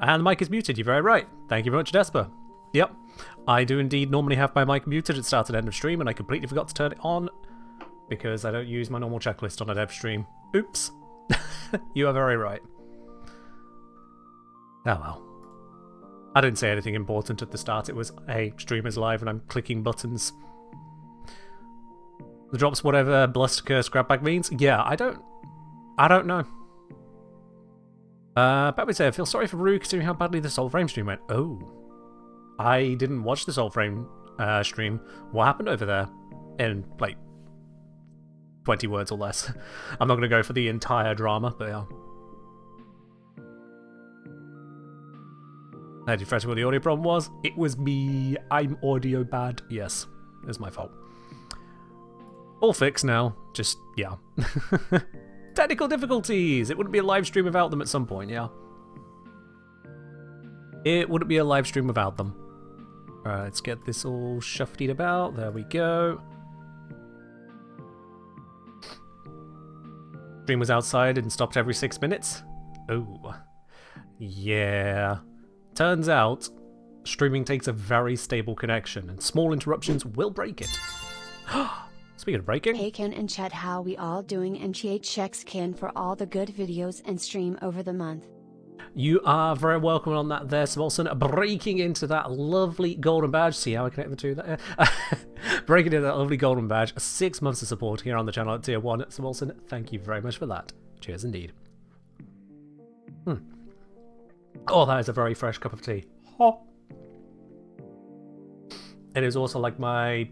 And the mic is muted, you're very right. Thank you very much, Despa. Yep, I do indeed normally have my mic muted at start and end of stream, and I completely forgot to turn it on because I don't use my normal checklist on a Devstream. Oops. You are very right. Oh well. I didn't say anything important at the start. It was, hey, stream is live and I'm clicking buttons. The drops whatever Bluster Curse grab bag means? Yeah, I don't know. But we say I feel sorry for Rue considering how badly the Warframe stream went. Oh. I didn't watch the Warframe stream. What happened over there? In, like, 20 words or less. I'm not going to go for the entire drama, but yeah. Did you fresh what the audio problem was? It was me. I'm audio bad. Yes, it was my fault. All fixed now. Just, yeah. Technical difficulties! It wouldn't be a live stream without them at some point, yeah. It wouldn't be a live stream without them. Alright, let's get this all shuftied about. There we go. Stream was outside and stopped every 6 minutes. Oh. Yeah. Turns out, streaming takes a very stable connection, and small interruptions will break it. Speaking of breaking... Hey Ken and chat, how we all doing, and checks Ken for all the good videos and stream over the month. You are very welcome on that there, Smolson. Breaking into that lovely golden badge. See how I connect the two there? Breaking into that lovely golden badge. 6 months of support here on the channel at Tier 1. Smolson, thank you very much for that. Cheers indeed. Oh, that is a very fresh cup of tea. Oh. It is also like my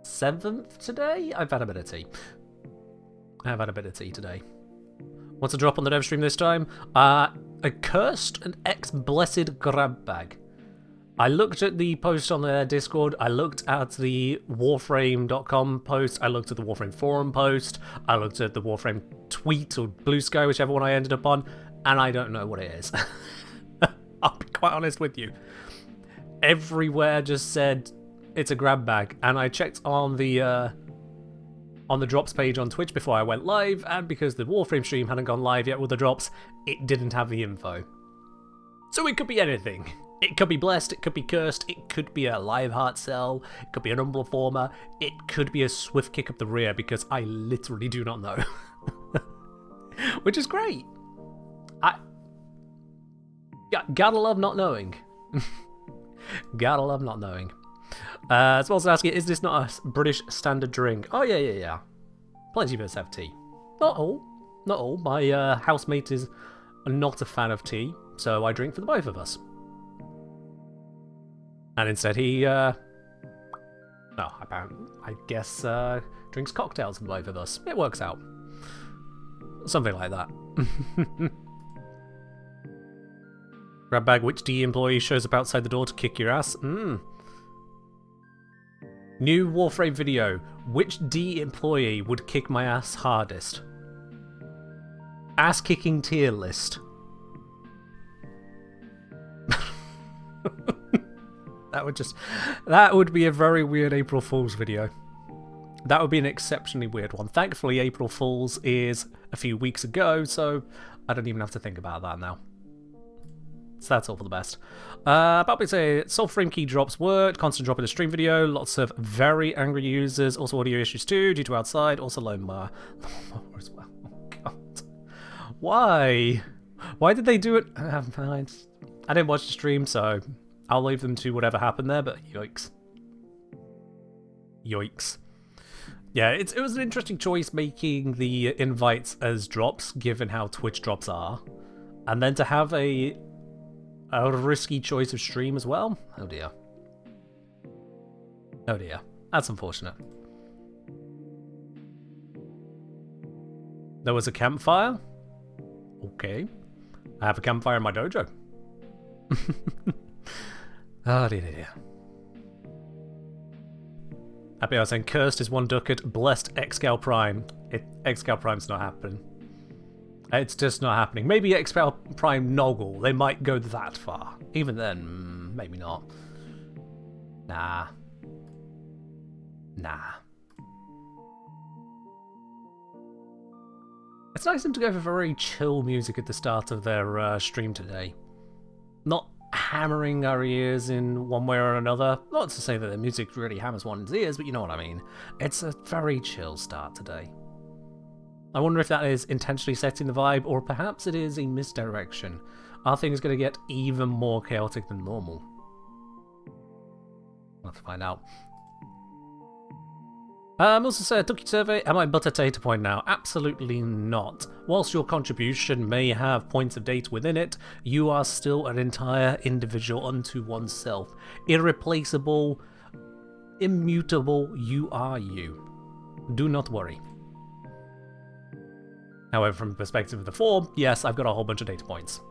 7th today? I've had a bit of tea. I have had a bit of tea today. What's a drop on the dev stream this time? A cursed and ex-blessed grab bag. I looked at the post on the Discord, I looked at the Warframe.com post, I looked at the Warframe forum post, I looked at the Warframe tweet or Blue Sky, whichever one I ended up on, and I don't know what it is. I'll be quite honest with you. Everywhere just said it's a grab bag, and I checked on the drops page on Twitch before I went live, and because the Warframe stream hadn't gone live yet with the drops, it didn't have the info. So it could be anything. It could be blessed, it could be cursed, it could be a live heart cell, it could be an umbral former, it could be a swift kick up the rear, because I literally do not know. Which is great. Gotta love not knowing. Gotta love not knowing. It's also asking, is this not a British standard drink? Oh, yeah. Plenty of us have tea. Not all. Not all. My housemate is not a fan of tea, so I drink for the both of us. And instead he, no, I guess, drinks cocktails for the both of us. It works out. Something like that. Grab bag, which D employee shows up outside the door to kick your ass? New Warframe video. Which D employee would kick my ass hardest? Ass kicking tier list. That would be a very weird April Fool's video. That would be an exceptionally weird one. Thankfully, April Fool's is a few weeks ago, so I don't even have to think about that now. So that's all for the best. But we say Warframe key drops worked, constant drop in the stream video, lots of very angry users, also audio issues too, due to outside, also lawnmower as well. Oh god. Why? Why did they do it? I didn't watch the stream, so I'll leave them to whatever happened there, but yikes. Yikes. Yeah, it was an interesting choice making the invites as drops, given how Twitch drops are. And then to have a risky choice of stream as well? Oh dear. Oh dear. That's unfortunate. There was a campfire? Okay. I have a campfire in my dojo. Oh dear. Happy I was saying cursed is 1 ducat, blessed Excal Prime. Excal Prime's not happening. It's just not happening. Maybe Excal Prime Noggle. They might go that far. Even then, maybe not. Nah. It's nice of them to go for very chill music at the start of their stream today. Not hammering our ears in one way or another. Not to say that the music really hammers one's ears, but you know what I mean. It's a very chill start today. I wonder if that is intentionally setting the vibe, or perhaps it is a misdirection. Are things going to get even more chaotic than normal? We'll have to find out. Also said, took your survey, am I but a data point now? Absolutely not. Whilst your contribution may have points of data within it, you are still an entire individual unto oneself. Irreplaceable, immutable, you are you. Do not worry. However, from the perspective of the form, yes, I've got a whole bunch of data points.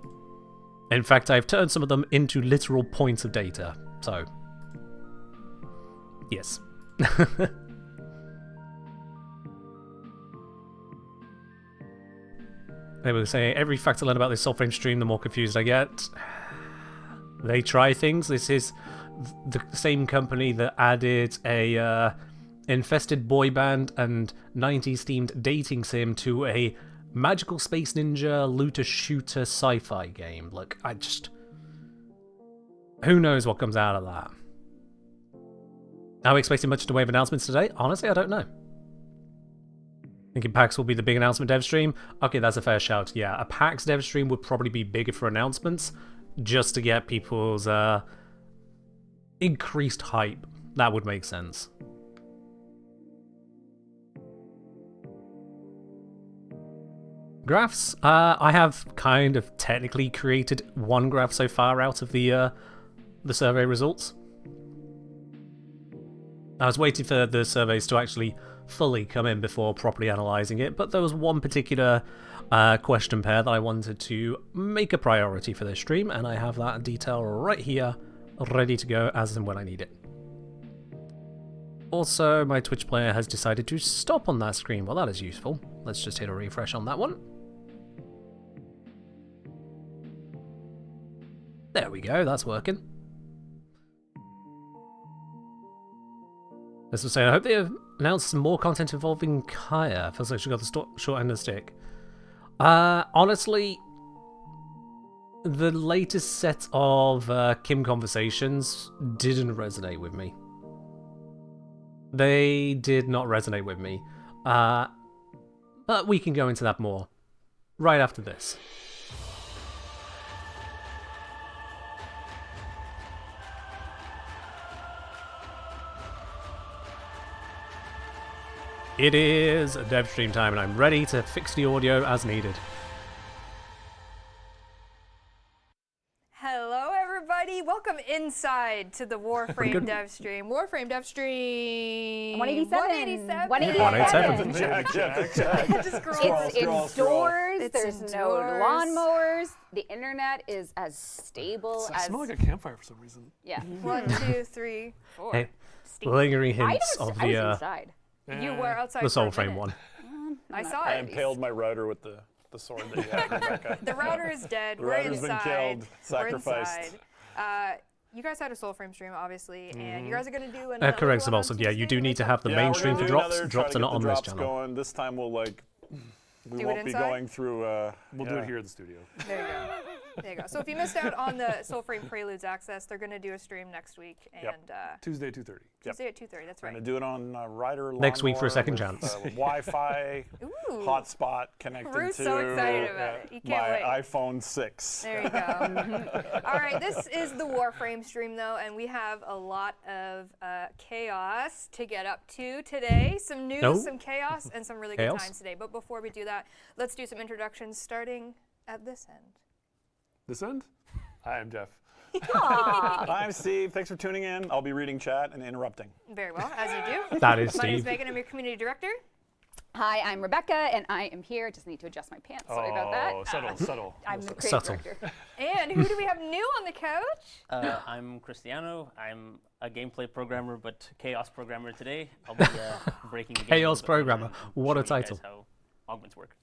In fact, I've turned some of them into literal points of data, so... yes. They were saying, every fact I learn about this Soulframe stream, the more confused I get. They try things. This is the same company that added a infested boy band and 90s themed dating sim to a magical space ninja looter shooter sci-fi game. Look, I just... who knows what comes out of that? Are we expecting much in the way of announcements today? Honestly, I don't know. Thinking PAX will be the big announcement dev stream? Okay, that's a fair shout. Yeah, a PAX dev stream would probably be bigger for announcements, just to get people's increased hype. That would make sense. Graphs? I have kind of technically created one graph so far out of the survey results. I was waiting for the surveys to actually fully come in before properly analysing it, but there was one particular question pair that I wanted to make a priority for this stream, and I have that detail right here, ready to go as and when I need it. Also, my Twitch player has decided to stop on that screen. Well, that is useful. Let's just hit a refresh on that one. There we go, that's working. As I was saying, I hope they have announced some more content involving Kaya. Feels like she got the short end of the stick. Honestly, the latest set of Kim conversations didn't resonate with me. They did not resonate with me. But we can go into that more right after this. It is Devstream time, and I'm ready to fix the audio as needed. Hello, everybody. Welcome inside to the Warframe Devstream. Warframe Devstream 187. 187. It's indoors. There's no indoors. lawnmowers. The internet is as stable as... I smell like a campfire for some reason. Yeah. 1, 2, 3, 4. Hey, lingering hints of I was the inside. You were outside the for a Soulframe minute. one. I saw I it. impaled my router with the sword that you had, Rebecca. The router is dead. The We're router's inside. been killed, We're sacrificed. inside. You guys had a Soulframe stream, obviously, and you guys are going to do another Correct, one on Sabalson. Yeah, you Tuesday, do need to right? have the Yeah, main we're stream gonna for do drops. another, Drops try are to not get on the this drops channel. Going. This time we'll we Do it won't be inside? going through. We'll do it here in the studio. There you go. There you go. So if you missed out on the Soulframe Preludes access, they're going to do a stream next week, and Tuesday, 2:30. Tuesday at 2:30. That's We're right. gonna do it on Ryder Next week for a lawnmower second with, chance. with Wi-Fi Ooh. hotspot connected Ruth's to so excited about it. You can't my wait. iPhone 6. There you go. All right, this is the Warframe stream, though, and we have a lot of chaos to get up to today. Some news, some chaos, and some really good times today. But before we do that, let's do some introductions, starting at this end. This end? Hi, I'm Jeff. I'm Steve. Thanks for tuning in. I'll be reading chat and interrupting. Very well, as you do. That is My name is Steve. Megan. I'm your community director. Hi, I'm Rebecca, and I am here. Just need to adjust my pants. Sorry about that. Oh, subtle. I'm the creative Subtle. director. And who do we have new on the couch? I'm Cristiano. I'm a gameplay programmer, but chaos programmer today. I'll be breaking the game Chaos a little bit programmer. and What a showing you guys title. how augments work.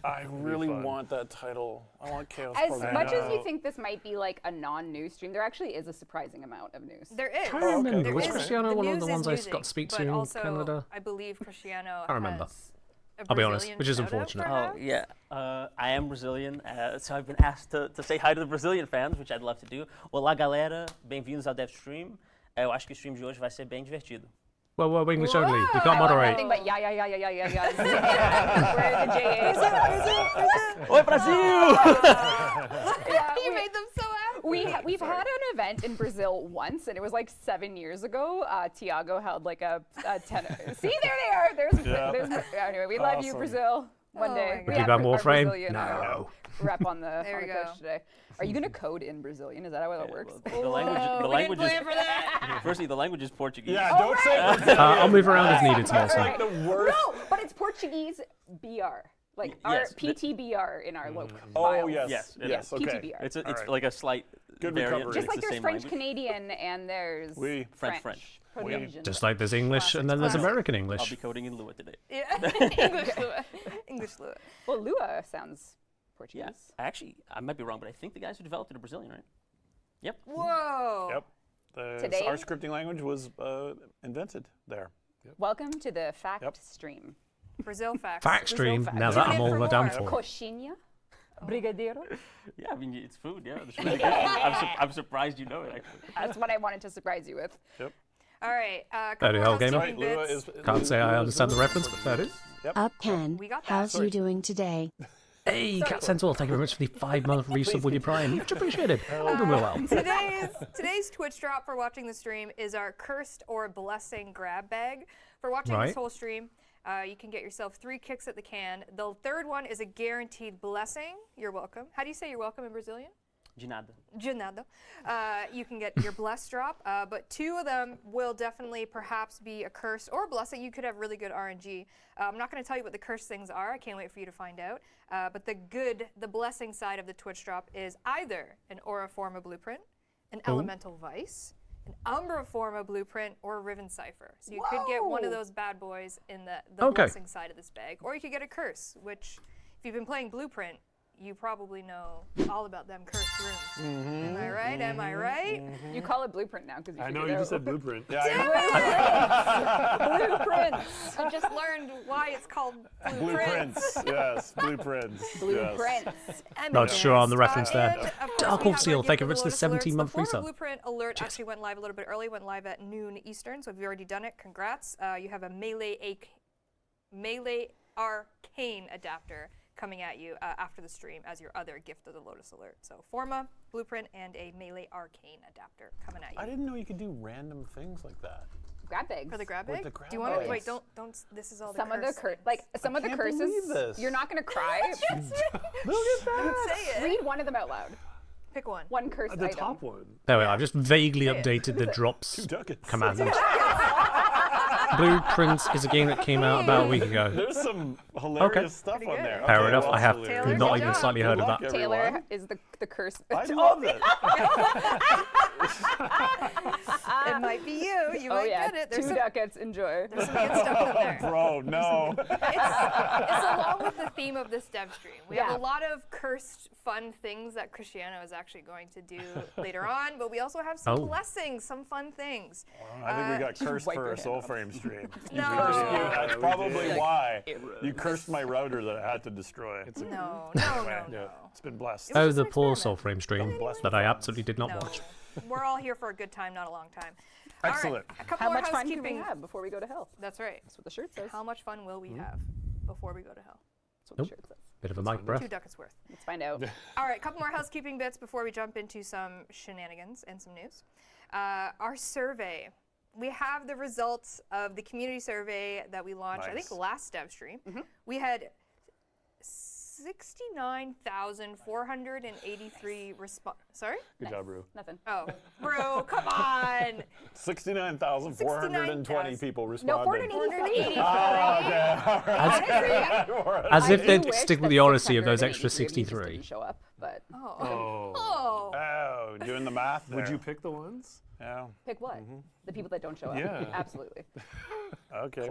I really fun. want that title. I want Chaos As Program. much as you think this might be like a non-news stream, there actually is a surprising amount of news. There is. I remember. There Was is. Cristiano The one of news the is ones I music, got to speak to but in also, Canada? I believe Cristiano I remember. has a I'll be honest, Brazilian which is shout-out, unfortunate. perhaps? Oh, yeah. I am Brazilian, so I've been asked to say hi to the Brazilian fans, which I'd love to do. Olá, galera. Bem-vindos ao Devstream. Eu acho que o stream de hoje vai ser bem divertido. Well, English only. You I can't want moderate. nothing but yeah. Where are the JAs? Oi, Brasil! You made them so happy. We've had an event in Brazil once, and it was like 7 years ago. Tiago held like a 10. See, there they are. There's anyway, we love you, Awesome. Brazil. One Oh day. my We God. have Big Bang our Warframe? Brazilian, No. Rep on the There we coach go. today. Are you gonna code in Brazilian? Is that how that works? The language we is. didn't plan for that. Firstly, the language is Portuguese. Yeah, don't say I'll move around as needed, That's Smolson. like the worst. No, but it's Portuguese BR. Like our Yes, PTBR in our local Oh, files. yes. Yes, it Yes, is. okay. PTBR. It's right. like a slight Good variant. recovery. but Just it's like the there's same French language. Canadian and there's Oui. French. Polynesian. Just like there's English and then there's American I'll be English. coding in Lua today. Yeah. English Lua. English Lua. Well, Lua sounds Portuguese. Yes. Actually, I might be wrong, but I think the guys who developed it are Brazilian, right? Yep. Whoa. Yep. Today- Our scripting language was invented there. Welcome to the Fact Yep. Stream. Brazil facts. Fact stream. Fact. Now that Tune I'm in all for down more. for. Coxinha, brigadeiro. Yeah, I mean, it's food, yeah. It's really good. I'm surprised you know it, actually. That's what I wanted to surprise you with. All right. Bloody hell, gamer. Right, Lua bits. is. Can't say I understand the reference, but there it is. Up Ken, We got that. how's Sorry. you doing today? Hey, Cat Sentinel, thank you very much for the 5-month resub with your Prime. Much appreciated. All doing well. Today's Twitch drop for watching the stream is our cursed or blessing grab bag. For watching Right. this whole stream, you can get yourself 3 kicks at the can. The third one is a guaranteed blessing. You're welcome. How do you say you're welcome in Brazilian? De nada. De nada. You can get your blessed drop, but 2 of them will definitely perhaps be a curse or a blessing. You could have really good RNG. I'm not going to tell you what the curse things are. I can't wait for you to find out. But the blessing side of the Twitch drop is either an Aura Forma blueprint, an Elemental Vice, an Umbra Forma blueprint, or a Riven Cipher. So you could get one of those bad boys in the Okay. blessing side of this bag. Or you could get a curse, which if you've been playing Blueprint, you probably know all about them cursed rooms. Am I right? Am I right? You call it blueprint now because you I know figured you it just out. said blueprint. Yeah, Blueprints. You just learned why it's called blueprints. Yes, blueprints. Yes. Blueprints. Not sure on the reference there. And, of course, Dark we Wolf have Seal, our thank you Gift very of much the for the Lotus 17-month alerts. The former resub. Blueprint alert actually went live a little bit early, went live at noon Eastern, so if you've already done it, congrats. You have a melee arcane adapter coming at you after the stream as your other Gift of the Lotus alert. So Forma, Blueprint, and a melee arcane adapter coming at you. I didn't know you could do random things like that. Grab bags. For the grab With bag? the grab Do you want to bags. wait? Don't. This is all Some the of the curse some of the can't curses. believe this. You're not gonna cry. Look at that. Say it. Read one of them out loud. Pick one. One curse The item. top one. There we are. I've just vaguely updated the drops 2 ducats. command. Blueprints is a game that came out about a week ago. There's some hilarious stuff Pretty on good. there. Fair Okay, enough. well, I have Taylor, not good even job. slightly heard of Good luck, that. Taylor everyone. is the curse. I love it. It might be you. You Oh might yeah, get it. There's 2 some, ducats. Enjoy. there's some good stuff in there. Bro, no. It's along with the theme of this dev stream. We have Yeah. a lot of cursed fun things that Cristiano is actually going to do later on, but we also have some Oh. blessings, some fun things. I think we got cursed wipe for your a hand soul off. frame stream. No. That's probably did. why you cursed my router that I had to destroy. No. Yeah, it's been blessed. It was Oh, just the an poor experiment. Soulframe stream Bless that my I friends. absolutely did not No. watch. We're all here for a good time, not a long time. Excellent. All right, a couple How more much fun can we housekeeping. have before we go to hell? That's right. That's what the shirt says. How much fun will we have before we go to hell? That's what Nope. the shirt says. Bit of a mic breath. 2 ducats worth. Let's find out. All right, a couple more housekeeping bits before we jump into some shenanigans and some news. Our survey. We have the results of the community survey that we launched, I think, Nice. last dev stream. We had 69,483 response. Sorry? Good job, Rue. Nothing. Oh, bro, come on. 69,420 people responded. No, 483. As if I they'd do wish stick with that the honesty of those 683 extra of you just 63. didn't show up, but Oh. Oh. Oh. Oh, doing the math there. Would you pick the ones? Yeah. Pick what? The people that don't show up. Yeah. Absolutely. Okay.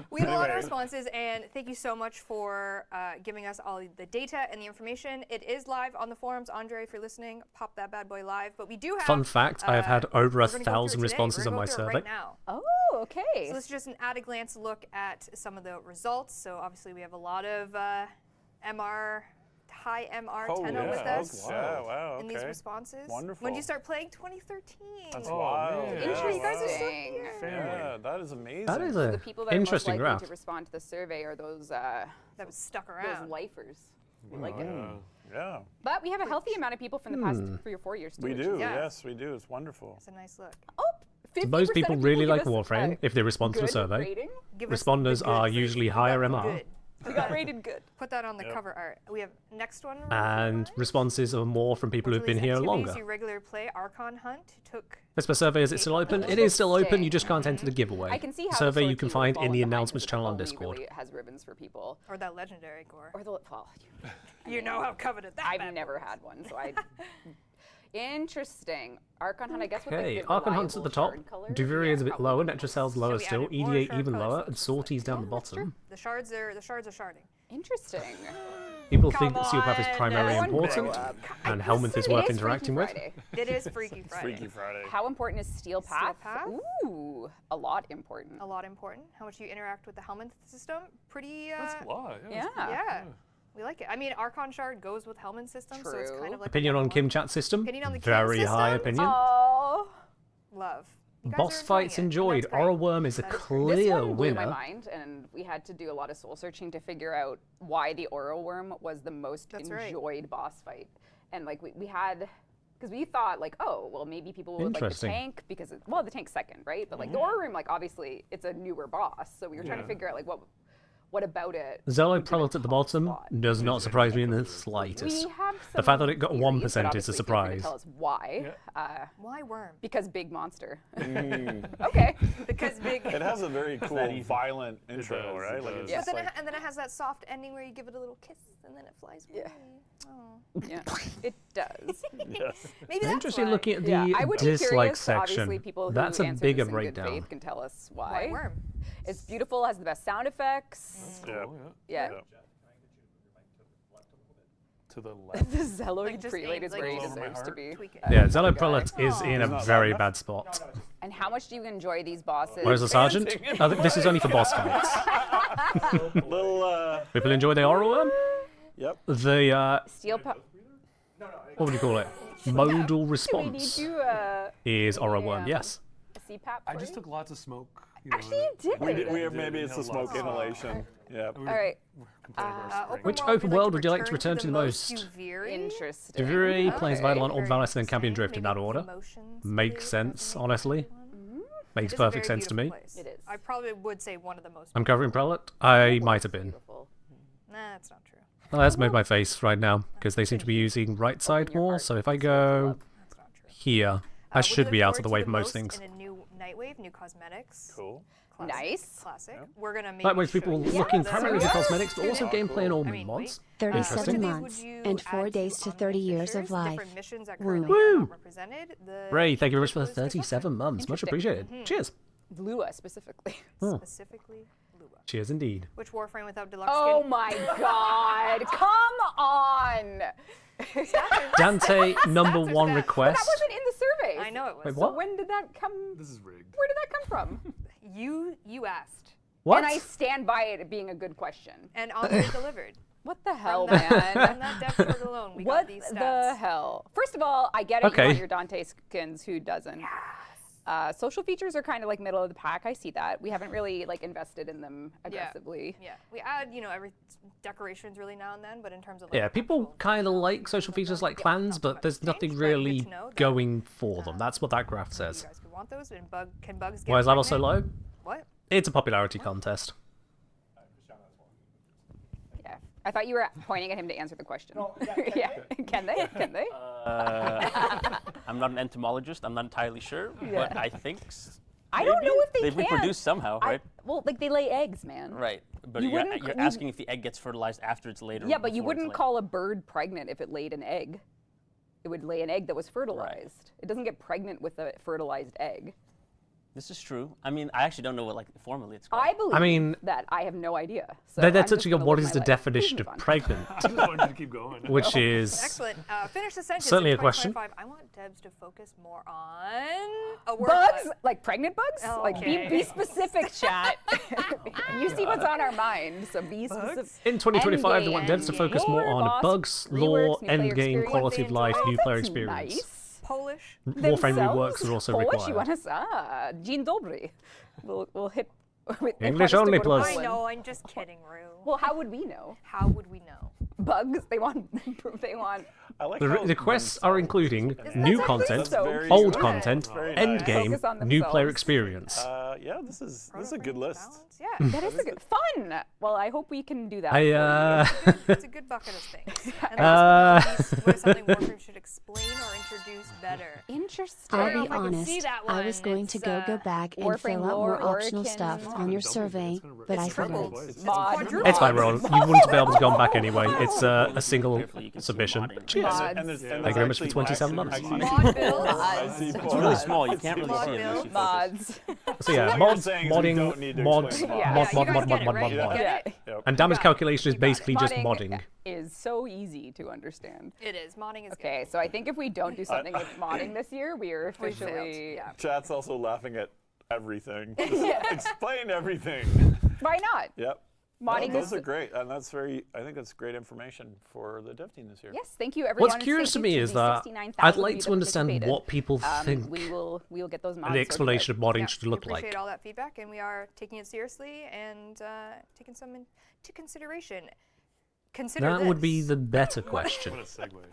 We have a lot of Anyway. responses, and thank you so much for giving us all the data and the information. It is live on the forums. Andre, if you're listening, pop that bad boy live. But we do have... Fun fact, I have had over we're 1,000 gonna go through it today. responses We're on gonna my go through it survey. right now. Oh, okay. So this is just an at-a-glance look at some of the results. So obviously we have a lot of high MR Oh, tenor yeah. with us Yeah, wow, in these okay. responses. Wonderful. When did you start playing? 2013. That's Oh, wild. man. Yeah, Interesting. You guys are still Interesting. here. Yeah, that is amazing. That is The a people that interesting are most graph. likely to respond to the survey are those That was stuck around. lifers. We like it. Yeah, But we have a healthy amount of people from the past 3 or 4 years too. we which do. is- Yeah. Yes, we do. It's wonderful. It's a nice look. Oh, 50% Most people of really give like us Warframe a if they respond to the good survey. rating. Give us Responders the good are version. usually We got higher the MR. good. We got rated good. Put that on the Yep. cover art. We have next one. And responses are more from people who've been here longer. You regularly play Archon Hunt. Took This survey, is it still open? It is still open, you just can't enter the giveaway. I can see how The survey the you can sword find keeper in the falling behind announcements because it channel on only Discord. really has ribbons for people. or that legendary gore. Or the well, You know how coveted that. I've bad never boy had one, so I. Interesting. Archon Hunt, I guess. With Okay, the good Archon Hunt's at the reliable top, shard color. Duviri is a bit probably lower, the Netracell's most- lower we still, added more EDA shard even colors, lower, so and it's Sortie's down the that's bottom. The shards are sharding. Interesting. People Come think that Seal Path is on, primarily everyone important, grow up. and Helminth is worth It is interacting with. Freaky Friday. It is Freaky Friday. Freaky Friday. How important is Steel Path? Path? Ooh, a lot important. A lot important. How much you interact with the Helminth system? Pretty. That's a lot. Yeah. Yeah. We like it. I mean, Archon Shard goes with Helminth system, so it's True. kind of like a Opinion on one-to-one. Kim Chat system? Opinion on the Kim Very high system? opinion. Oh, Love. You guys Boss are enjoying fights it, and enjoyed. that's great. Aura Worm is a That is great. this clear one blew my winner. mind, and we had to do a lot of soul searching to figure out why the Aura Worm was the most That's right. enjoyed boss fight. And like we had, because we thought like, oh, well maybe people would like the Interesting. tank because well the tank's second, right? But like the Aura Worm, like obviously it's a newer boss, so we were trying to Yeah. figure out like what about it. Zelo would give it Prelate at the top bottom spot. does not surprise me in the We slightest. have The fact some that it got theories, 1% but is a obviously feel free to surprise. Tell us why. Why worm? Because big monster. Okay. Because big. It has a very cool, easy. violent intro, does, right? it Like does. it's Yeah. But just then, like, and then it has that soft ending where you give it a little kiss and then it flies away. Yeah. Oh. Yeah, it does. yes. Maybe that's Interesting why. looking at the Yeah, I would be dislike curious. Obviously, section. people who That's a answer bigger this in good breakdown. faith can tell us Why why. worm? It's beautiful, has the best sound effects. Yeah. Oh, yeah. Yeah. Yeah. To the left. The Zelloid Like, just prelate aim, is like, where he all over my deserves to heart. be. Tweak it. Yeah, Zelo Okay. Prelate is in a He's not very loud bad spot. And how much do you enjoy these bosses? Where's the sergeant? I think this is only for boss fights. Little, People enjoy the Aura Worm? yep. The, Steel pa- what would you call it? Modal Do we need response to is Aura Worm, yeah. yes. a CPAP I for just you? took lots of smoke. You know, Actually, you did. We did maybe it's the inhale smoke lots of inhalation. Yeah. we All right. complained about our spring. Which open world would you like to return to the most? Interesting. Duviri plays Okay. Violent, Old Very Vallis, and then Campion interesting. Drift in that Maybe order. emotions Makes play sense, resonate honestly. with one. Makes It is a perfect very sense to me. beautiful place. It is. I probably would say one of the most. I'm covering Prelate. I might have been. Beautiful. Nah, that's not true. Well, let's move my face right now, because they seem to be using right side your more, heart. so if I go That's not true. here, I What do you should look be out of forward the to way for most most things. In a new Nightwave, new cosmetics. Cool. Classic. Nice. Classic. We're gonna make Nightwave people looking primarily for cosmetics, but also Yeah. gameplay and all I mean, mods. 37 which of these months would you and add 4 to days to ongoing 30 years features, of life. different missions that Woo. currently are Woo. not represented. The Ray, thank you very much for the proposed construction. 37 months. Much Interesting. appreciated. Cheers. Lua specifically. Specifically, Lua. Cheers indeed. Which Warframe without deluxe Oh skin? my god. Come on. Dante, number Stats are one stats. That request. wasn't in the survey. I know it was. Wait, So what? when did that come? This is rigged. Where did that come from? You asked, What? And I stand by it being a good question. and Andre delivered. What the hell, From that, man? from that depth chart alone, we What got these the stats. hell? First of all, I get it. Okay. You want your Dante skins. Who doesn't? Social features are kind of like middle of the pack. I see that. We haven't really like invested in them aggressively. Yeah, we add every decorations really now and then, but in terms of Yeah, people kind of like social features like clans, but there's nothing really going for them. That's what that graph you says. guys could want those. And can bugs get Why is level so pregnant? low? What? It's a popularity contest. Yeah. I thought you were pointing at him to answer the question. Yeah. Can they? Can they? I'm not an entomologist. I'm not entirely sure, but I think I don't know if they they can. reproduce somehow, right? Well, like they lay eggs, man. Right. But You you're, wouldn't you're c- asking if the egg gets fertilized after it's laid. Or Yeah, but you before it's wouldn't laid. call a bird pregnant if it laid an egg. it would lay an egg that was fertilized. It doesn't get pregnant with a fertilized egg. This is true. I mean, I actually don't know what like formally it's called. I believe mean, that. I have no idea. So They're I'm just touching on gonna what live is my the life. definition Please of move on. pregnant, I just wanted you to keep going. which is Excellent. Finish the sentence. Certainly in a question. 2025. I want Debs to focus more on a word Bugs? cloud. Like pregnant bugs? Like Okay. be specific, chat. You see what's on our mind, so be specific. in 2025 they want devs to Endgame. focus more Lore, on boss, bugs, reworks, lore, new player endgame, experience. quality of life, new player That's experience. Nice. Polish. Warframe Themselves? reworks are also Polish, you required. want us? Dzień dobry. We'll hit. they English want us to only, go to plus. I Poland. know. I'm just kidding, Rue. Well, how would we know? How would we know? Bugs? They want. They want. I like The, how the quests are themselves including is new actually content, so very old good. content, Very nice. endgame, Focus on new player themselves. experience. Yeah, this is a good Frames, list. balance? Yeah. That is a good fun. Well, I hope we can do that. I It's a good bucket of things. And what is something Warframe should explain or introduce better? Interesting. I don't I'll know be if I can honest, see that I was one. going to It's, go back and Warframe fill out lore, more optional Origin. stuff on your survey, but I triple. forgot. It's Mod. quadruple. It's fine, Ron. You wouldn't have been able to go back anyway. It's a single Carefully, you can see submission. modding. Cheers. Mods. And there's Thank you very much for actually 27 mod- months. I see- Mod builds. I see It's four. really small. You can't really Mod see it unless you builds. focus. Mods. So yeah, What you're mods, saying is we modding, don't need to mods, explain Yeah. mod, Yeah, mod, you mod, guys mod, get it, mod, right? mod, You mod. get Yeah. it? Yep. And damage got it. calculation is You got it. basically just Modding modding. is so easy to understand. It is. Modding is Okay, so I think if we don't do something with modding this year, we are We failed. officially. Yeah. Chat's also laughing at everything. Just explain everything. Why not? Yep. Modding Those is. are great, and that's very. I think that's great information for the dev team this year. Yes, thank you everyone. What's curious to Thank me you is the that 69,000 I'd of you like that to understand participated. what people think We will get those mods. and the explanation of modding Yeah, should we look appreciate like. all that feedback, and we are taking it seriously and taking some into consideration. Consider That would be this. the better question. What a segue.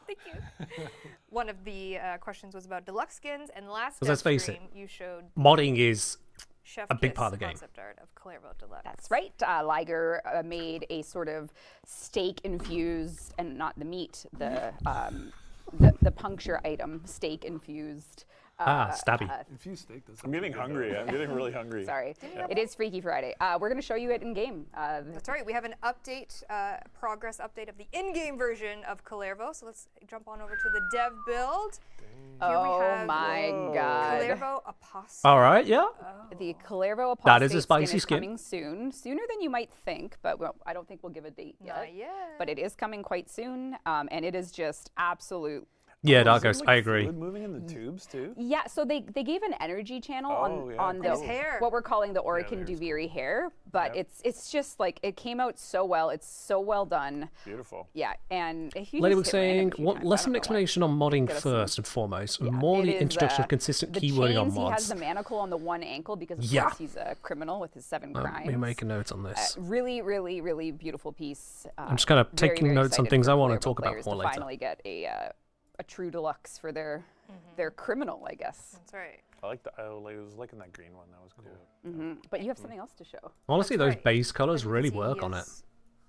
Thank you. One of the questions was about deluxe skins, and last 'Cause let's face stream it, you showed Modding is Chef a big Kiss part of the game. concept art of Clairvaux Deluxe. That's right. Liger made a sort of steak infused, and not the meat, the puncture item, steak infused. stabby. Infused steak does. I'm getting hungry. I'm getting really hungry. Sorry, it is Freaky Friday. We're going to show you it in game. That's right. We have an update, progress update of the in-game version of Clairvaux. So let's jump on over to the dev build. Here we Oh have my god. Clairvaux Apostate. All right, yeah. The Clairvaux Apostate That is a spicy is skin. coming soon, sooner than you might think, but I don't think we'll give a date yet. Not yet. But it is coming quite soon, and it is just absolute. Yeah, Is Dark there, Ghost, like, I agree. fluid moving in the tubes too. Yeah, so they gave an energy channel Oh, yeah, on the his hair. what we're calling the Orican there's Duviri hair, but Yep. it's just like it came out so well. It's so well done. Beautiful. Yeah, and if you Lady just was hit random saying, a few what, times, less I of an don't know why. explanation on modding Gotta see. first and foremost, and Yeah, more it the is, introduction of consistent the keywording on chains, He has mods. the manacle on the one ankle because of Yeah. course he's a criminal with his 7 crimes. Let me make a note on this. Really, really, really beautiful piece. I'm just kind of very, taking very notes on excited things for I want to Clairvaux talk about players more to later. finally get a true deluxe for their criminal, I guess. That's right. I like the. I was liking that green one. That was cool. But you have something else to show. Honestly, That's those right. base colors As you can really see, work he on it. is,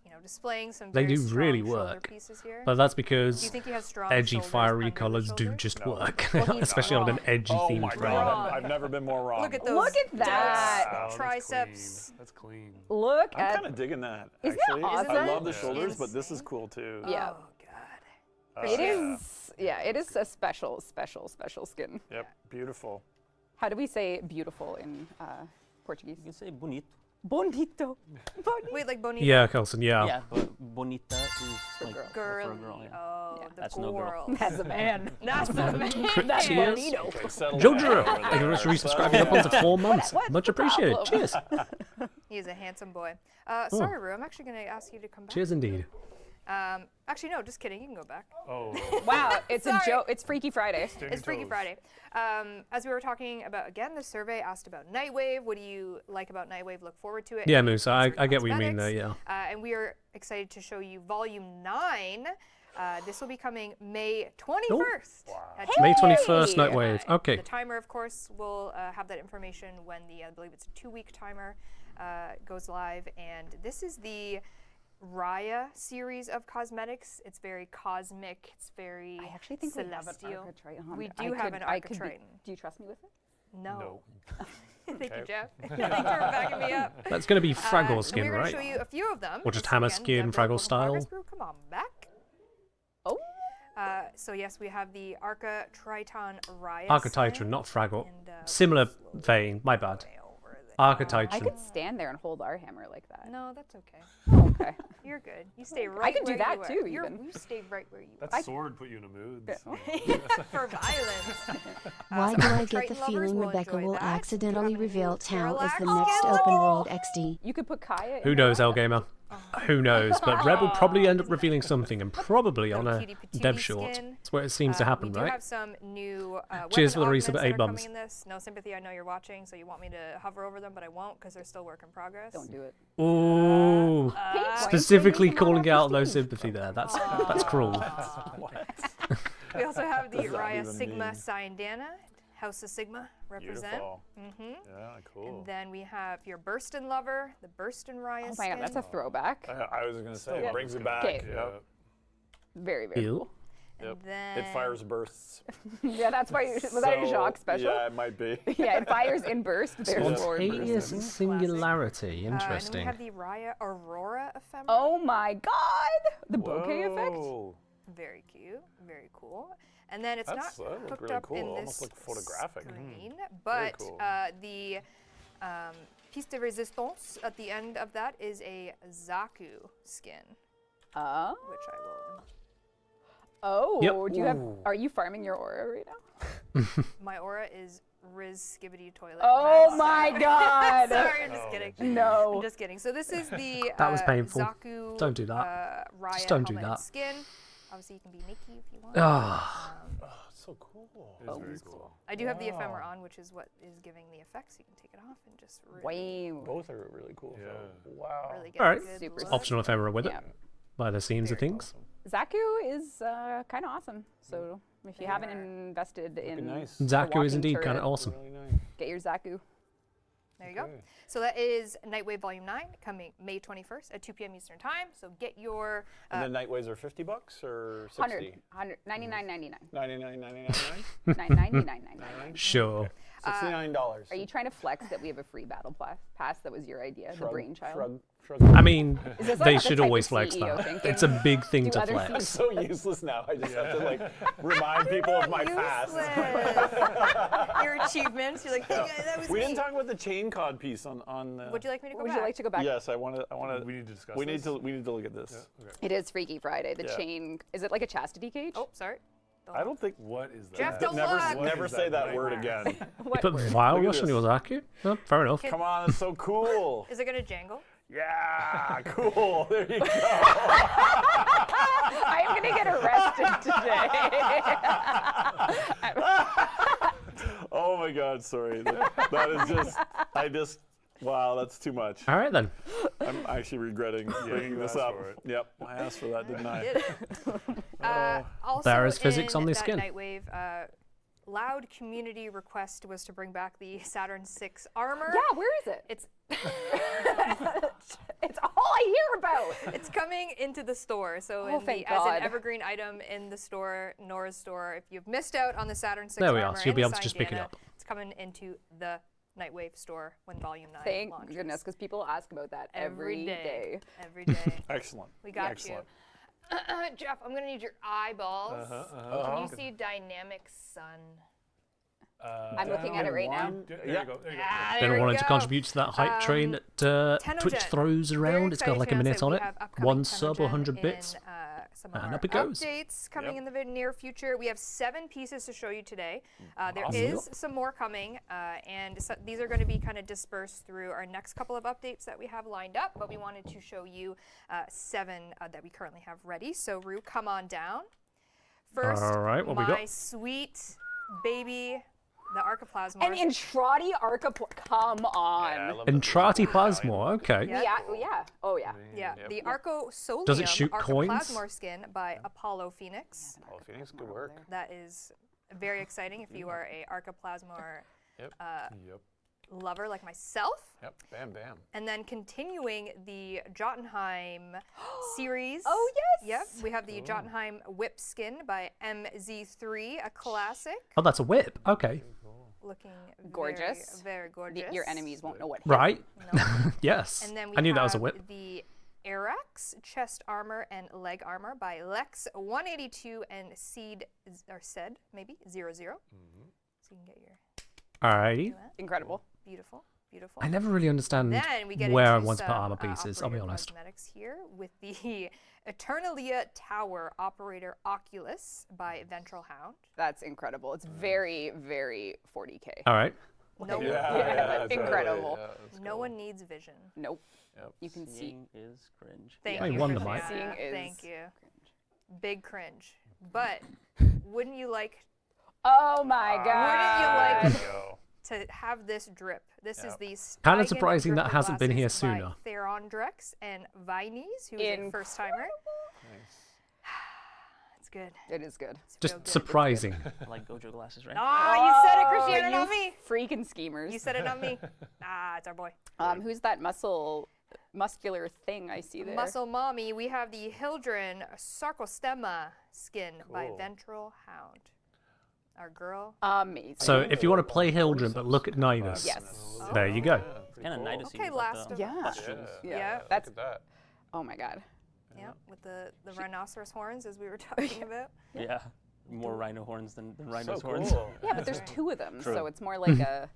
You know, displaying some They very do strong really shoulder work. pieces here. But that's Do you because think he has strong edgy, shoulders fiery under the colors do shoulders? just No. work, Well, he's especially on an wrong. edgy Oh themed my frame. god! I've never been more wrong. Look at those. Look at that. Wow, that's triceps. clean. That's clean. Look I'm at kind of digging that. Isn't that Actually, awesome? I love the Yeah. shoulders, but this is Insane. cool too. Yeah. Oh god. it is. Yeah, it is a special skin. Yep. Beautiful. How do we say beautiful in Portuguese? You can say bonito. Bonito. Wait, like bonita. Yeah, Kelson, yeah. Yeah, but bonita is like girl. for a Girly. girl. Yeah. Oh, Yeah. the That's no girl. girl. That's a man. That's the man. That's Cheers. bonito. Okay, settle Jojo, down over thank you very there. much for Settle resubscribing up down. onto 4 months. What's Much the appreciated. problem? Cheers. He is a handsome boy. Sorry, Rue. I'm actually going to ask you to come back. Cheers indeed. Actually, no, just kidding. You can go back. Oh. Wow, it's a Sorry. joke. It's Freaky Friday. It's Freaky Friday. As we were talking about, again, the survey asked about Nightwave. What do you like about Nightwave? Look forward to it. Yeah, Any Moose, I concerns get what you mean there, cosmetics? yeah. And we are excited to show you Volume 9. This will be coming May 21st. at May 2 21st, p.m. Nightwave. Okay. The timer, of course, will have that information when the, I believe it's a 2-week timer, goes live. And this is the Raya series of cosmetics. It's very cosmic. It's very I actually think we have an celestial. Architriton. We do have an Architriton. Do you trust me with it? No. Thank you, Okay. Jeff. Thanks for backing me up. That's going to be Fraggle So skin, we're going right? to show you a few of them. Or just It's, hammer again, skin, Dev Fraggle Build style. Progress Group. Come on back. Oh. So yes, we have the Arca Triton Raya. Archetytron, not Fraggle. And, Similar vein, my bad. I Archetytron. could stand there and hold our hammer like that. No, that's okay. Okay. You're good. You stay right. can do where that you are. too, You even. stay right where you That sword put you in a mood. So. are. For violence. Why So do I our get the Triton lovers feeling will Rebecca enjoy will that. accidentally We have a reveal new Tau as the Parallax next skin. open world XD? You could put Kaya in Who there. knows, Elgamer? Who knows? But Red will probably end up revealing something, and probably on a Little cutie patootie dev short. skin. That's where it seems to happen, we do right? have some new Cheers weapon for the resub augments at that 8 are bums. coming in this. No sympathy, I know you're watching, so you want me to hover over them, but I won't because they're still work in progress. Don't do it. Ooh. Paint points, Specifically so you can calling come out off no your Steam. sympathy there. That's cruel. We also have the What does that Raya even Sigma mean? Cyandana, House of Sigma represent. Beautiful. Mm-hmm. Yeah, cool. And then we have your Burston Lover, the Burston Raya Oh my god, that's a throwback. I was gonna say, Yeah. it brings it back. Okay. Yep. Very, very. Ew. And Yep. then It fires bursts. Yeah, that's why. Was that a Jacques special? Yeah, it might be. Yeah, it fires in burst. There's forward Spontaneous burst. singularity. and then we Interesting. have the Raya Aurora ephemera. Oh my god! The bokeh effect? Whoa. Very cute, very cool. And then it's That not looked hooked really up cool, in almost this like photographic. screen, but cool. the piece de resistance at the end of that is a Zaku skin, Oh. which I will. Oh. Yep. Do you have? Are you farming your aura right now? My aura is Riz Skibbity Toilet. Oh Master. my god! Sorry, I'm just kidding. No. I'm just kidding. So this is the That was painful. Zaku. Don't do that. Raya Just don't do helmet and that. Skin. Obviously, you can be Nikki if you want. Ah. Oh, it's so cool. It's very cool. I do have the ephemera Wow. on, which is what is giving the effects. You can take it off and just Wow. Both are really cool. Yeah. So, wow. really get Alright. a good Super look. Optional ephemera with it, Yeah. by the seams of Very things. Zaku is kind of awesome. So if you haven't invested in nice. the Zaku is walking indeed kind turret, of awesome. Really nice. get your Zaku. There you go. Okay. So that is Nightwave Volume 9 coming May 21st at 2 p.m. Eastern Time. So get your. And the Nightways are $50 or 60? 100, 99.99. 99.99. 99.99. Sure. $69. Are you trying to flex that we have a free battle pass? That was your idea, the brainchild. Shrug. I mean, Is this they like the should type always of flex CEO that. thinking? It's a big thing Do to other flex. I'm so useless now. I just have to like remind people of my past. Your achievements. You're like, yeah, that was We me. didn't talk about the chain cod piece on the. Would you like me to go Would back? you like to go back? Yes, I want to. We need to discuss We need this. to. We need to look at this. It is Freaky Friday. The Yeah. chain. Is it like a chastity cage? Oh, sorry. I don't think. What is that? Jeff, don't Never, look. never is say that that word nightmare? again. What Put word? vile Look at rush on this. your Zaku? Oh, fair enough. Come on, it's so cool. Is it going to jangle? Yeah, cool. There you go. I'm gonna get arrested today. Oh my God, sorry. That is just. Wow, that's too much. All right then. I'm actually regretting bringing you this asked up. for it. Yep, I asked for that, didn't I? Did it? Also There is physics in on the that skin. Nightwave, loud community request was to bring back the Saturn VI armor. Yeah, where is it? It's It's all I hear about. it's coming into the store. So Oh, in thank as God. an evergreen item in the store, Nora's store, if you've missed out on the Saturn VI There we are, armor so you'll be and able to just pick it Cyandana, up. It's coming into the Nightwave store when Volume 9 Thank launches. goodness, because people ask about that every day. Every day. Excellent. We got Excellent. you. Jeff, I'm going to need your eyeballs. Uh-huh. Can you see Dynamic Sun? I'm looking at it right now. There Yeah. you go. There you go. Ah, Been there we wanting to go. contribute to that hype train that Twitch 10:10. throws Very around. It's got excited like to a minute announce on that it. we have upcoming One sub, 10:10 100 bits. in, some of And our up it goes. updates coming Yep. in the very near future. We have 7 pieces to show you today. There Awesome. is some more coming, and so these are going to be kind of dispersed through our next couple of updates that we have lined up, but we wanted to show you 7 that we currently have ready. So, Rue, come on down. First, All right, what we my got? sweet baby, the Archoplasma. And Intrati come on. Yeah, I love Entrati Plasmor, okay. Yeah. Yeah. Oh yeah. Yeah, the Arcosolium Does it shoot coins? Archoplasmor skin by Apollo Phoenix. Oh, Phoenix, good work. That is very exciting if you are a Archoplasmor Yep. Yep. lover like myself. Yep. Bam, bam. And then continuing the Jotunheim series. Oh yes. Yep, we have the Jotunheim Whip skin by MZ3, a classic. Oh, that's a whip. Okay. Looking Gorgeous. very gorgeous. Your enemies won't know what. Right. No. Yes. And then we I knew that was a have whip. the Arax chest armor and leg armor by Lex 182 and Seed or Sed maybe 00. So you can get your Alrighty. Incredible. beautiful. I never really understand Then we get where I into want to put some, armor pieces, I'll be operator honest. cosmetics here with the Eternalia Tower Operator Oculus by Ventral Hound. That's incredible. It's very, very 40K. Alright. No, Incredible. no one needs vision. Nope. Yep. You can see. Seeing is cringe. Thank I you. wonder, for Mike. that. Seeing is Thank you. cringe. Big cringe. But wouldn't you like Oh my god. Wouldn't you like Go. to have this drip? This is the Kinda Steigen surprising that dripper hasn't been here glasses by sooner. Theron Drex and Vines, who is a first timer. It's good. It is good. It's Just real good. surprising. Like Gojo glasses, right? Ah, you said it, Christiana, you not me. freaking schemers. You said it, not me. Ah, it's our boy. Who's that muscular thing I see there? Muscle Mommy, we have the Hildren Sarcostema skin by Cool. Ventral Hound. Our girl. Amazing. So if you want to play Hildren but look at Nidus, Yes. there you go. Kind of nice to see. Okay, with, like, last the of Yeah. pustules. Yeah. That's. Look at that. Oh my god. Yeah, with the rhinoceros horns, as we were talking about. Yeah. More rhino horns than So rhino's cool. horns. Yeah, but there's two of them, True. so it's more like a,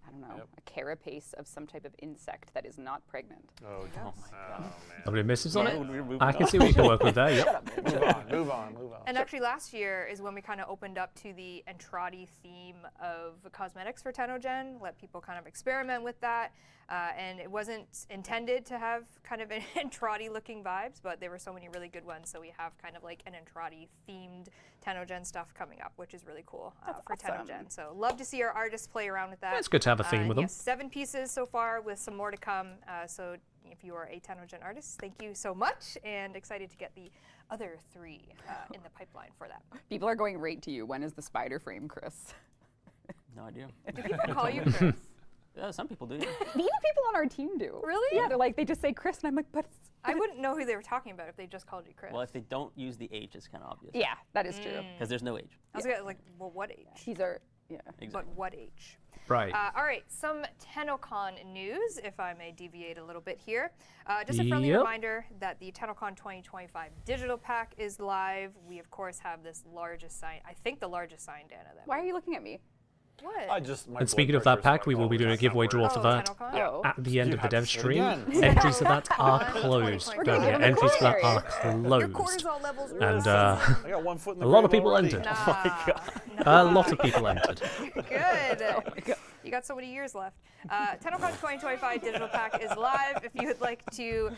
I don't know, Yep. a carapace of some type of insect that is not pregnant. Oh, Yes. oh man. Nobody misses on Yeah. it. I can see what you can work with there, yep. Move on. And actually, last year is when we kind of opened up to the Entrati theme of cosmetics for Tenogen, let people kind of experiment with that. And it wasn't intended to have kind of an Entrati looking vibes, but there were so many really good ones. So we have kind of like an Entrati themed Tenogen stuff coming up, which is really cool for awesome. Tenogen. So love to see our artists play around with that. It's good to have a theme with them. Yes, 7 pieces so far with some more to come. So if you are a Tenogen artist, thank you so much, and excited to get the other 3 in the pipeline for that. People are going right to you. When is the spider frame, Chris? No idea. Do people call you Chris? Yeah, some people do. Even people on our team do. Really? Yeah, they're like, they just say Chris, and I'm like, but it's, I wouldn't know who they were talking about if they just called you Chris. Well, if they don't use the H, it's kind of obvious. yeah, that is true. Because there's no H. I was gonna, like, well, what age? He's our, yeah. But Exactly. what age? Right. All right, some TennoCon news, if I may deviate a little bit here. Just a friendly Yep. reminder that the TennoCon 2025 digital pack is live. We, of course, have this largest sign, I think the largest sign, Dana. That Why are you looking at me? What? I just. My And speaking of that pack, we will be doing a giveaway draw for that TennoCon? Oh. at the end You of the have dev to say it stream. again. Entries for that are TennoCon closed. 2025. Don't forget, We're entries for that doing are Your closed. cortisol levels are And I got 1 foot in the a lot of grave people already. entered. Nah. A lot of people entered. Good. You got so many years left. TennoCon 2025 digital pack is live. If you would like to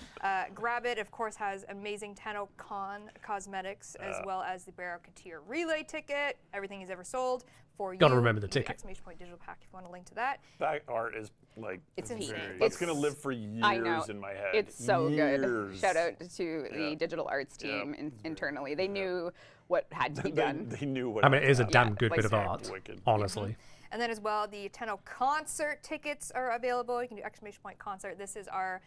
grab it, of course, has amazing TennoCon cosmetics as well as the Barrow Katir relay ticket. Everything is ever sold for you. Gotta remember the You can do ticket. Exclamation point digital pack if you want to link to that. That art is like It's insane. That's gonna live for I know. years in my head. It's so good. Years. Shout out to the Yeah. digital arts Yeah. team internally. They knew what had to be They, done. they knew what. I mean, it is a happened. damn good like bit of they're art, wicked. honestly. And then as well, the Tenno concert tickets are available. You can do exclamation point concert. This is our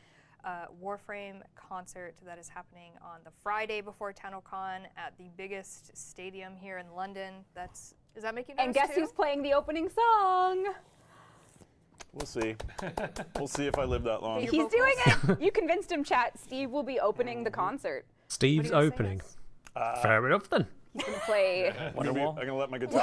Warframe concert that is happening on the Friday before TennoCon at the biggest stadium here in London. Is that making And guess who's playing the opening song? We'll see. We'll see if I live that long. Your He's vocals. doing it. You convinced him, chat. Steve will be opening the concert. Steve's What are you gonna opening. say, Fair enough then. He's going to play. I'm gonna let my guitar.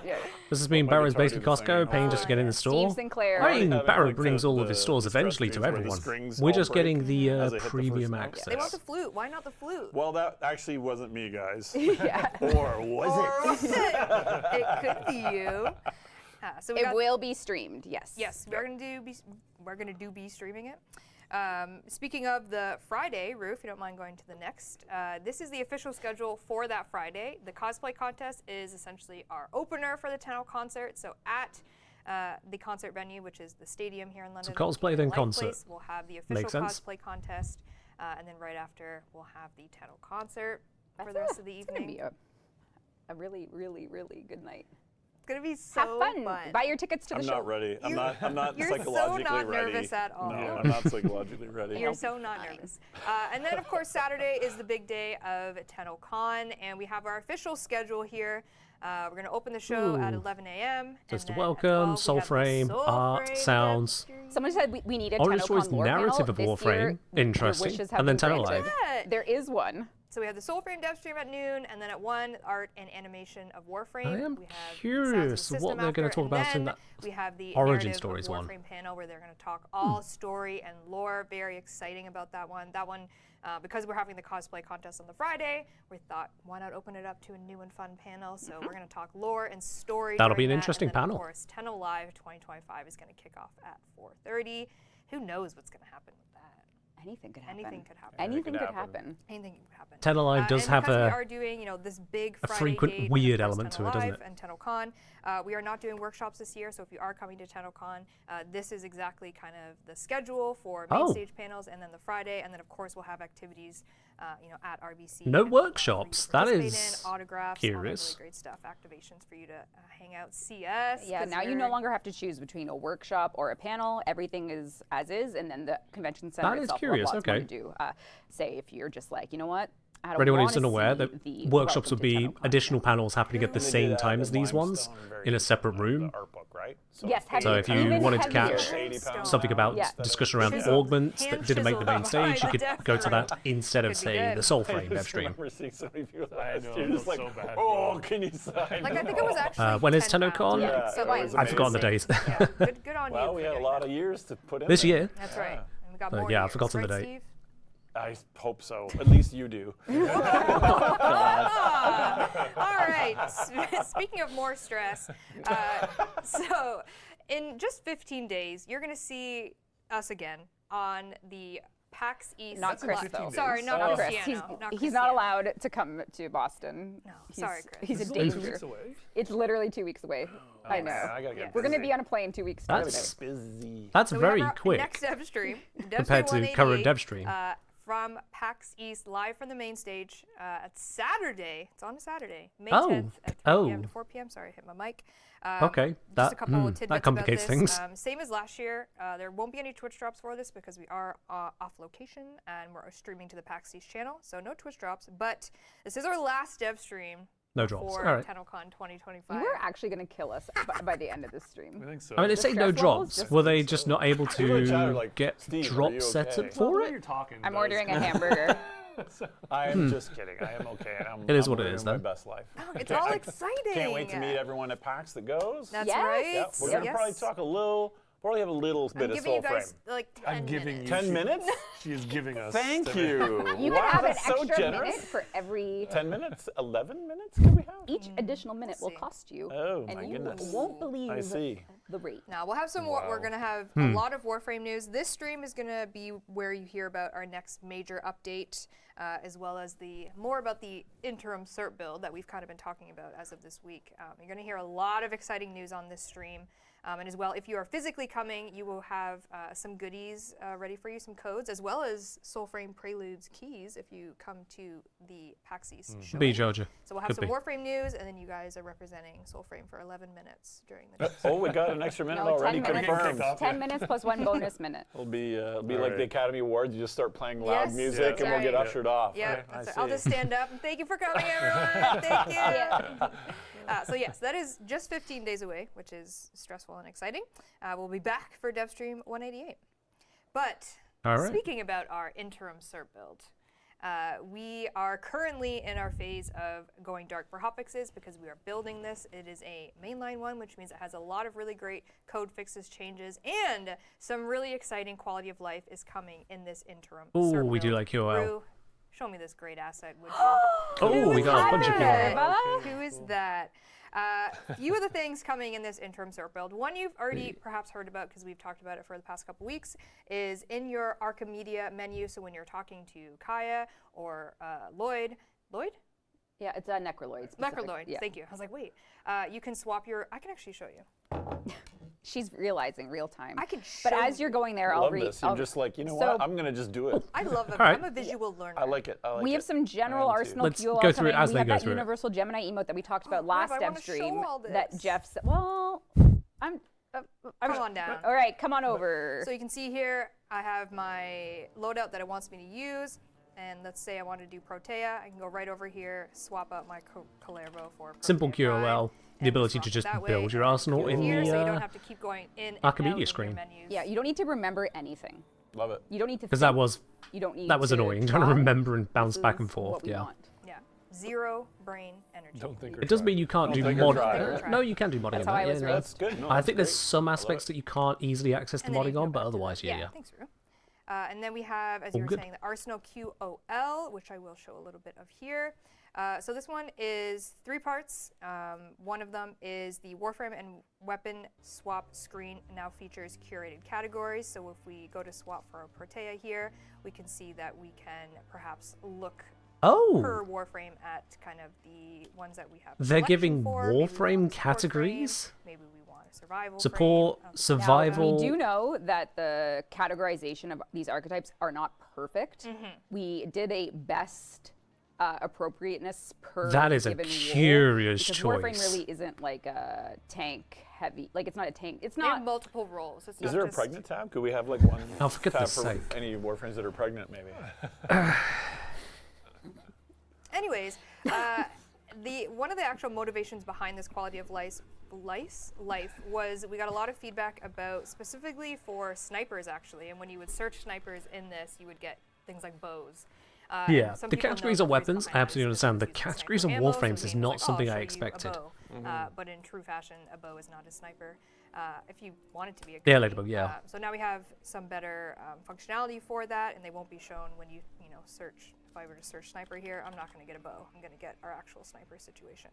yeah. Does this mean My Barrow's guitar basically do the singing. Costco, paying just to get in the store? Steve Sinclair. I mean, have it Barrow like brings the- all of his the stores stress eventually to games where the everyone. strings We're all just break getting the as I hit the first premium note. access. They want the flute. Why not the flute? Well, that actually wasn't me, guys. Yeah. Or was Or it? was it? It could be you. So we It got, will be streamed, yes. yes, we're gonna be streaming it. Speaking of the Friday, Rue, if you don't mind going to the next, this is the official schedule for that Friday. The cosplay contest is essentially our opener for the Tenno concert. So at the concert venue, which is the stadium here in London, cosplay, then Light concert. Place, we'll have the official Makes sense. cosplay contest, and then right after we'll have the Tenno concert for That's the rest of the It's going to evening. be a really, really, really good night. It's gonna be Have so fun. Buy your tickets to the I'm show. not ready. I'm not You're psychologically so not ready. nervous at all. No, I'm not psychologically ready. You're so not nervous. And then, of course, Saturday is the big day of TennoCon, and we have our official schedule here. We're going to open the show at 11 a.m. Just and a then at welcome, 12 we have the Soulframe, art, Soulframe sounds. Devstream. Someone said we need a Origin TennoCon Story's lore narrative panel. of This Warframe, year, your interesting, wishes have and then been Tenno granted. Live. Yeah. There is one. So we have the Soulframe Devstream at noon, and then at 1, art and animation of Warframe. I am we have curious Sounds of the what System they're gonna after, talk about and in then that we have the Origin narrative Stories of one. Warframe panel where they're going to talk all story and lore. Very exciting about that one. That one, because we're having the cosplay contest on the Friday, we thought, why not open it up to a new and fun panel? So we're going to talk lore and story. That'll be during an that, interesting and then, panel. Of course, Tenno Live 2025 is going to kick off at 4:30. Who knows what's going to happen with that? Anything could happen. Anything could happen. Anything could happen. Anything could happen. Tenno Live does and have because we a are doing, this big Friday frequent date, weird and of course element to Tenno it, doesn't Live it? And TennoCon. We are not doing workshops this year, so if you are coming to TennoCon, this is exactly kind of the schedule for main stage panels, and then the Friday, and then of course we'll have activities, at RBC. No and whatnot workshops. for you to That participate is in, autographs, all that curious. really great stuff, activations for you to hang out, see us. Yeah, 'cause now you we're- no longer have to choose between a workshop or a panel. Everything is as is, and then the convention center That is itself curious, will have lots more okay. to do. Say if you're just like, you know what, I don't For anyone who's wanna unaware, see that the workshops welcome would to be TennoCon additional panel. panels happening at the They same did time add as the these ones limestone very in a separate room. The art book, right? So Yes, it's heavy. So if you Even wanted to heavier. catch 80 pounds. something about Yeah. discussion around Chiseled. augments that Hand didn't make the main chiseled by stage, you the could Death go to that Knight. instead of, Could be say, good. the Soulframe I just Devstream. remember seeing so many people I last know, year, it just was like, so bad, oh, bro. can you sign? Like, I think it was actually when is 10 TennoCon? pounds. Yeah, so it mine- was I've forgotten the amazing. days. Yeah, good on you. Well, for we had a getting lot that. of years to put in This there. year. That's right. And we got Uh, more yeah, I've years, forgotten the right, date. Steve? I hope so. At least you do. All right. Speaking of more stress, so in just 15 days, you're going to see us again on the PAX East. Not Chris, Live. though. Sorry, not Not Chris. Cristiano. He's not allowed to come to Boston. No, He's, sorry, Chris. He's a This is only 2 danger. weeks away. It's literally 2 weeks away. I know. Man, I gotta get Yeah. We're going to busy. be on a plane 2 weeks from That's today. busy. That's So we very have our quick next Devstream, compared to current Devstream. From PAX East, live from the main stage at Saturday. It's on a Saturday, May Oh, 10th at 3 p.m. oh. to 4 p.m. Sorry, I hit my mic. Okay, Just that- a couple of that tidbits complicates about this. things. Same as last year. There won't be any Twitch drops for this because we are off location and we're streaming to the PAX East channel. So no Twitch drops. But this is our last Devstream No drops. for All right. TennoCon 2025. You were actually going to kill us by the end of this stream. I think so. I mean, they say no stress levels drops. just- Were they just not able We were to chatting like, get "Steve, are drop you set okay?" up Well, the for way it? you're talking I'm does. ordering a hamburger. I am just kidding. I am okay. It is I'm what it living is, my then. best life. It's Can't- all I exciting. Can't wait to meet everyone at PAX that goes. That's Yes. right. Yep, we're gonna probably talk a little. Probably have a little I'm bit of giving you soul guys frame. like 10 I'm giving minutes. you 10 minutes? She is giving us. Thank 10 minutes. you. You Wow, can have an that's so extra generous. minute for every. 10 minutes? 11 minutes can we have? Each additional minute will see. cost you. Oh, and my you goodness. won't believe I see. the rate. Now we'll have some more. We're Wow. gonna have a lot of Warframe news. This stream is gonna be where you hear about our next major update, as well as more about the interim cert build that we've kind of been talking about as of this week. You're gonna hear a lot of exciting news on this stream. And as well, if you are physically coming, you will have some goodies ready for you, some codes, as well as Soulframe Preludes keys if you come to the PAX East show. Be Georgia. So we'll have Could some be. Warframe news, and then you guys are representing Soulframe for 11 minutes during the day. Oh, we got an extra minute No, already 10 minutes. confirmed. Kicked off. 10 minutes plus one bonus minute. It'll be like Alright. the Academy Awards. You just start playing loud Yes, music and we'll get right. ushered off. Yeah, I that's right. see. I'll just stand up and thank you for coming, everyone. Thank you. So yes, that is just 15 days away, which is stressful and exciting. We'll be back for Devstream 188. But All right. speaking about our interim cert build, we are currently in our phase of going dark for hotfixes because we are building this. It is a mainline one, which means it has a lot of really great code fixes, changes, and some really exciting quality of life is coming in this interim Ooh, cert we do build. like QOL. Rue, show me this great asset, would you? Oh, we got a bunch of that? QOL. Who is that? Few of the things coming in this interim cert build. One you've already perhaps heard about because we've talked about it for the past couple weeks is in your Archimedia menu. So when you're talking to Kaya or Lloyd, Yeah, it's a Necroloid. specific. Necroloid, Yeah. thank you. I was like, wait, you can swap your, I can actually show you. She's realizing real time. I can But show as you're going there, I I'll love read. this. You're just like, you know so- what? I'm gonna just do it. I love it. All right. I'm a visual learner. I like it. I like We it. have some general I am too. Arsenal Let's QOL go through it coming. as We they have go that through it. universal Gemini emote that we talked about Rev, last I wanna show Devstream. all That this. Jeff said. Well, I'm. Come on down. All right, come on over. So you can see here, I have my loadout that it wants me to use. And let's say I want to do Protea. I can go right over here, swap out my Kalervo for Protea Simple Prime, QOL, the and ability swap to it just that way, build your and arsenal do in here, the so you don't have to keep going in and Archimedia out in your screen. menus. Yeah, you don't need to remember anything. Love it. You don't need to. Because that think. was You don't need. that was to annoying, trying to try. remember and bounce This back and is forth. what we Yeah. want. Yeah. Zero brain energy. Don't think It does mean you can't do think or mod. try. No, you can do modding That's on how I that. was Yeah, raised. That's good. No, I that's think there's great. some I love aspects it. that you can't easily access the And then you modding can on, go but back to otherwise, that. yeah. Thanks, Rue. And then we have, as you All were good. saying, the Arsenal QOL, which I will show a little bit of here. So this one is 3 parts. One of them is the Warframe and weapon swap screen now features curated categories. So if we go to swap for a Protea here, we can see that we can perhaps look Oh, per Warframe at kind of the ones that we have. they're selection giving for. Maybe we want Warframe a support categories? frame, maybe we want a survival Support, frame, survival. We do know that the categorization of these archetypes are not perfect. We did a best appropriateness per That is a given role, curious because choice. Warframe really isn't like a tank heavy. Like it's not a tank. It's They have not. multiple roles. It's Is not there a just- pregnant tab? Could we have like one Oh, for tab goodness for sake. any Warframes that are pregnant, maybe? Anyways, one of the actual motivations behind this quality of life was we got a lot of feedback about specifically for snipers actually, and when you would search snipers in this, you would get things like bows. Yeah, and some the people know categories the of reason weapons, behind I that absolutely is understand. The because it's using categories of sniper ammo, so Warframes the is game was not like, "Oh, something I'll I show you a expected. bow." But in true fashion, a bow is not a sniper. If you want it to be a Yeah, gun, Ladybug, yeah. so now we have some better functionality for that, and they won't be shown when you search. If I were to search sniper here, I'm not going to get a bow. I'm going to get our actual sniper situation,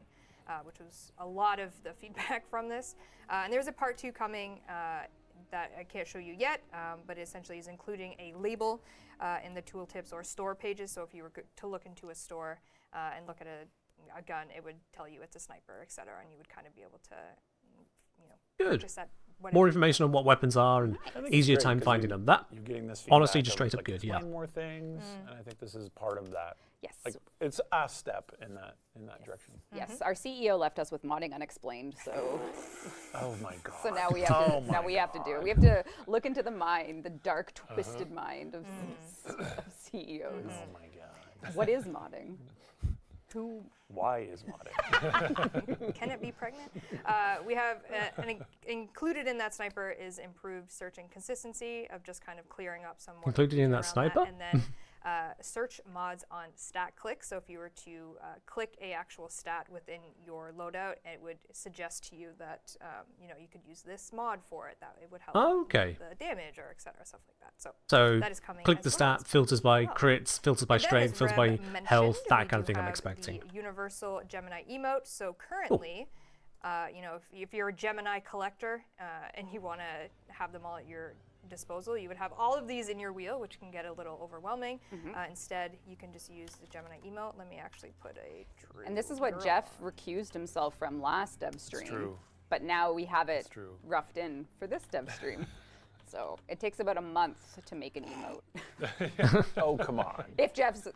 which was a lot of the feedback from this. And there's a part 2 coming that I can't show you yet, but it essentially is including a label in the tooltips or store pages. So if you were to look into a store and look at a gun, it would tell you it's a sniper, etc., and you would kind of be able to, Good. purchase that. More information on what weapons are and I think it's easier great time 'cause finding them. That You're getting this honestly feedback just of, straight up like, good, yeah. explain more things, and I think this is part of that. Yes. Like it's a step in that direction. Yes. Our CEO left us with modding unexplained, so Oh my god. so now we have Oh to now my we have to do. God. We have to look into the mind, the dark, twisted mind of CEOs. Oh my god. What is modding? Who? Why is modding? Can it be pregnant? We have included in that sniper is improved searching consistency of just kind of clearing up some more. Included in that confusion around sniper? and then search mods on stat click. So if you were to click a actual stat within your loadout, it would suggest to you that you could use this mod for it. That it would help Okay. the damage or etc. Stuff like that. So So that is coming. click as the well. stat, filters by well. crits, filters by And then, strength, as filters Rev by mentioned, health, we that kind of do thing I'm have expecting. The universal Gemini emote. So currently, if you're a Gemini collector and you want to have them all at your disposal, you would have all of these in your wheel, which can get a little overwhelming. Instead, you can just use the Gemini emote. Let me actually put a true And this is what girl Jeff on. recused himself from last Devstream. true. But now we have it true. roughed in for this Devstream. So it takes about a month to make an emote. Oh come on. If Jeff's,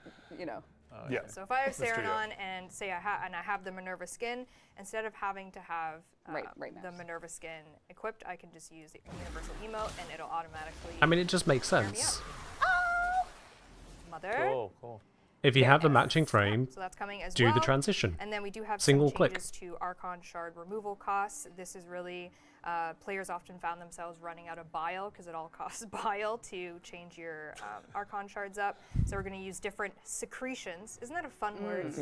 Yeah. So if I have true, Saren yeah. on and say I have the Minerva skin, instead of having to have Right the mouse. Minerva skin equipped, I can just use the universal emote and it'll automatically. I mean, it just makes Hear me sense. Mother. Cool. If you have the matching frame, So that's coming as do well. the transition. And then we do have Single some click. changes to Archon shard removal costs. This is really, players often found themselves running out of bile because it all costs bile to change your Archon shards up. So we're going to use different secretions. Isn't that a fun word?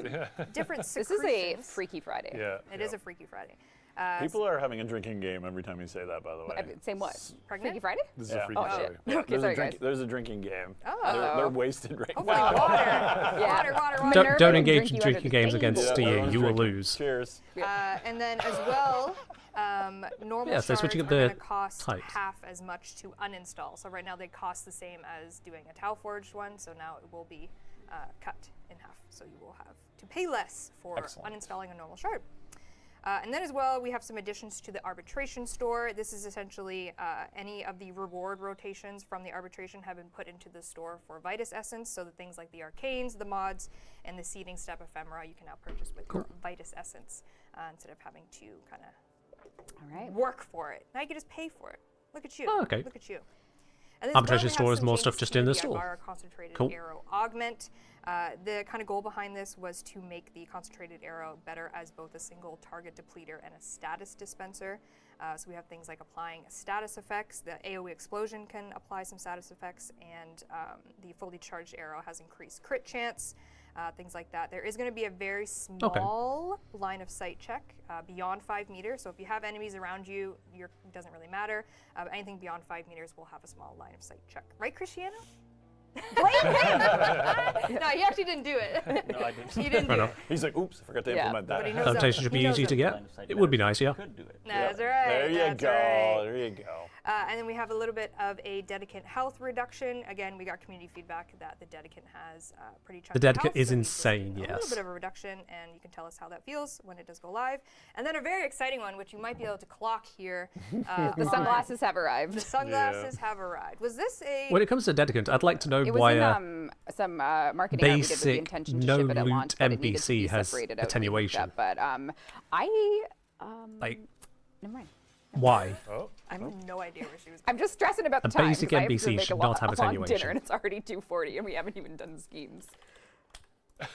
Different this secretions. is a Freaky Friday. Yeah. It is a Freaky Friday. People are having a drinking game every time you say that, by the way. Same what? Pregnant? Freaky Friday? This is Yeah. a freaky Oh, Friday. shit. Yeah, Okay, there's, sorry, a drink, guys. there's a drinking game. Oh. They're wasted right Hopefully now. water. Yeah. water. Don't Minerva don't can engage drink in you out of drinking the games thing. against Yeah, you. everyone's You will drinking. lose. Cheers. And then as well, normal Yeah, so shards switching are up going the to cost types. half as much to uninstall. So right now they cost the same as doing a Tau Forged one, so now it will be cut in half. So you will have to pay less for Excellent. uninstalling a normal shard. And then as well, we have some additions to the arbitration store. This is essentially any of the reward rotations from the arbitration have been put into the store for Vitus Essence. So the things like the arcanes, the mods, and the seeding step ephemera you can now purchase with your Vitus Essence instead of having to kind of work for it. Now you can just pay for it. Look at you. Oh, okay. Look at you. And Arbitration store is more stuff just in the the store. Concentrated Cool. arrow augment. The kind of goal behind this was to make the concentrated arrow better as both a single target depleter and a status dispenser. So we have things like applying status effects. The AoE explosion can apply some status effects, and the fully charged arrow has increased crit chance. Things like that. There is going to be a very small line of sight check beyond 5 meters. So if you have enemies around you, it doesn't really matter. Anything beyond 5 meters will have a small line of sight check. Right, Cristiano? Blame him! No, he actually didn't do it. No, I didn't. He didn't do it. He's like, oops, I forgot to implement But he that. knows Adaptation should be he knows easy to get. Line of sight It would be nice, yeah. Could do it. That's right. There you that's go. right. There you go. And then we have a little bit of a Dedicant health reduction. Again, we got community feedback that the Dedicant has pretty chunky The Dedicant health, is so we just insane, a yes. little bit of a reduction, and you can tell us how that feels when it does go live. And then a very exciting one, which you might be able to clock here. The sunglasses have arrived. The sunglasses have arrived. Was this a... When it comes to Dedicant, I'd like to know It was why in some marketing ad we did with the basic intention to no ship it at loot launch, but it needed to be NPC has separated out and attenuation. moved up. But like, never mind. why? I have no idea where she was I'm just stressing about the A time. basic 'cause I have to NPC make should a not have long attenuation. dinner, and it's already 2:40, and we haven't even done schemes.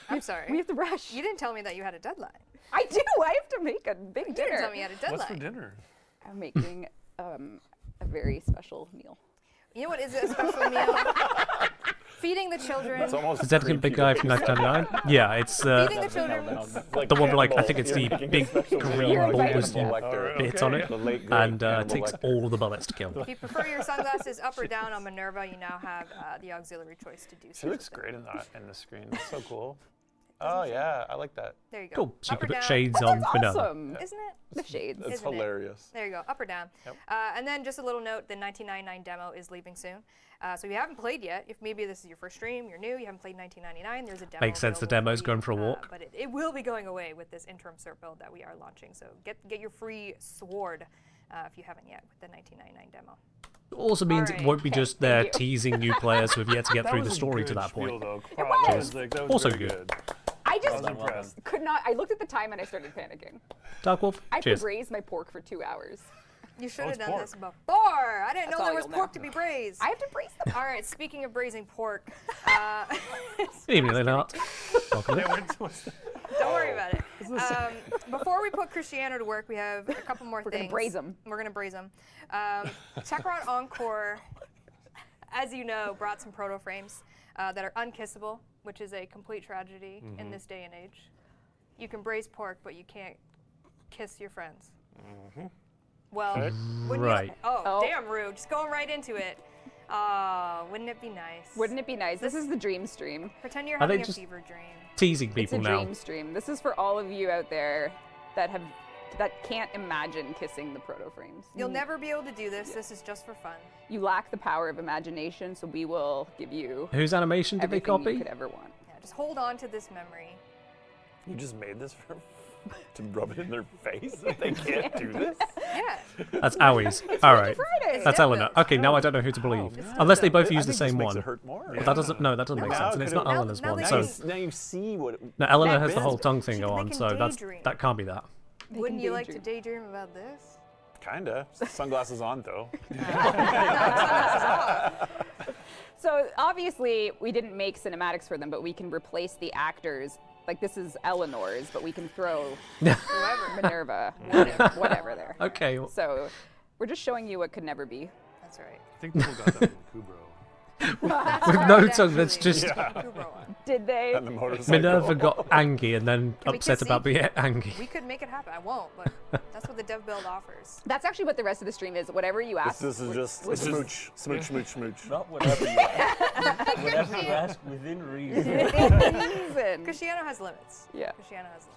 I'm sorry. We have to rush. You didn't tell me that you had a deadline. I do. I have to make a big You dinner. didn't tell me you had a deadline. What's for dinner? I'm making a very special meal. You know what is a special meal? Feeding the children. It's almost Is Dedicant big guy from 1999? Yeah, it's Feeding the children. like the one with, like, I Hannibal. think it's the You're making a big special meal green like bulbous Hannibal Lecter. bits on it, The late great and Hannibal takes Lecter. all the bullets to kill. If you prefer your sunglasses up or down on Minerva, you now have the auxiliary choice to do so. She looks great in the screen. It's so cool. Oh yeah, I like that. There you go. Cool. So you Up can or put down. shades on That's Minerva. awesome. Isn't it? The shades. It's Isn't it? hilarious. There you go, up or down. Yep. And then just a little note, the 1999 demo is leaving soon. So if you haven't played yet, if maybe this is your first stream, you're new, you haven't played 1999, there's a demo. Makes sense, the available demo's for going you, for a walk. But it will be going away with this interim cert build that we are launching. So get your free sword if you haven't yet with the 1999 demo. It also means Alright. it won't be just there teasing new players who have yet to get through the story to that point. That was Also very good. I just was impressed. could not. I looked at the time and I started panicking. Dark Wolf, I cheers. could braise my pork for 2 hours. You should have it's done pork. this before. I didn't That's know all there was you'll pork know. to be braised. I have to braise them. All right, speaking of braising pork, Evening, Leonard. Welcome. don't worry about it. Before we put Cristiano to work, we have a couple more We're things. gonna braise 'em. We're going to braise them. Techron Encore, as you know, brought some proto frames that are unkissable, which is a complete tragedy in this day and age. You can braise pork, but you can't kiss your friends. Well, wouldn't Right. You, oh, Oh. damn rude. Just going right into it. Wouldn't it be nice? Wouldn't it be nice? This is the dream stream. Pretend you're Are they having a just- fever dream. Teasing It's people a now. dream stream. This is for all of you out there that can't imagine kissing the proto frames. You'll never be able to do this. This is just for fun. You lack the power of imagination, so we will give you Whose animation did they everything you copy? could ever want. Yeah, just hold on to this memory. You just made this to rub it in their face? They can't do this? Yeah. That's Owies. All right. Friday. That's Yeah, Eleanor. Bill. Okay, now I don't know who to believe. Unless they both I use the think this same makes one. it hurt more. But that doesn't. No, that doesn't make Now sense, and it's not could've- Eleanor's now one. they So can- Now you see what. no, Eleanor that has the bit- whole tongue thing She go can- on. they So can that's daydream. that can't be that. They Wouldn't can you like to daydream. daydream about this? Kinda. Sunglasses on though. So obviously we didn't make cinematics for them, but we can replace the actors. Like this is Eleanor's, but we can throw Whoever. Minerva, whatever there. Okay. So we're just showing you what could never be. That's right. I think people got that from Kubro. That's With right, no tongue, that's actually. just Kubro one. Did they? And the motorcycle. Minerva got angry and then Can we upset kiss about each? being angry. We could make it happen. I won't, but that's what the dev build offers. That's actually what the rest of the stream is. Whatever you ask. This is just smooch, smooch, smooch, smooch. Not whatever you ask. Whatever you ask within reason. reason. Cristiano has limits. Yeah. Cristiano has limits.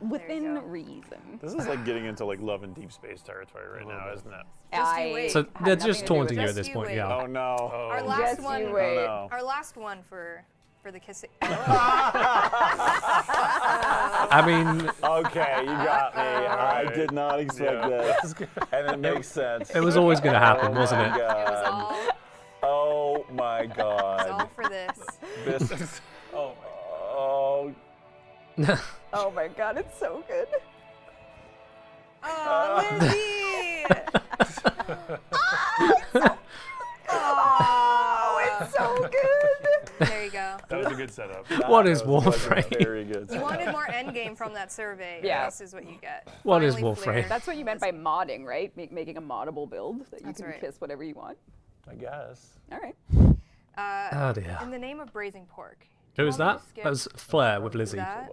Within go. reason. This is like getting into like love and deep space territory right now, isn't it? Just you wait. So had they're nothing just to do with taunting you it. at this Just you point. wait. Yeah. Oh no. Our last Just one. you wait. Oh, no. Our last one for the kissing. I mean, Okay, you got me. I did not expect this. And it makes sense. it was always going to happen, wasn't my it? It was God. all, Oh my it was all God. for this. This is. Oh. Oh my god, it's so good. Oh, Lindsay! Oh, it's so good. There you go. That was a good setup. What is That was Warframe? Very good. You wanted more endgame from that survey. Yeah. This is what you get. What is Finally Warframe? flared. That's what you meant by modding, right? Making a moddable build that you That's can right. kiss whatever you want. I guess. All right. Oh dear. In the name of braising pork. Who was want me that? to skip That was Flair with Lizzie. that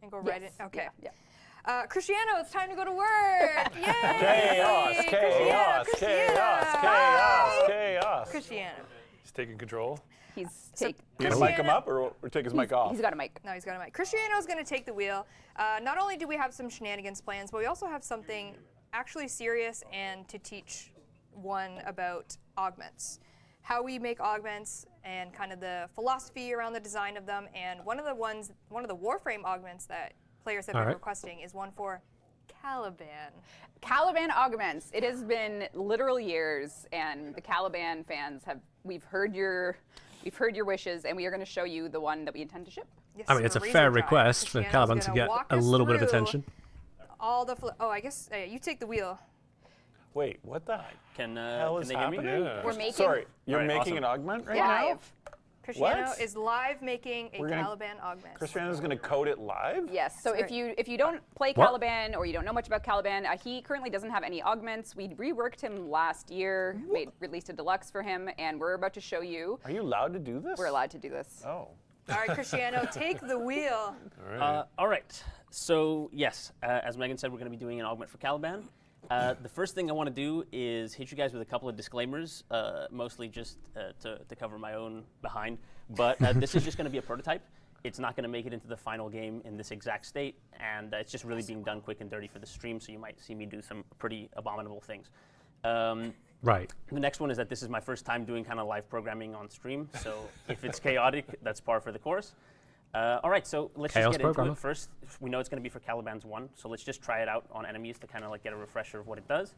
and go right in? Yes. Okay. Yeah. Cristiano, it's time to go to work. Yay! Chaos, chaos, chaos, chaos, chaos. Cristiano. He's taking control. He's So- take. You gonna mic him up or take his mic off? He's got a mic. No, he's got a mic. Cristiano's going to take the wheel. Not only do we have some shenanigans plans, but we also have something actually serious and to teach one about augments. How we make augments and kind of the philosophy around the design of them. And one of the Warframe augments that players have been Alright. requesting is one for Caliban. Caliban augments. It has been literal years, and the Caliban fans we've heard your wishes, and we are going to show you the one that we intend to ship. Yes, I mean, it's a for fair Razor Drive. request for Cristiano's Caliban to gonna get walk a us little bit of through attention. All the I guess you take the wheel. Wait, what the Can hell is they hear me? happening? Yeah. We're making Sorry, you're Alright, making awesome. an augment right now? live. Cristiano What? is live making a We're gonna- Caliban augment. Cristiano's gonna code it live? Yes. So That's if you don't play What? Caliban or you don't know much about Caliban, he currently doesn't have any augments. We reworked him last year, released a deluxe for him, and we're about to show you. Are you allowed to do this? We're allowed to do this. Oh. All right, Cristiano, take the wheel. All right. All right. So yes, as Megan said, we're going to be doing an augment for Caliban. The first thing I want to do is hit you guys with a couple of disclaimers, mostly just to cover my own behind. But this is just going to be a prototype. It's not going to make it into the final game in this exact state, and it's just really being done quick and dirty for the stream, so you might see me do some pretty abominable things. Right. The next one is that this is my first time doing kind of live programming on stream, so if it's chaotic, that's par for the course. All right, so let's Chaos just get into programmer. it. First, we know it's going to be for Caliban's 1, so let's just try it out on enemies to kind of like get a refresher of what it does.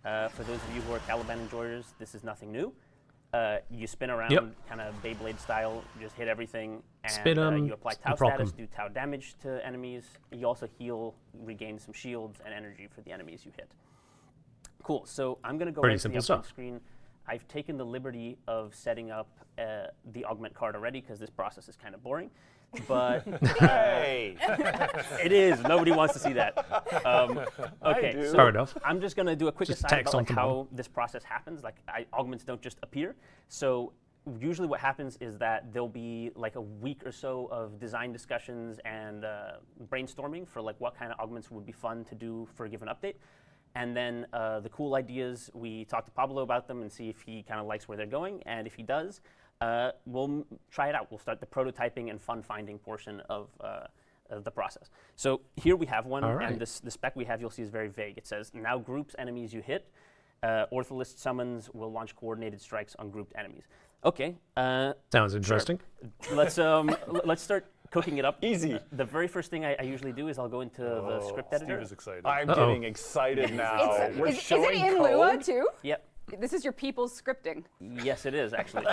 For those of you who are Caliban enjoyers, this is nothing new. You spin around, Yep. kind of Beyblade style, just hit everything, and Spin 'em you apply and Tau proc status, 'em. do Tau damage to enemies. You also heal, regain some shields and energy for the enemies you hit. Cool, so I'm going to go Pretty right to the simple update stuff. screen. I've taken the liberty of setting up the augment card already because this process is kind of boring. But Hey! it is. Nobody wants to see that. Okay, do. so Fair enough. I'm just going to do a quick Just aside text about onto how this process happens. Like, augments don't just appear. So usually what happens is that there'll be like a week or so of design discussions and brainstorming for like what kind of augments would be fun to do for a given update. And then the cool ideas, we talk to Pablo about them and see if he kind of likes where they're going. And if he does, we'll try it out. We'll start the prototyping and fun finding portion of the process. So here we have one, All right. and the spec we have you'll see is very vague. It says, now groups enemies you hit. Ortholist summons will launch coordinated strikes on grouped enemies. Okay, Sounds interesting. let's start cooking it up. Easy. The very first thing I usually do is I'll go into the script editor. Steve is excited. I'm Uh-oh. getting excited now. We're Is it showing in code? Lua too? Yep. This is your people's scripting. Yes, it is actually.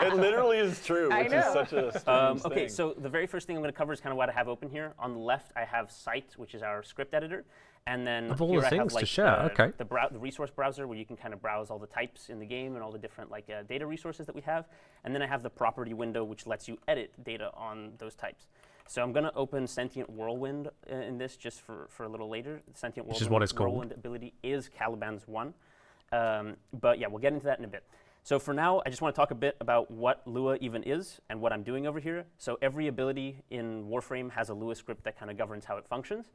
It literally is true, I which is know. such a strange Okay, thing. so the very first thing I'm going to cover is kind of what I have open here. On the left, I have Site, which is our script editor, and then Of all here the I have things to like share, okay. the resource browser, where you can kind of browse all the types in the game and all the different like data resources that we have. And then I have the property window, which lets you edit data on those types. So I'm going to open Sentient Whirlwind in this just for a little later. Sentient Which is what it's called. Whirlwind ability is Caliban's 1. But yeah, we'll get into that in a bit. So for now, I just want to talk a bit about what Lua even is and what I'm doing over here. So every ability in Warframe has a Lua script that kind of governs how it functions.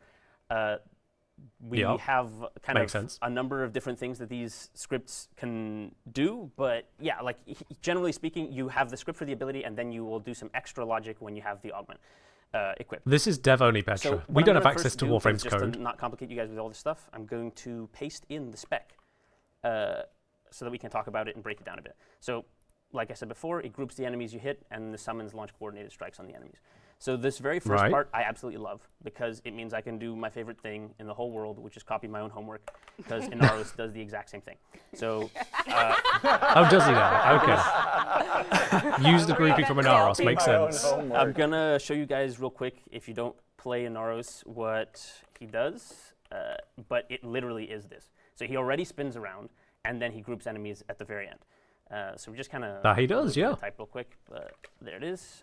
We Yeah, have kind makes of sense. a number of different things that these scripts can do, but yeah, like generally speaking, you have the script for the ability, and then you will do some extra logic when you have the augment equipped. This is dev only, Petra. So We what I'm don't gonna have access first to do is Warframe's just code. to not complicate you guys with all this stuff, I'm going to paste in the spec so that we can talk about it and break it down a bit. So like I said before, it groups the enemies you hit, and the summons launch coordinated strikes on the enemies. So this very first part I absolutely love, because it means I can do my favorite thing in the whole world, which is copy my own homework, because Inaros does the exact same thing. So oh, does he now? Okay. Use the grouping from Inaros, makes sense. I'm gonna show you guys real quick, if you don't play Inaros, what he does, but it literally is this. So he already spins around, and then he groups enemies at the very end. So we just kind of that he does, yeah. Type real quick, but there it is.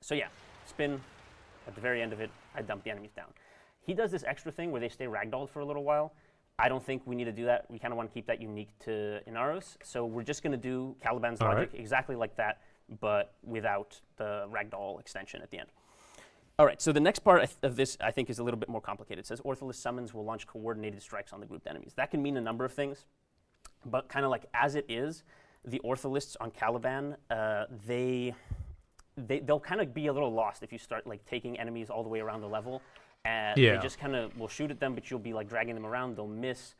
So yeah, spin, at the very end of it, I dump the enemies down. He does this extra thing where they stay ragdolled for a little while. I don't think we need to do that. We kind of want to keep that unique to Inaros. So we're just going to do Caliban's logic exactly like that, but without the ragdoll extension at the end. All right, so the next part of this, I think, is a little bit more complicated. It says Ortholith summons will launch coordinated strikes on the grouped enemies. That can mean a number of things, but kind of like as it is, the Ortholists on Caliban, they'll kind of be a little lost if you start like taking enemies all the way around the level. They just kind of will shoot at them, but you'll be like dragging them around, they'll miss.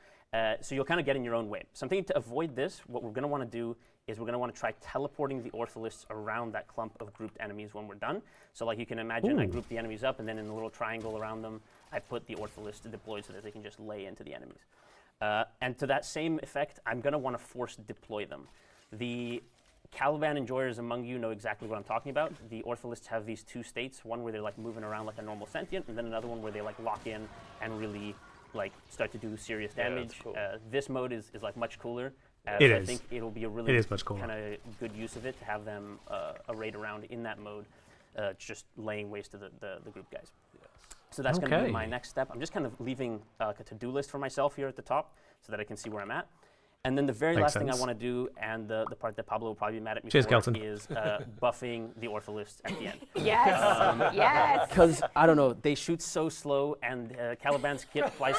So you'll kind of get in your own way. Something to avoid this, what we're going to want to do is we're going to want to try teleporting the Ortholists around that clump of grouped enemies when we're done. So like you can imagine, I group the enemies up, and then in the little triangle around them, I put the Ortholist deployed so that they can just lay into the enemies. And to that same effect, I'm going to want to force deploy them. The Caliban enjoyers among you know exactly what I'm talking about. The Ortholists have these two states, one where they're like moving around like a normal sentient, and then another one where they like lock in and really like start to do serious damage. Cool. This mode is like much cooler. It so is. I think it'll be a really cooler. kind of good use of it to have them arrayed around in that mode, just laying waste to the group guys. So that's going to be my next step. I'm just kind of leaving like a to-do list for myself here at the top so that I can see where I'm at. And then the very last thing I want to do, and the part that Pablo will probably be mad at me for, is buffing the Ortholists at the end. Yes, yes. Because, I don't know, they shoot so slow, and Caliban's kit applies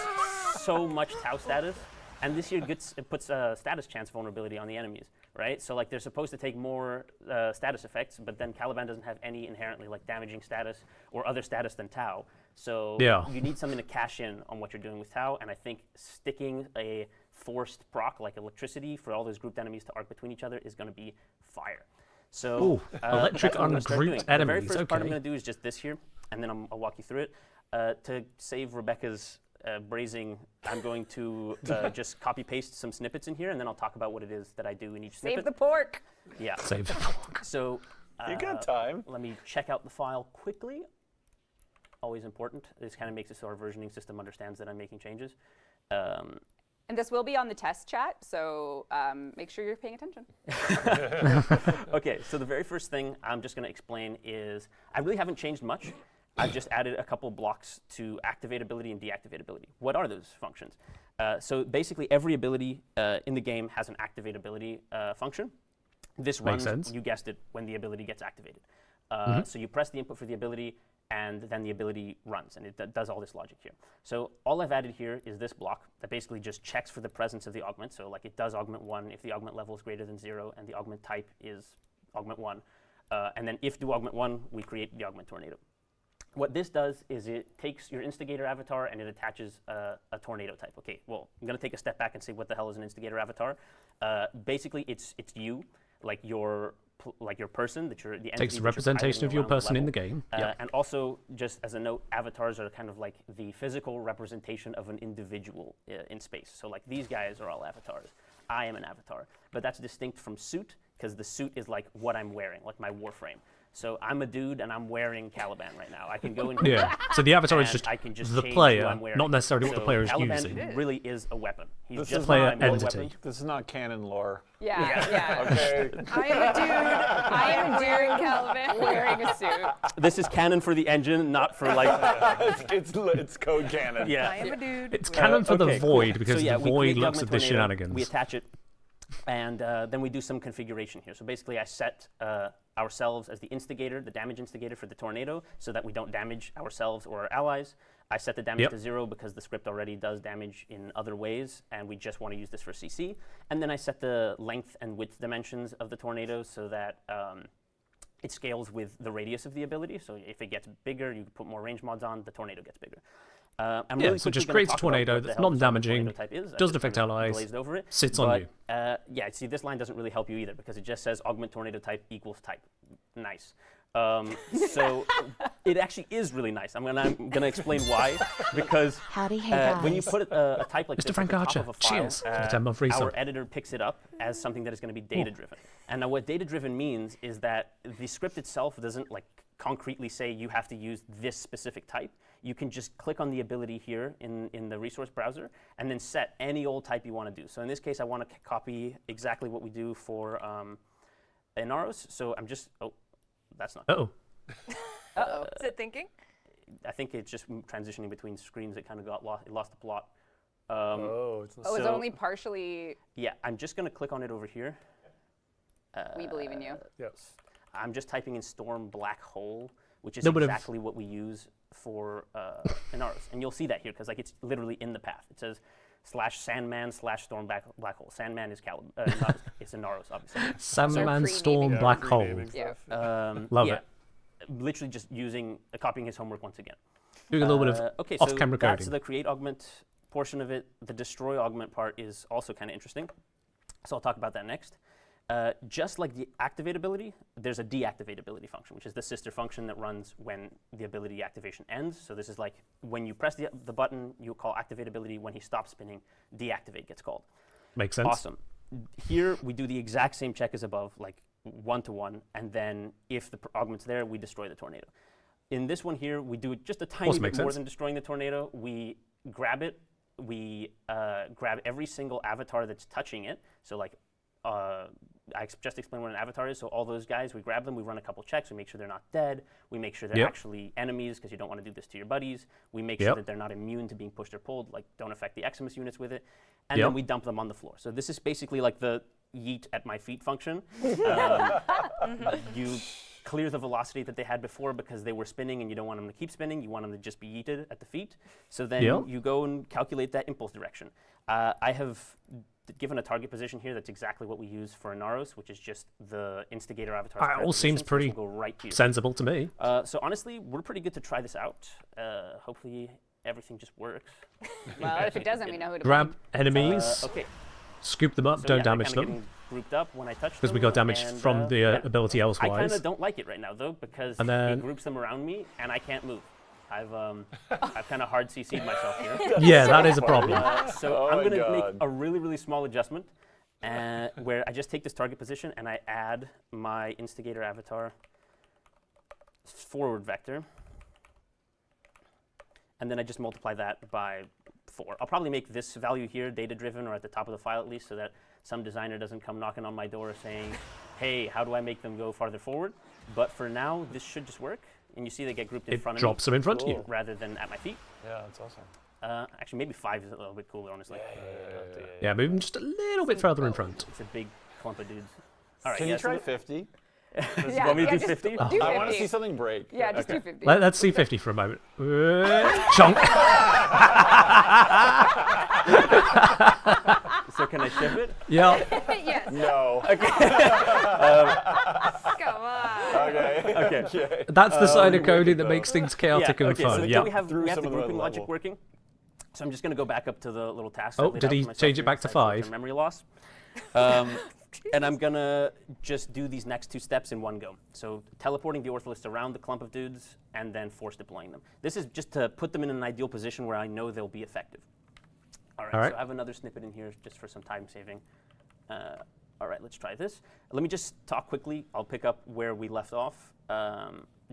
so much Tau status, and this here it puts status chance vulnerability on the enemies, right? So like they're supposed to take more status effects, but then Caliban doesn't have any inherently like damaging status or other status than Tau. So you need something to cash in on what you're doing with Tau, and I think sticking a forced proc like electricity for all those grouped enemies to arc between each other is going to be fire. So electric on grouped enemies. The very first part I'm going to do is just this here, and then I'll walk you through it. To save Rebecca's brazing, I'm going to just copy paste some snippets in here, and then I'll talk about what it is that I do in each snippet. Save the pork. Yeah. Save the pork. So you got time. Let me check out the file quickly. Always important. This kind of makes it so our versioning system understands that I'm making changes. And this will be on the test chat, so make sure you're paying attention. Okay, so the very first thing I'm just going to explain is I really haven't changed much. I've just added a couple blocks to activate ability and deactivate ability. What are those functions? So basically every ability in the game has an activate ability function. This runs, you guessed it, when the ability gets activated. So you press the input for the ability, and then the ability runs, and it does all this logic here. So all I've added here is this block that basically just checks for the presence of the augment. So like it does augment 1 if the augment level is greater than 0 and the augment type is augment 1. And then if do augment 1, we create the augment tornado. What this does is it takes your instigator avatar and it attaches a tornado type. Okay, well, I'm going to take a step back and say what the hell is an instigator avatar. Basically, it's you, like your person, that you're the entity. Takes representation of your person in the game. And also, just as a note, avatars are kind of like the physical representation of an individual in space. So like these guys are all avatars. I am an avatar, but that's distinct from suit, because the suit is like what I'm wearing, like my Warframe. So I'm a dude and I'm wearing Caliban right now. I can go in here. So the avatar is just the player, not necessarily what the player is Caliban using. Really is a weapon. He's This just is player my entity. weapon. This is not canon lore. Yeah. Okay. I am a dude. I am wearing Caliban. Wearing a suit. This is canon for the engine, not for like. it's code canon. Yeah. I am a dude. It's canon for the void, because So, yeah, the we create void looks augment at the tornado, shenanigans. We attach it, and then we do some configuration here. So basically, I set ourselves as the instigator, the damage instigator for the tornado, so that we don't damage ourselves or our allies. I set the damage to 0 because the script already does damage in other ways, and we just want to use this for CC. And then I set the length and width dimensions of the tornado so that it scales with the radius of the ability. So if it gets bigger, you put more range mods on, the tornado gets bigger. I'm Yeah, really so just quickly gonna creates a talk about tornado what the that's hell this non-damaging, tornado type is. I doesn't just affect kinda allies, glazed over it. sits on you. Yeah, see, this line doesn't really help you either because it just says augment tornado type equals type. Nice. So it actually is really nice. I'm gonna explain why, because Howdy, hey when you guys. put a type like Mr. this at Frank the top Archer, of a file, cheers for the 10-month resub. our editor picks it up as something that is going to be data-driven. And now what data-driven means is that the script itself doesn't like concretely say you have to use this specific type. You can just click on the ability here in the resource browser and then set any old type you want to do. So in this case, I want to copy exactly what we do for Inaros. So I'm just, oh, that's not. Uh-oh. Uh-oh. Is it thinking? I think it's just transitioning between screens. It kind of got lost. It lost the plot. It's Oh, it's only partially. Yeah, I'm just going to click on it over here. We believe in you. yes. I'm just typing in storm black hole, which is No, but if- exactly what we use for Inaros. And you'll see that here because like it's literally in the path. It says /Sandman/storm black hole. Sandman is it's Inaros, obviously. Sandman pre-naming. Storm Black Hole. renaming Yeah. stuff. Love yeah, it. literally just copying his homework once again. Doing a little bit of Okay, so off-camera that's coding. the create augment portion of it. The destroy augment part is also kind of interesting. So I'll talk about that next. Just like the activate ability, there's a deactivate ability function, which is the sister function that runs when the ability activation ends. So this is like when you press the button, you call activate ability. When he stops spinning, deactivate gets called. Makes sense. Awesome. Here we do the exact same check as above, like 1-to-1, and then if the augment's there, we destroy the tornado. In this one here, we do it just a tiny Also bit makes more sense. than destroying the tornado. We grab it. We grab every single avatar that's touching it. So like I just explained what an avatar is. So all those guys, we grab them. We run a couple checks. We make sure they're not dead. We make sure they're Yep. actually enemies because you don't want to do this to your buddies. We make sure Yep. that they're not immune to being pushed or pulled. Like don't affect the Eximus units with it. And Yep. then we dump them on the floor. So this is basically like the yeet at my feet function. You clear the velocity that they had before because they were spinning and you don't want them to keep spinning. You want them to just be yeeted at the feet. So then Yep. you go and calculate that impulse direction. I have given a target position here that's exactly what we use for Inaros, which is just the instigator avatar's It current all seems position, so this pretty will go right here. sensible to me. So honestly, we're pretty good to try this out. Hopefully everything just works. Well, if it doesn't, we know who to Grab blame. enemies, Okay. scoop them up, So don't yeah, they're damage kinda them. getting grouped up when I touch Because we them, got damage and, from the yeah. ability I elsewise. kind of don't like it right now though because And it then- groups them around me and I can't move. I've kind of hard CC'd myself here. Yeah, that is a problem. So Oh I'm my going to make God. a really, really small adjustment where I just take this target position and I add my instigator avatar forward vector. And then I just multiply that by 4. I'll probably make this value here data-driven or at the top of the file at least so that some designer doesn't come knocking on my door saying, hey, how do I make them go farther forward? But for now, this should just work. And you see they get grouped in It front of drops me. them in front of you. Cool. Rather than at my feet. Yeah, that's awesome. Actually, maybe 5 is a little bit cooler, honestly. Yeah, move them just a little bit further in front. It's a big clump of dudes. All right, Can yeah, you try so 50? Yeah, want me to do just 50? Do I want to 50. see something break. Yeah, just do 50. Let's see 50 for a moment. Chonk. So can I ship it? Yeah. Yes. No. Come on. Okay. Okay. That's the sign of we coding make that it makes though. things chaotic and okay, so fun. here Yeah. we have Through the some of the grouping logic level. working. So I'm just going to go back up to the little task. Oh, I laid did out he for myself change it here back to besides 5? Memory loss. And I'm going to just do these next 2 steps in one go. So teleporting the Ortholist around the clump of dudes and then force deploying them. This is just to put them in an ideal position where I know they'll be effective. All right, All right. so I have another snippet in here just for some time saving. All right, let's try this. Let me just talk quickly. I'll pick up where we left off.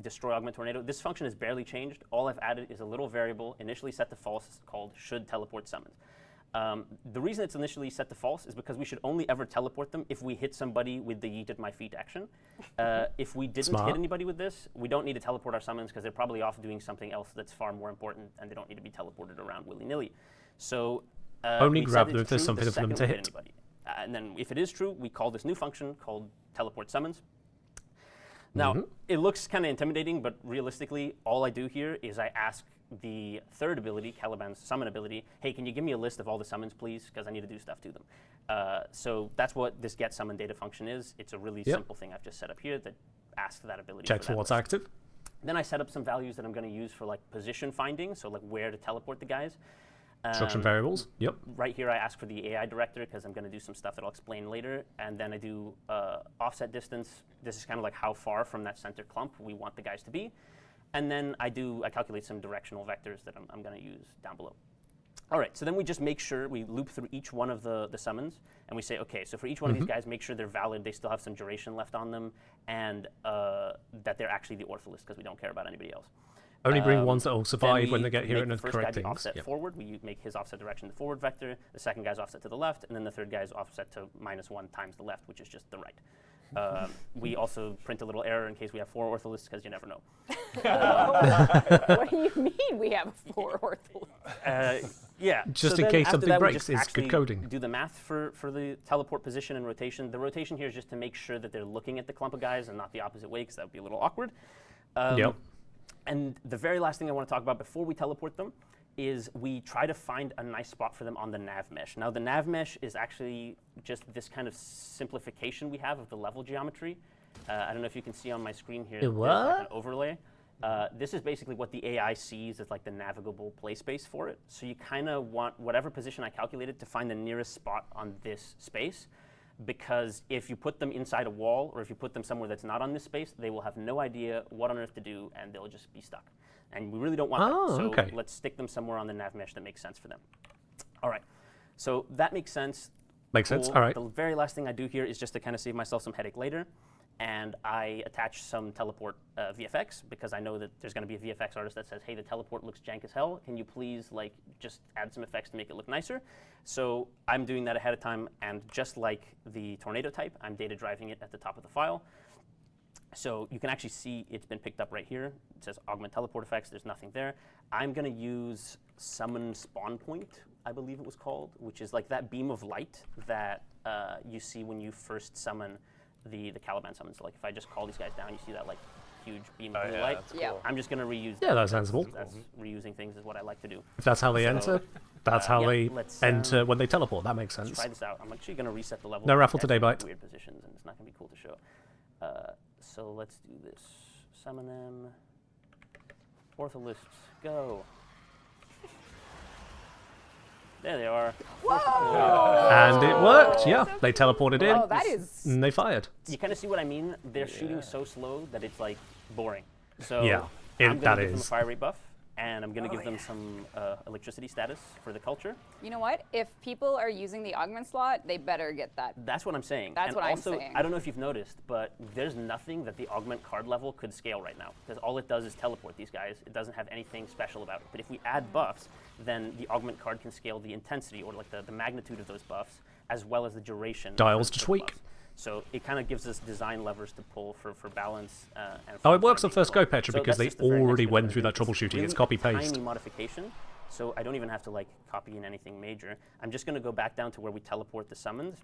Destroy augment tornado. This function is barely changed. All I've added is a little variable initially set to false called should teleport summons. The reason it's initially set to false is because we should only ever teleport them if we hit somebody with the yeet at my feet action. If we didn't Smart. hit anybody with this, we don't need to teleport our summons because they're probably off doing something else that's far more important and they don't need to be teleported around willy-nilly. So Only we grab set them it if there's true something the for them second to we hit. anybody. And then if it is true, we call this new function called teleport summons. Now, it looks kind of intimidating, but realistically, all I do here is I ask the third ability, Caliban's summon ability, hey, can you give me a list of all the summons, please? Because I need to do stuff to them. So that's what this get summon data function is. It's a really simple thing I've just set up here that asks that ability. Check for for that what's list. active. Then I set up some values that I'm going to use for like position finding, so like where to teleport the guys. Instruction variables. Yep. Right here I ask for the AI director because I'm going to do some stuff that I'll explain later. And then I do offset distance. This is kind of like how far from that center clump we want the guys to be. And then I calculate some directional vectors that I'm going to use down below. All right, so then we just make sure we loop through each one of the summons, and we say, okay, so for each one of these guys, make sure they're valid, they still have some duration left on them, and that they're actually the ortholist, because we don't care about anybody else. Only bring ones that will survive when they get here and the first correct guy be things. offset forward. We make his offset direction the forward vector. The second guy's offset to the left, and then the third guy's offset to -1 times the left, which is just the right. We also print a little error in case we have 4 ortholists, because you never know. What do you mean we have 4 ortholists? Yeah. Just so in then case after something that, we breaks, just it's actually good coding. do the math for the teleport position and rotation. The rotation here is just to make sure that they're looking at the clump of guys and not the opposite way, because that would be a little awkward. Yep. And the very last thing I want to talk about before we teleport them is we try to find a nice spot for them on the nav mesh. Now, the nav mesh is actually just this kind of simplification we have of the level geometry. I don't know if you can see on my screen here. There's like an overlay. This is basically what the AI sees as like the navigable play space for it. So you kind of want whatever position I calculated to find the nearest spot on this space, because if you put them inside a wall or if you put them somewhere that's not on this space, they will have no idea what on earth to do and they'll just be stuck. And we really don't want that. So okay. Let's stick them somewhere on the nav mesh that makes sense for them. All right, so that makes sense. Makes sense, all right. The very last thing I do here is just to kind of save myself some headache later. And I attach some teleport VFX, because I know that there's going to be a VFX artist that says, hey, the teleport looks jank as hell. Can you please like just add some effects to make it look nicer? So I'm doing that ahead of time, and just like the tornado type, I'm data driving it at the top of the file. So you can actually see it's been picked up right here. It says augment teleport effects. There's nothing there. I'm going to use summon spawn point, I believe it was called, which is like that beam of light that you see when you first summon the Caliban summons. So like if I just call these guys down, you see that like huge beam of blue light. That's cool. Yeah. I'm just going to reuse. Yeah, that's sensible. That's reusing things is what I like to do. If that's how they enter, that's how yeah, they let's, enter when they teleport. That makes Let's sense. try this out. I'm actually going to reset the level. No raffle Guys today, are in Bite. Weird positions, and it's not going to be cool to show. So let's do this. Summon them. Ortholists, go. There they are. And it worked, yeah. They teleported in, Oh, that is. and they fired. You kind of see what I mean? They're shooting so slow that it's like boring. So Yeah, I'm that going to give them a is. fire rate buff, and I'm going to give them some electricity status for the culture. You know what? If people are using the augment slot, they better get that. That's what I'm saying. That's and what I'm also, saying. I don't know if you've noticed, but there's nothing that the augment card level could scale right now, because all it does is teleport these guys. It doesn't have anything special about it. But if we add buffs, then the augment card can scale the intensity, or like the magnitude of those buffs, as well as the duration. Dials of to the tweak. buffs. So it kind of gives us design levers to pull for balance. And Oh, for it works on finding first flow. go, Petra, So because that's they just the very next already bit went I'm through gonna that do. troubleshooting. Really It's copy a paste. tiny modification, so I don't even have to like copy in anything major. I'm just going to go back down to where we teleport the summons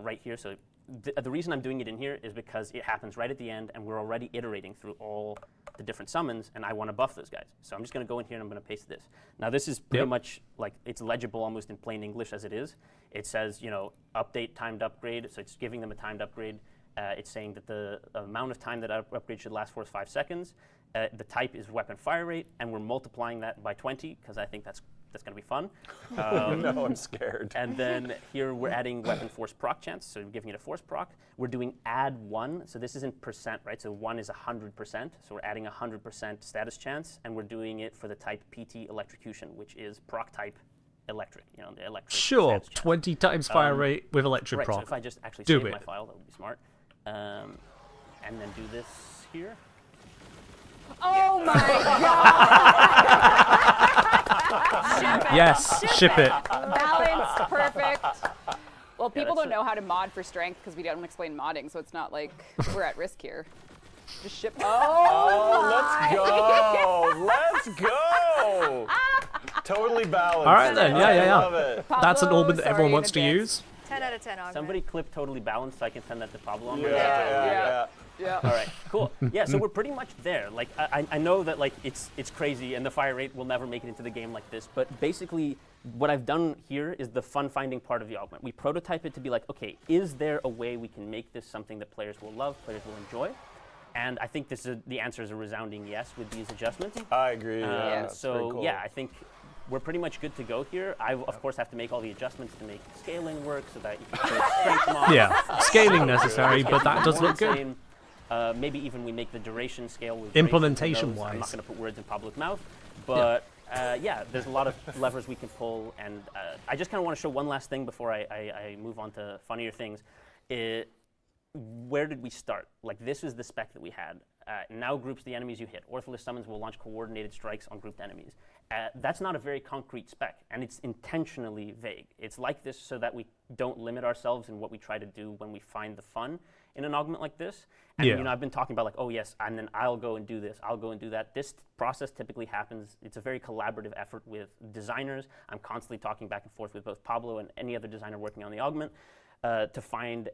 right here. So the reason I'm doing it in here is because it happens right at the end, and we're already iterating through all the different summons, and I want to buff those guys. So I'm just going to go in here and I'm going to paste this. Now this is pretty much like, it's legible almost in plain English as it is. It says, you know, update timed upgrade, so it's giving them a timed upgrade. It's saying that the amount of time that upgrade should last for is 5 seconds. The type is weapon fire rate, and we're multiplying that by 20, because I think that's going to be fun. No, I'm scared. And then here we're adding weapon force proc chance, so we're giving it a force proc. We're doing add 1, so this is in percent, right? So 1 is 100%, so we're adding 100% status chance, and we're doing it for the type PT electrocution, which is proc type electric, you know, the electric Sure, status chance. 20 times fire rate with electric Right, so proc. if I just actually Do save it. my file, that would be smart. And then do this here. Oh my god! Yes, ship it. Balanced, perfect. Well, people don't know how to mod for strength because we don't explain modding, so it's not like we're at risk here. Just ship. Oh, let's go! Totally balanced. All right then, I yeah. love it. That's an Pablo, orbit that sorry everyone in wants to advance. use. 10 out of 10 augment. Somebody clip totally balanced so I can send that to Pablo on Yeah. All right, cool. Yeah, so we're pretty much there. Like, I know that like it's crazy, and the fire rate will never make it into the game like this. But basically, what I've done here is the fun-finding part of the augment. We prototype it to be like, okay, is there a way we can make this something that players will love, players will enjoy? And I think the answer is a resounding yes with these adjustments. I agree. Yeah, that's so pretty cool. yeah, I think we're pretty much good to go here. I of course have to make all the adjustments to make scaling work so that you can create strength models. Yeah, scaling necessary, but that does look good. Same. Maybe even we make the duration scale with Implementation-wise. I'm not going to put words in Pablo's mouth, but yeah, there's a lot of levers we can pull, and I just kind of want to show one last thing before I move on to funnier things. Where did we start? Like, this is the spec that we had. Now groups the enemies you hit. Ortholis summons will launch coordinated strikes on grouped enemies. That's not a very concrete spec, and it's intentionally vague. It's like this so that we don't limit ourselves in what we try to do when we find the fun in an augment like this. And you know, I've been talking about like, oh yes, and then I'll go and do this, I'll go and do that. This process typically happens, it's a very collaborative effort with designers. I'm constantly talking back and forth with both Pablo and any other designer working on the augment to find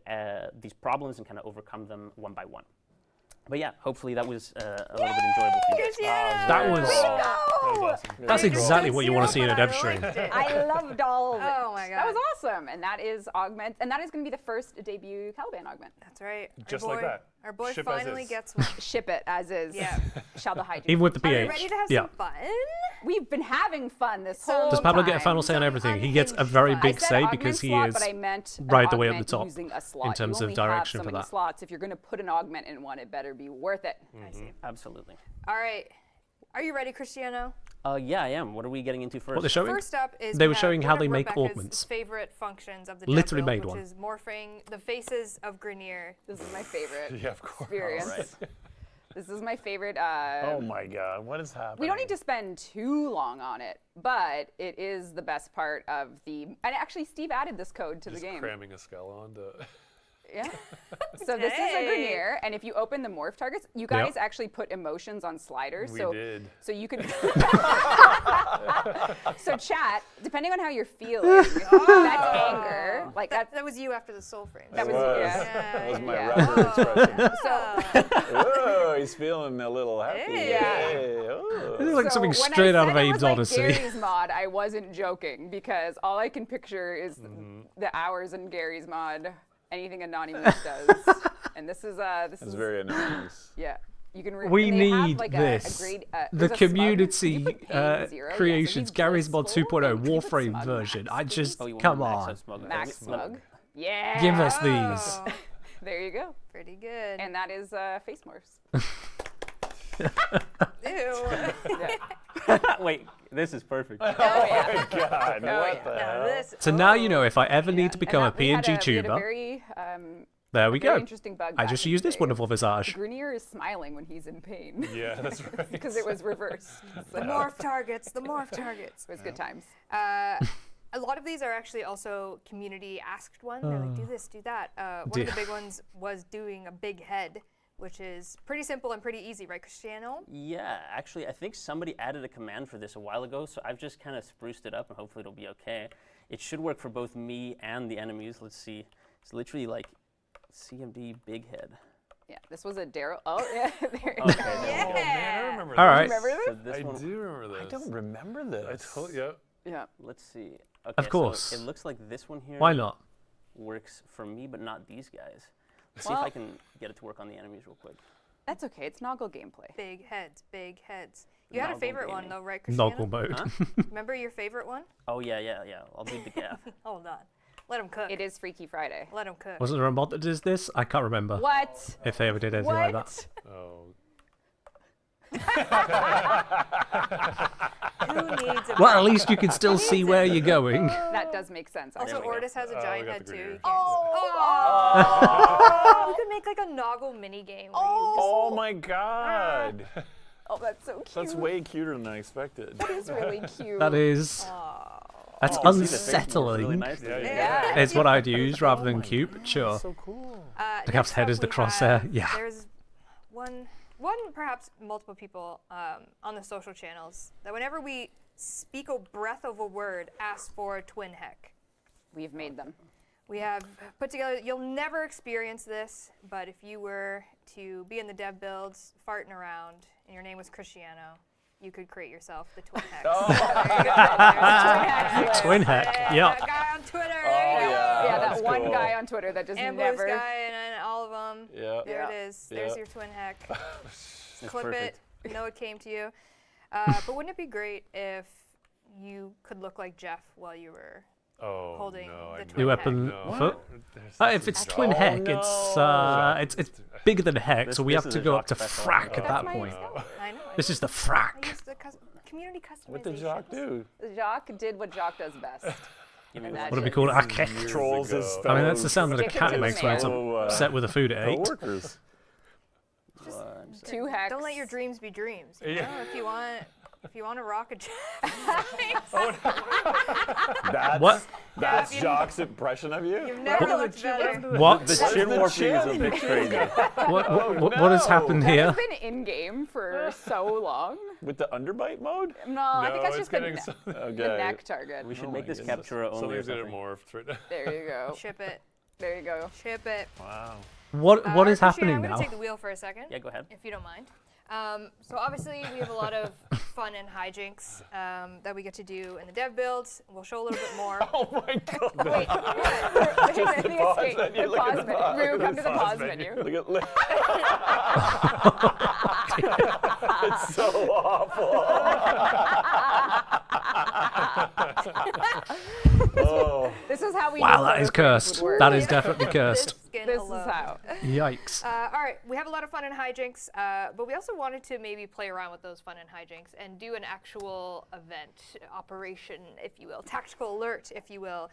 these problems and kind of overcome them one by one. But yeah, hopefully that was a little bit enjoyable for you guys. That was awesome. that's exactly what you want to see in a dev stream. I loved all of it. Oh my god. That was awesome. And that is Augment. And that is going to be the first debut Caliban Augment. That's right. Just Our like boy- that. Our boy Ship as finally is. gets one. Ship it as is. Yeah. Shall the hygiene. Even with the Are PH. you ready to have Yeah. some fun? We've been having fun this whole Does Pablo get a time. final say on everything? He gets a very I big I said say augment because he slot, is but I meant an right the way up the augment top using a slot. in terms You of only direction have so for many that. slots. If you're going to put an augment in one, it better be worth it. I see. Absolutely. All right. Are you ready, Cristiano? Yeah, I am. What are we getting into first? What they're showing? First up is They we were have showing how one of they make Rebecca's augments. favorite functions of the Literally dev made build, one. which is morphing the faces of Grenier. This is my favorite Yeah, of course. experience. This is my favorite. Oh my god, what is happening? We don't need to spend too long on it, but it is the best part of the. And actually, Steve added this code to Just the game. cramming a skull onto. Yeah. So this is a Dang. Grenier, and if you open the morph targets, you guys actually put emotions on sliders. We so, did. So you can. So chat, depending on how you're feeling, that's anger. Like That was you after the soul frame. That was That was my Yeah. rapper expression. So Whoa, he's feeling a little happy. Hey. Yeah. Hey, oh. This is like So something when I straight out of said it Abe's was like Odyssey. Gary's mod, I wasn't joking because all I can picture is the hours in Gary's mod, anything Anonymous does, and this is It's very anonymous. yeah. You can We and they have, need like, this. A grade, The there's a smug. community Can you put pain 0? Yeah, so creations, he's Gary's Mod blissful. 2.0 Can you put Warframe smug version. max, I please? just, Oh, you want come Max on. Smug? Max Smug. Yeah. Give us these. Oh, There you go. pretty good. And that is face morphs. Ew. Wait, this is perfect. Oh yeah. God, Oh, what yeah. the Now hell? this. So now you know if I ever need to become a And that- we had PNG we had a tuber, very, there we very go. interesting bug I back just in the used this day. wonderful visage. Grenier is smiling when he's in pain Yeah, that's right. because it was reversed. So The morph targets. The morph targets. it was good times. A lot of these are actually also community asked ones. They're like, do this, do that. One of the big ones was doing a big head, which is pretty simple and pretty easy, right, Cristiano? Yeah, actually, I think somebody added a command for this a while ago, so I've just kind of spruced it up, and hopefully it'll be okay. It should work for both me and the enemies. Let's see. It's literally like CMD big head. Yeah, this was a Daryl. Oh, yeah. There you Okay, go. there we Oh go. man, I remember All this. right. Remember this? So this I one, do remember this. I don't remember this. Yeah. Yeah. let's see. Okay, Of course. So it looks like this one here Why not? works for me, but not these guys. Let's see if Well- I can get it to work on the enemies real quick. That's okay. It's Noggle gameplay. Big heads, big heads. You had a Noggle favorite one gaming. though, right, Cristiano? Noggle mode. Huh? Remember your favorite one? Oh, yeah. I'll do the gaff. Hold on. Let him cook. It is Freaky Friday. Let him cook. Wasn't there a mod that does this? I can't remember What? if they ever did anything like that. What? Oh. Who needs a Well, at least you can still see where you're going. That does make sense. Also, actually. Ortis has a Oh, giant we got head the too. greenery. You can't You could make like a Noggle mini game where you Oh my God. Oh, that's so cute. That's way cuter than I expected. That is really cute. That is. That's Oh, see, the face morph's really unsettling. nice Yeah, to yeah. Yeah. It's what I'd use rather than cube, but sure. So cool. The calf's head is the crosshair, yeah. There's one, perhaps multiple people on the social channels that whenever we speak a breath of a word, ask for a twin heck. We've made them. We have put together, you'll never experience this, but if you were to be in the dev builds, farting around, and your name was Cristiano, you could create yourself the twin hex. Oh. There you go. There's Twin heck, Yeah, yeah. that guy on Twitter, there you go. Yeah, that's that one cool. guy on Twitter that just And never. Blue Sky and all of them. bottom. Yeah. There it is. There's Yeah. your twin heck. Clip perfect. it. Know it came to you. But wouldn't it be great if you could look like Jeff while you were Oh, holding no, the I twin New know. weapon No. foot. There's If it's this twin Jock. heck, it's bigger than heck, This- so we this have is to a go Jock up to special. frack at That's that my point. example. I know. This is the I frack. use the community customization. What did Jock do? Jacques did what Jacques does best. Give me And one. that What do we is- call it? Ake. Years Trolls his ago. I mean, that's the sound that a Stick it cat to the makes when it's man. upset with the food it ate. Co-workers. One second. 2 hacks. Don't let your dreams be dreams. You Yeah. know? If you want to rock a Jeff. That's, What? That's Yeah. Jock's impression of you? You've never looked better. What? The Chin the warping is a chin. big crazy. What has happened That here? has been in game for so long. With the underbite mode? No, I think No, that's it's just the, getting Okay. the neck target. We should Oh make my this goodness. Captura only or Something's in it something. morphed right now. There you go. Ship it. There you go. Ship it. Wow. What is Christian, happening I'm going now? to take the wheel for a second. Yeah, go ahead. If you don't mind. So obviously we have a lot of fun and hijinks that we get to do in the dev builds. We'll show a little bit more. Oh my god. Wait, Just the pause menu, look at the pause. Rue, come to the Pause pause menu. menu. Look at It's so awful. Oh. This is how we Wow, knew that is Warframe cursed. would work. That is definitely cursed. This skin This is alone. how. Yikes. All right, we have a lot of fun and hijinks, but we also wanted to maybe play around with those fun and hijinks and do an actual event, operation, if you will, tactical alert, if you will,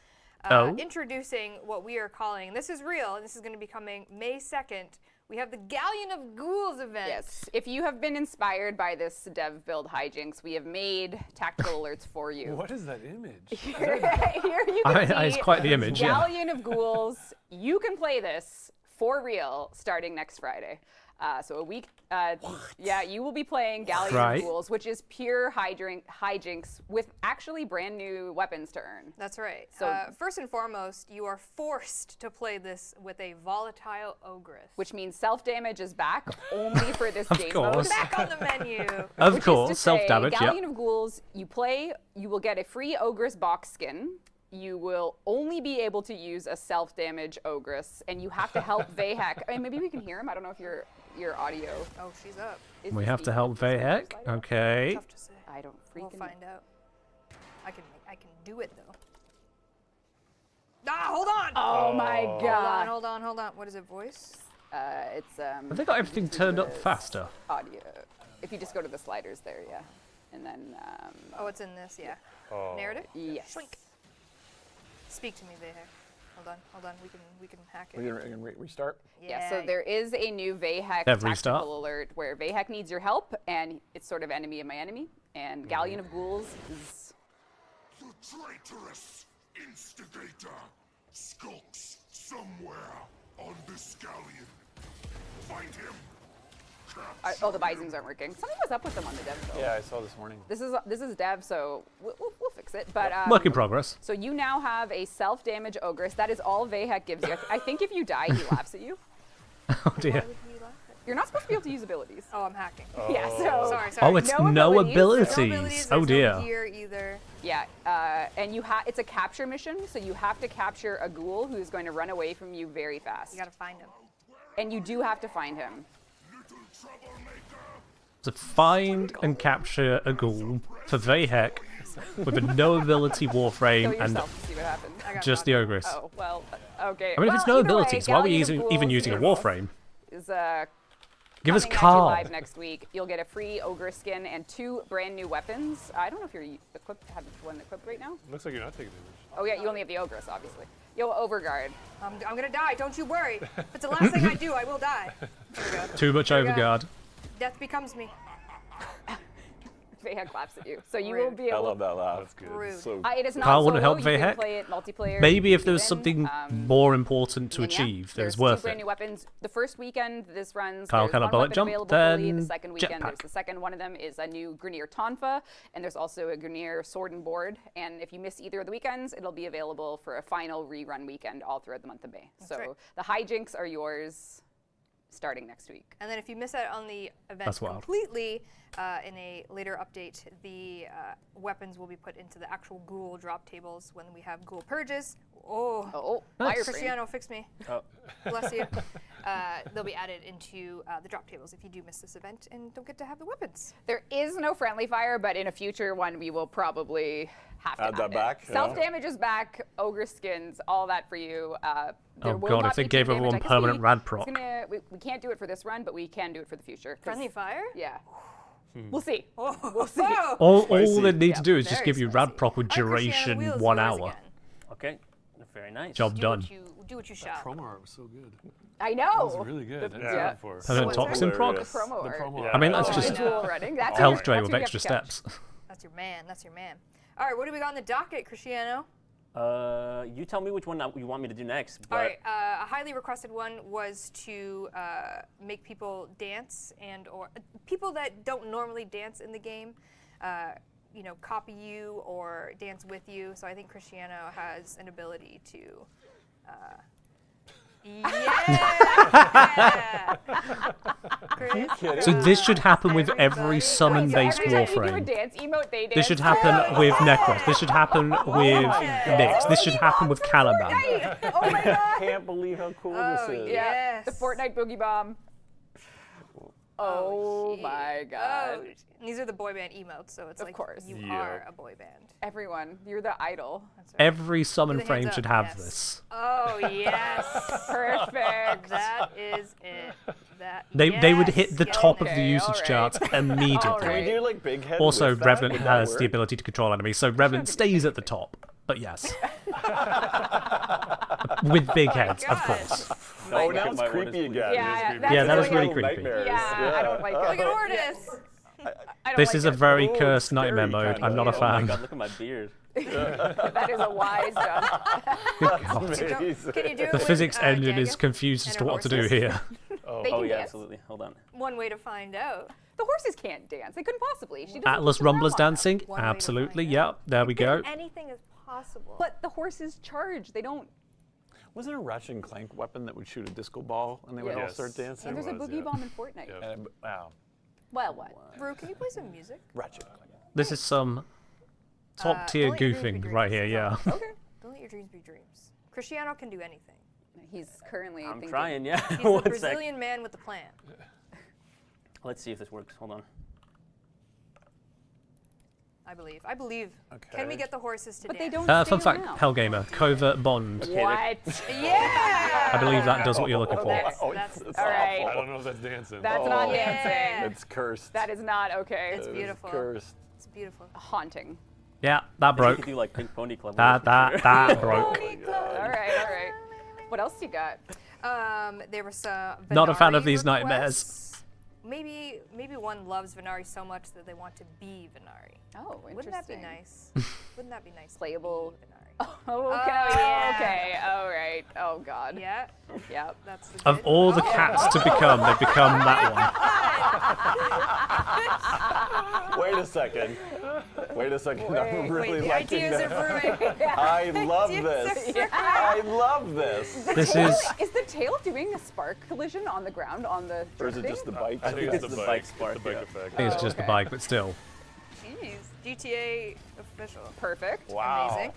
introducing what we are calling, this is real, and this is going to be coming May 2nd, we have the Galleon of Ghouls event. Yes. If you have been inspired by this dev build hijinks, we have made tactical alerts for you. What is that image? Here you can see It's quite the image, yeah. Galleon of Ghouls. You can play this for real starting next Friday. So a week, yeah, you will be playing Galleon Right. of Ghouls, which is pure hijinks with actually brand new weapons to earn. That's right. So- First and foremost, you are forced to play this with a volatile ogress. Which means self-damage is back only for this game mode. course. Back on the menu. Of Which is course, to say, self-damage, Galleon yep. of Ghouls, you play, you will get a free Ogress box skin. You will only be able to use a self-damage Ogress, and you have to help Vahek. I mean, maybe we can hear him. I don't know if your audio Oh, she's up. is We have to speaking. help Vahek. Okay. Tough to say. I don't We'll freaking find out. I can do it though. Ah, hold on. Oh my god. Hold on. What is it? Voice? It's Have they got everything turned up faster? audio. If you just go to the sliders there, yeah. And then Oh, it's in this. Yeah. Oh. Narrative. yes. Shrink. Speak to me, Vahek. Hold on. We can hack it. We're gonna restart. Yeah, so there is a new Vahek Dev tactical restart. alert where Vahek needs your help, and it's sort of enemy of my enemy. And Galleon of Ghouls is The traitorous instigator skulks somewhere on this galleon. Find him. oh, the Bisons aren't working. Something was up with them on the dev build. Yeah, I saw this morning. This is dev, so we'll fix it. But Work in progress. so you now have a self-damage Ogress. That is all Vahek gives you. I think if you die, he laughs at you. Oh dear. You're not supposed to be able to use abilities. Oh, I'm hacking. Yeah, so Sorry. Oh, it's No no abilities. No abilities. abilities. Oh There's dear. No gear either. yeah, and it's a capture mission, so you have to capture a ghoul who's going to run away from you very fast. You gotta find him. And you do have to find him. Little troublemaker. To find and capture a ghoul for Vahek with a no ability Kill Warframe and yourself to see what happens. I got just the Ogress. Oh, well, okay. I mean, if it's no Well, either way, abilities, why are we Galleon of even Ghouls using a is- Warframe? Is Give us coming at you live Carl. next week. You'll get a free Ogre skin and 2 brand new weapons. I don't know if you're have one equipped right now. Looks like you're not taking damage. Oh yeah, you only have the Ogress, obviously. Yo, Overguard. I'm gonna die. Don't you worry. If it's the last thing I do, I will die. There we go. Too much There we go. overguard. Death becomes me. Vahek claps at you. So you will Rude. be I able love that laugh. That's good. Rude. So it is not Carl wouldn't solo. help You can Vahek? play it multiplayer. Maybe if even, there's something more important to and yeah, achieve, there's that's worth 2 brand it. new weapons. The first weekend this runs, Kyle, there's can I one bullet weapon jump? available fully. The Then second weekend, there's jetpack. the second one of them is a new Grineer Tonfa, and there's also a Grineer Sword and Board. And if you miss either of the weekends, it'll be available for a final rerun weekend all throughout the month of May. So right. the hijinks are yours starting next week. And then if you miss out on the event That's wild. completely, in a later update, the weapons will be put into the actual ghoul drop tables when we have ghoul purges, Oh, wireframe. Cristiano, fix me. Oh. Bless you. They'll be added into the drop tables if you do miss this event and don't get to have the weapons. There is no friendly fire, but in a future one, we will probably have to Add that it. back, yeah. Self-damage is back, ogre skins, all that for you. There Oh will god, not if they be gave team damage. everyone I guess permanent rad it's proc. we can't do it for this run, but we can do it for the future. 'cause- Friendly fire? Yeah. We'll see. We'll see. All Spicy. they need to do is just Very give you spicy. rad proc with All right, Cristiano, duration the wheel is 1 yours hour. again. Okay. Very nice. Job done. Do what you shall. Promo art was so good. I That know. was really good. I didn't see yeah. that before. Permanent So what's toxin proc? Hilarious. Promo The art. promo Yeah. art. I mean, that's Oh, just I know. Dual running. That's health your- drain that's with what you extra have to catch. steps. That's your man. That's your man. All right, what do we got on the docket, Cristiano? You tell me which one you want me to do next. All But right, a highly requested one was to make people dance or people that don't normally dance in the game, copy you or dance with you. So I think Cristiano has an ability to. Yeah. Chris, So this should happen with every everybody. summon-based Every time you do a Warframe. dance emote, they dance. This should happen with Necros. This should happen with Nyx. This should happen with Caliban. Oh my god. Can't believe how cool Oh, this is. yeah. The Yes. Fortnite Boogie Bomb. Oh shit. my god. Oh, these are the boy band emotes, so it's Of like course. you Yeah. are a boy band. Everyone, you're the idol. That's right. Every summon Do the frame hands should up, have yes. this. Oh yes. Perfect. That is it. They would hit the yes, top of yes. the Okay, usage alright. charts immediately. Can we Alright. do like big head? Also, with that? Revenant Would that has the work? ability to control enemies, so Revenant stays at the top. But yes. With big heads, of God. course. Oh, Look now at it's my creepy orders, again. Yeah, that's Yeah, that was really really creepy. Nightmares. Yeah, I don't like it. Look at Ordis. I don't This like is a it. very Ooh, cursed nightmare scary mode. kinda. I'm not a Oh my fan. god, look at my beard. That is a wise jump. Amazing. Can you do it The with, physics engine Gaga is confused as and to her what to do horses? here. They Oh can yeah, dance. absolutely. Hold on. One way to find out. The horses can't dance. They couldn't possibly. She doesn't Atlas put them Rumbler's around long dancing? One way to Absolutely, find yep. There we go. Anything is possible. enough. But the horses charge. They don't. Wasn't there a Ratchet and Clank weapon that would shoot a disco ball and they would all Yes. start dancing? And there's a was, boogie yeah. bomb in Fortnite. Yeah. Wow. Well, what? Rue, can you play some music? Ratchet and Clank. This is some top tier don't let your dreams be goofing right dreams. here, yeah. Okay. Don't let your dreams be dreams. Cristiano can do anything. He's currently. I'm thinking. trying, yeah. He's the One sec. Brazilian man with the plan. Let's see if this works. Hold on. I believe. I believe. Okay. Can we get the horses to But they dance? don't. Fun stay fact, around. Hellgamer, covert bond. What? Yeah. I believe that does what you're looking for. That's, Oh, that's it's All right. I awful. don't know if that's dancing. That's not Yeah. dancing. It's cursed. That is not okay. It's It is beautiful. cursed. It's beautiful. Haunting. Yeah, that You broke. could do like Pink Pony Club. That broke. All right, all right. What else you got? There was some. Not a fan of Venari these nightmares. requests. Maybe one loves Venari so much that they want to be Venari. Oh, interesting. Wouldn't that be nice? Wouldn't that be nice? to Playable. be Venari? Oh, okay. yeah. Okay. All right. Oh God. Yeah. Yep. That's the Of good- all the Oh, cats to become, they've become that one. Wait a second. Wait a second. I'm really Wait, the liking ideas are that. brewing. I love Ideas this. are brewing. I love this. This Tail- is Is the tail doing a spark collision on the ground on the? Or is it drifting? just the bike? I think it's It's the the bike. bike spark, It's the bike yeah. effect. I think it's just a okay. bike, but still. Jeez. GTA official. Perfect. Wow. Amazing.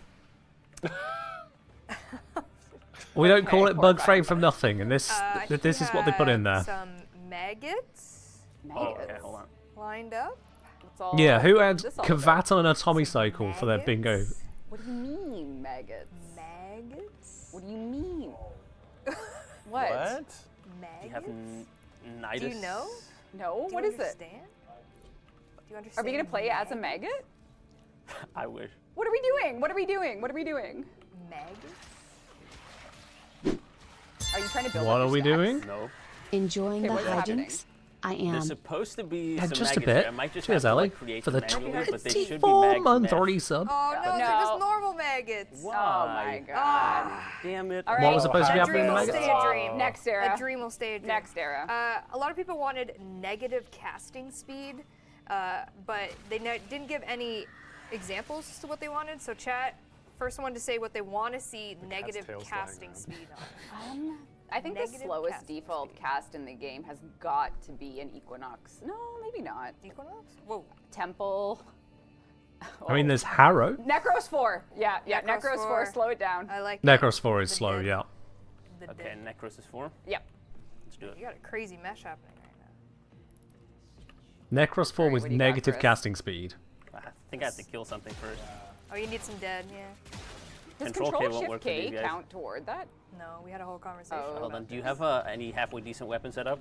We don't call Okay, it bug frame from nothing, and this I think this we is what they put in have there. Some maggots Oh, okay, hold on. lined up. That's all- Yeah, who what's had this all about? Kavat on an atomy cycle for their bingo? Maggots? What do you mean maggots? Maggots? What do you mean? What? What? You have Maggots? nidus. Do you know? No. Do What you is it? understand? Do you Are understand? we gonna play as a maggot? I wish. What are we doing? What are we doing? What are we doing? Maggots? Are you trying to build? What up are your we stats? doing? No. Enjoying the what's happening? hijinks? I There's am. supposed to be Yeah, some just a maggots bit. there. I might just Cheers, have to, Ellie, like, create for the them manually, but they should be 24-month mag resub. Oh no, they're No. just normal maggots. Oh my god. Damn it. All What was right. supposed to be A happening dream in the will maggots? stay a dream. Next era. A dream will stay a dream. Next era. A lot of people wanted negative casting speed, but they didn't give any examples as to what they wanted. So chat, first one to say what they want to see negative tail's casting dying, speed on. I think the Negative slowest casting default speed. cast in the game has got to be an Equinox. No, maybe not. Equinox? Whoa. Temple. I mean, there's Harrow. Necros 4. Yeah, Necros Necros 4. 4. Slow it down. I like Necros 4 is The slow, dead. yeah. the Okay, dead. Necros is 4. Yep. Let's do it. You got a crazy mesh happening right now. Necros 4 Alright, with what do you got, negative Chris? casting speed. I think I have to kill something first. Oh, you need some dead, yeah. Does Control K Control won't Shift work for these K guys. count toward that? No, we had a whole conversation. Oh. Hold on. about Do you this. have any halfway decent weapon set up?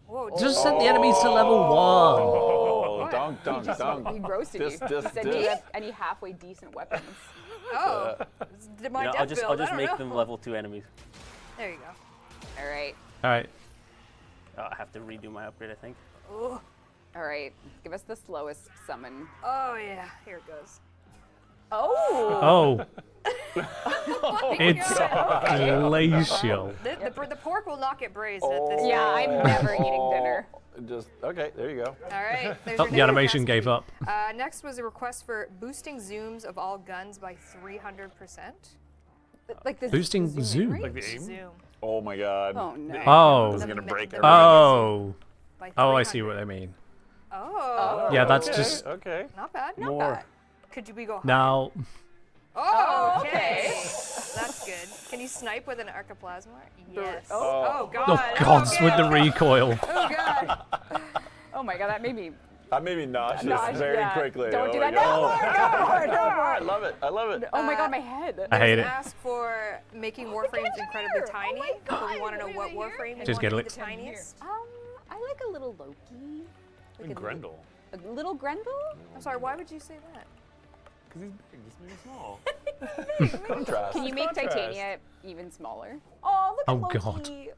Whoa, Just set the enemies to level 1. Oh, dunk, dunk, dunk. He roasted you. Dis, He said, do you dis. have any halfway decent weapons? Oh, it's my You know, death I'll just build. I don't make know. them level 2 enemies. There you go. All right. Alright. Oh, I have to redo my upgrade, I think. Ooh. All right. Give us the slowest summon. Oh yeah, here it goes. Oh. Oh, it's glacial. The pork will not get braised at this. Yeah, rate. I'm never eating dinner. Just okay. There you go. All right. There's Oh, your the negative animation cast gave speed. up. Next was a request for boosting zooms of all guns by 300%. Like the Boosting zoom. rate? Like the aim? Zoom. Oh my God. Oh no. Oh. This is gonna break The everything. Oh. By Oh, I see 300. what they mean. Oh. Yeah, that's Okay, just... okay. Not bad. Not More. bad. Could we go higher? Now, Oh, Oh, okay. okay. That's good. Can you snipe with an arcoplasma? Yes. Oh. God. oh gods, okay. with the recoil. Oh god. Oh my god, that made me. That made me nauseous Nauseous, very yeah. quickly. Don't oh do my that. No God. more, no more, no I more. love it. I love it. Oh my god, my head. I hate There's it. an ask for making Warframes incredibly tiny, but we want to know what Warframe you Just want get to it. be the tiniest. I like a little Loki. And Grendel. A little Grendel? I'm sorry, why would you say that? Because he's big. Just make it small. Contrast. Can you make Contrast. Titania even smaller? Oh, look Oh, at God. Loki.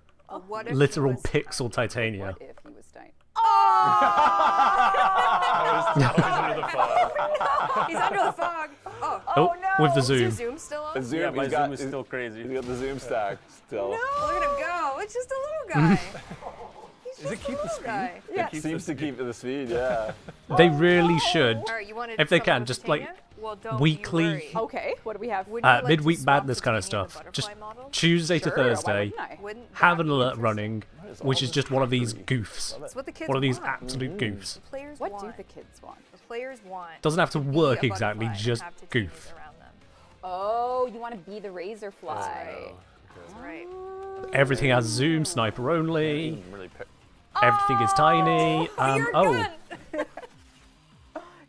What if Literal he was, pixel titania. What if he was tiny? Always under the fog. He's under the fog. Oh, Oh, no. with the is your zoom. zoom still on? The zoom, Yeah, my he's got, zoom is still crazy. He's got the zoom stack still. Look at him go. It's just a little guy. He's Does it just a keep the little speed? guy. Yeah. Seems to keep the speed, yeah. They really should. All right, you wanted If they something can, with just, Titania? like, well, don't weekly- You worry. Okay, what do we have? Wouldn't you like to Midweek swap madness kind of Titania and the stuff. Just butterfly model? Tuesday to Sure, why Thursday, wouldn't I? Wouldn't have that an be alert interesting? running, which is just one of these goofs. It's what the kids One of these want. absolute goofs. The players What want. do the kids want? The players want. Doesn't have to be work a exactly, butterfly and just have Titanias goof. around them. Oh, you want to be the razor fly. That's right. Everything has zoom, sniper only. Really pick. Everything is tiny. You're a Oh, gun.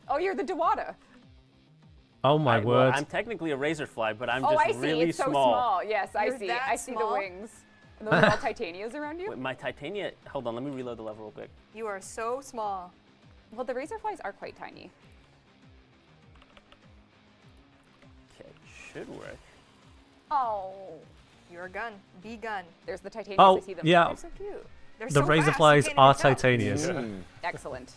Oh, you're the Dewata. oh my Well, word. I'm technically a razorfly, but I'm Oh, just I see. really It's so small. small. Yes, I You're see. that I see the small? wings. And those are all Titanias around you? Wait, my Titania. Hold on, let me reload the level real quick. You are so small. Well, the razor flies are quite tiny. Okay, should work. Oh. You're a gun. Be gun. There's the Titanias. Oh, I see them. yeah. They're so cute. They're The so razor fast, flies you are can't even tell. titanias. Excellent.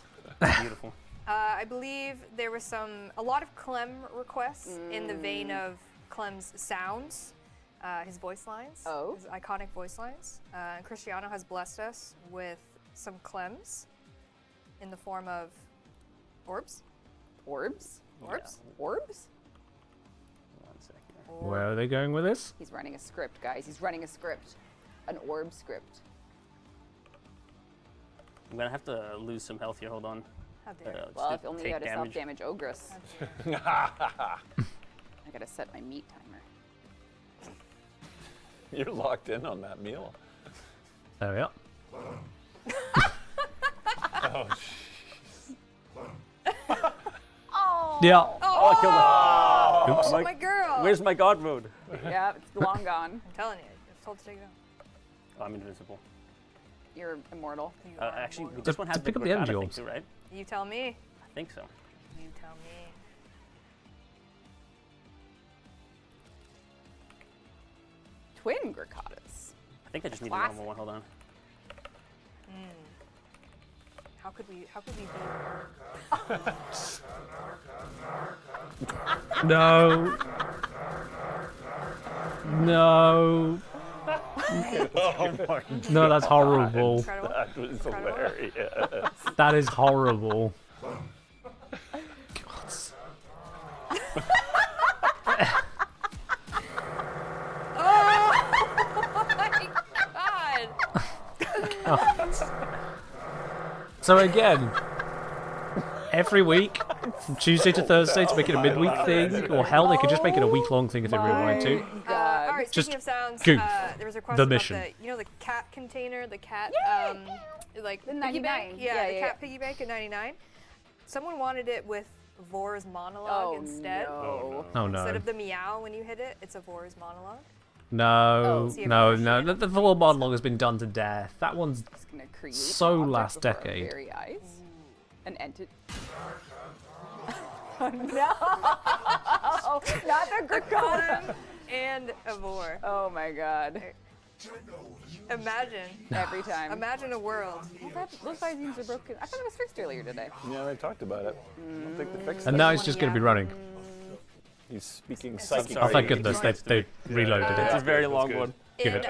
Beautiful. I believe there was a lot of Clem requests in the vein of Clem's sounds, his voice lines, Oh. his iconic voice lines. And Cristiano has blessed us with some Clems in the form of orbs. Orbs? Orbs? Orbs? One second. Where are they going with this? He's running a script, guys. He's running a script. An orb script. I'm gonna have to lose some health here. Hold on. How dare you. Just Well, to if only you take had a damage. self-damage ogress. I gotta set my meat timer. You're locked in on that meal. There we are. Oh, Oh! Yeah. Oh, I killed her. Oops. Oh, my girl! Where's my god mode? Yeah, it's long gone. I'm telling you, I've told to take it out. Oh, I'm invincible. You're immortal. You are Actually, immortal. this one has to pick the up the energy Grotana thing orbs. too, right? You tell me. I think so. You tell me. Twin Gricatas. I think I just need a Classic. normal one. Hold on. How could we be? No. No. Oh my God. No, that's horrible. Incredible. That was Incredible. hilarious. That is horrible. God. So again, every week, from Tuesday to Thursday, to make it a midweek thing, or hell, they could just make it a week-long thing if they really wanted to. All right, Just speaking of sounds, goof there was a request the about mission. the cat container, the cat, like The piggy 99. bank. Yeah, the yeah, cat piggy bank at 99. Someone wanted it with Vor's monologue instead. No. Oh Instead no. of the meow when you hit it, it's a Vor's monologue. No, See if no, it's no. shit. The full monologue has been done to death. That one's Just gonna create So an object last before our decade. very eyes. An entity. Oh, no! Not the Grakon! And a Vor. Oh my god. Imagine. Every time. Imagine a world. Those visines are broken. I thought it was fixed earlier today. Yeah, they talked about it. I don't think they fixed and it. now it's just going to be running. He's speaking psychic. Oh, thank goodness they reloaded It's a it. very long good. one. Give it.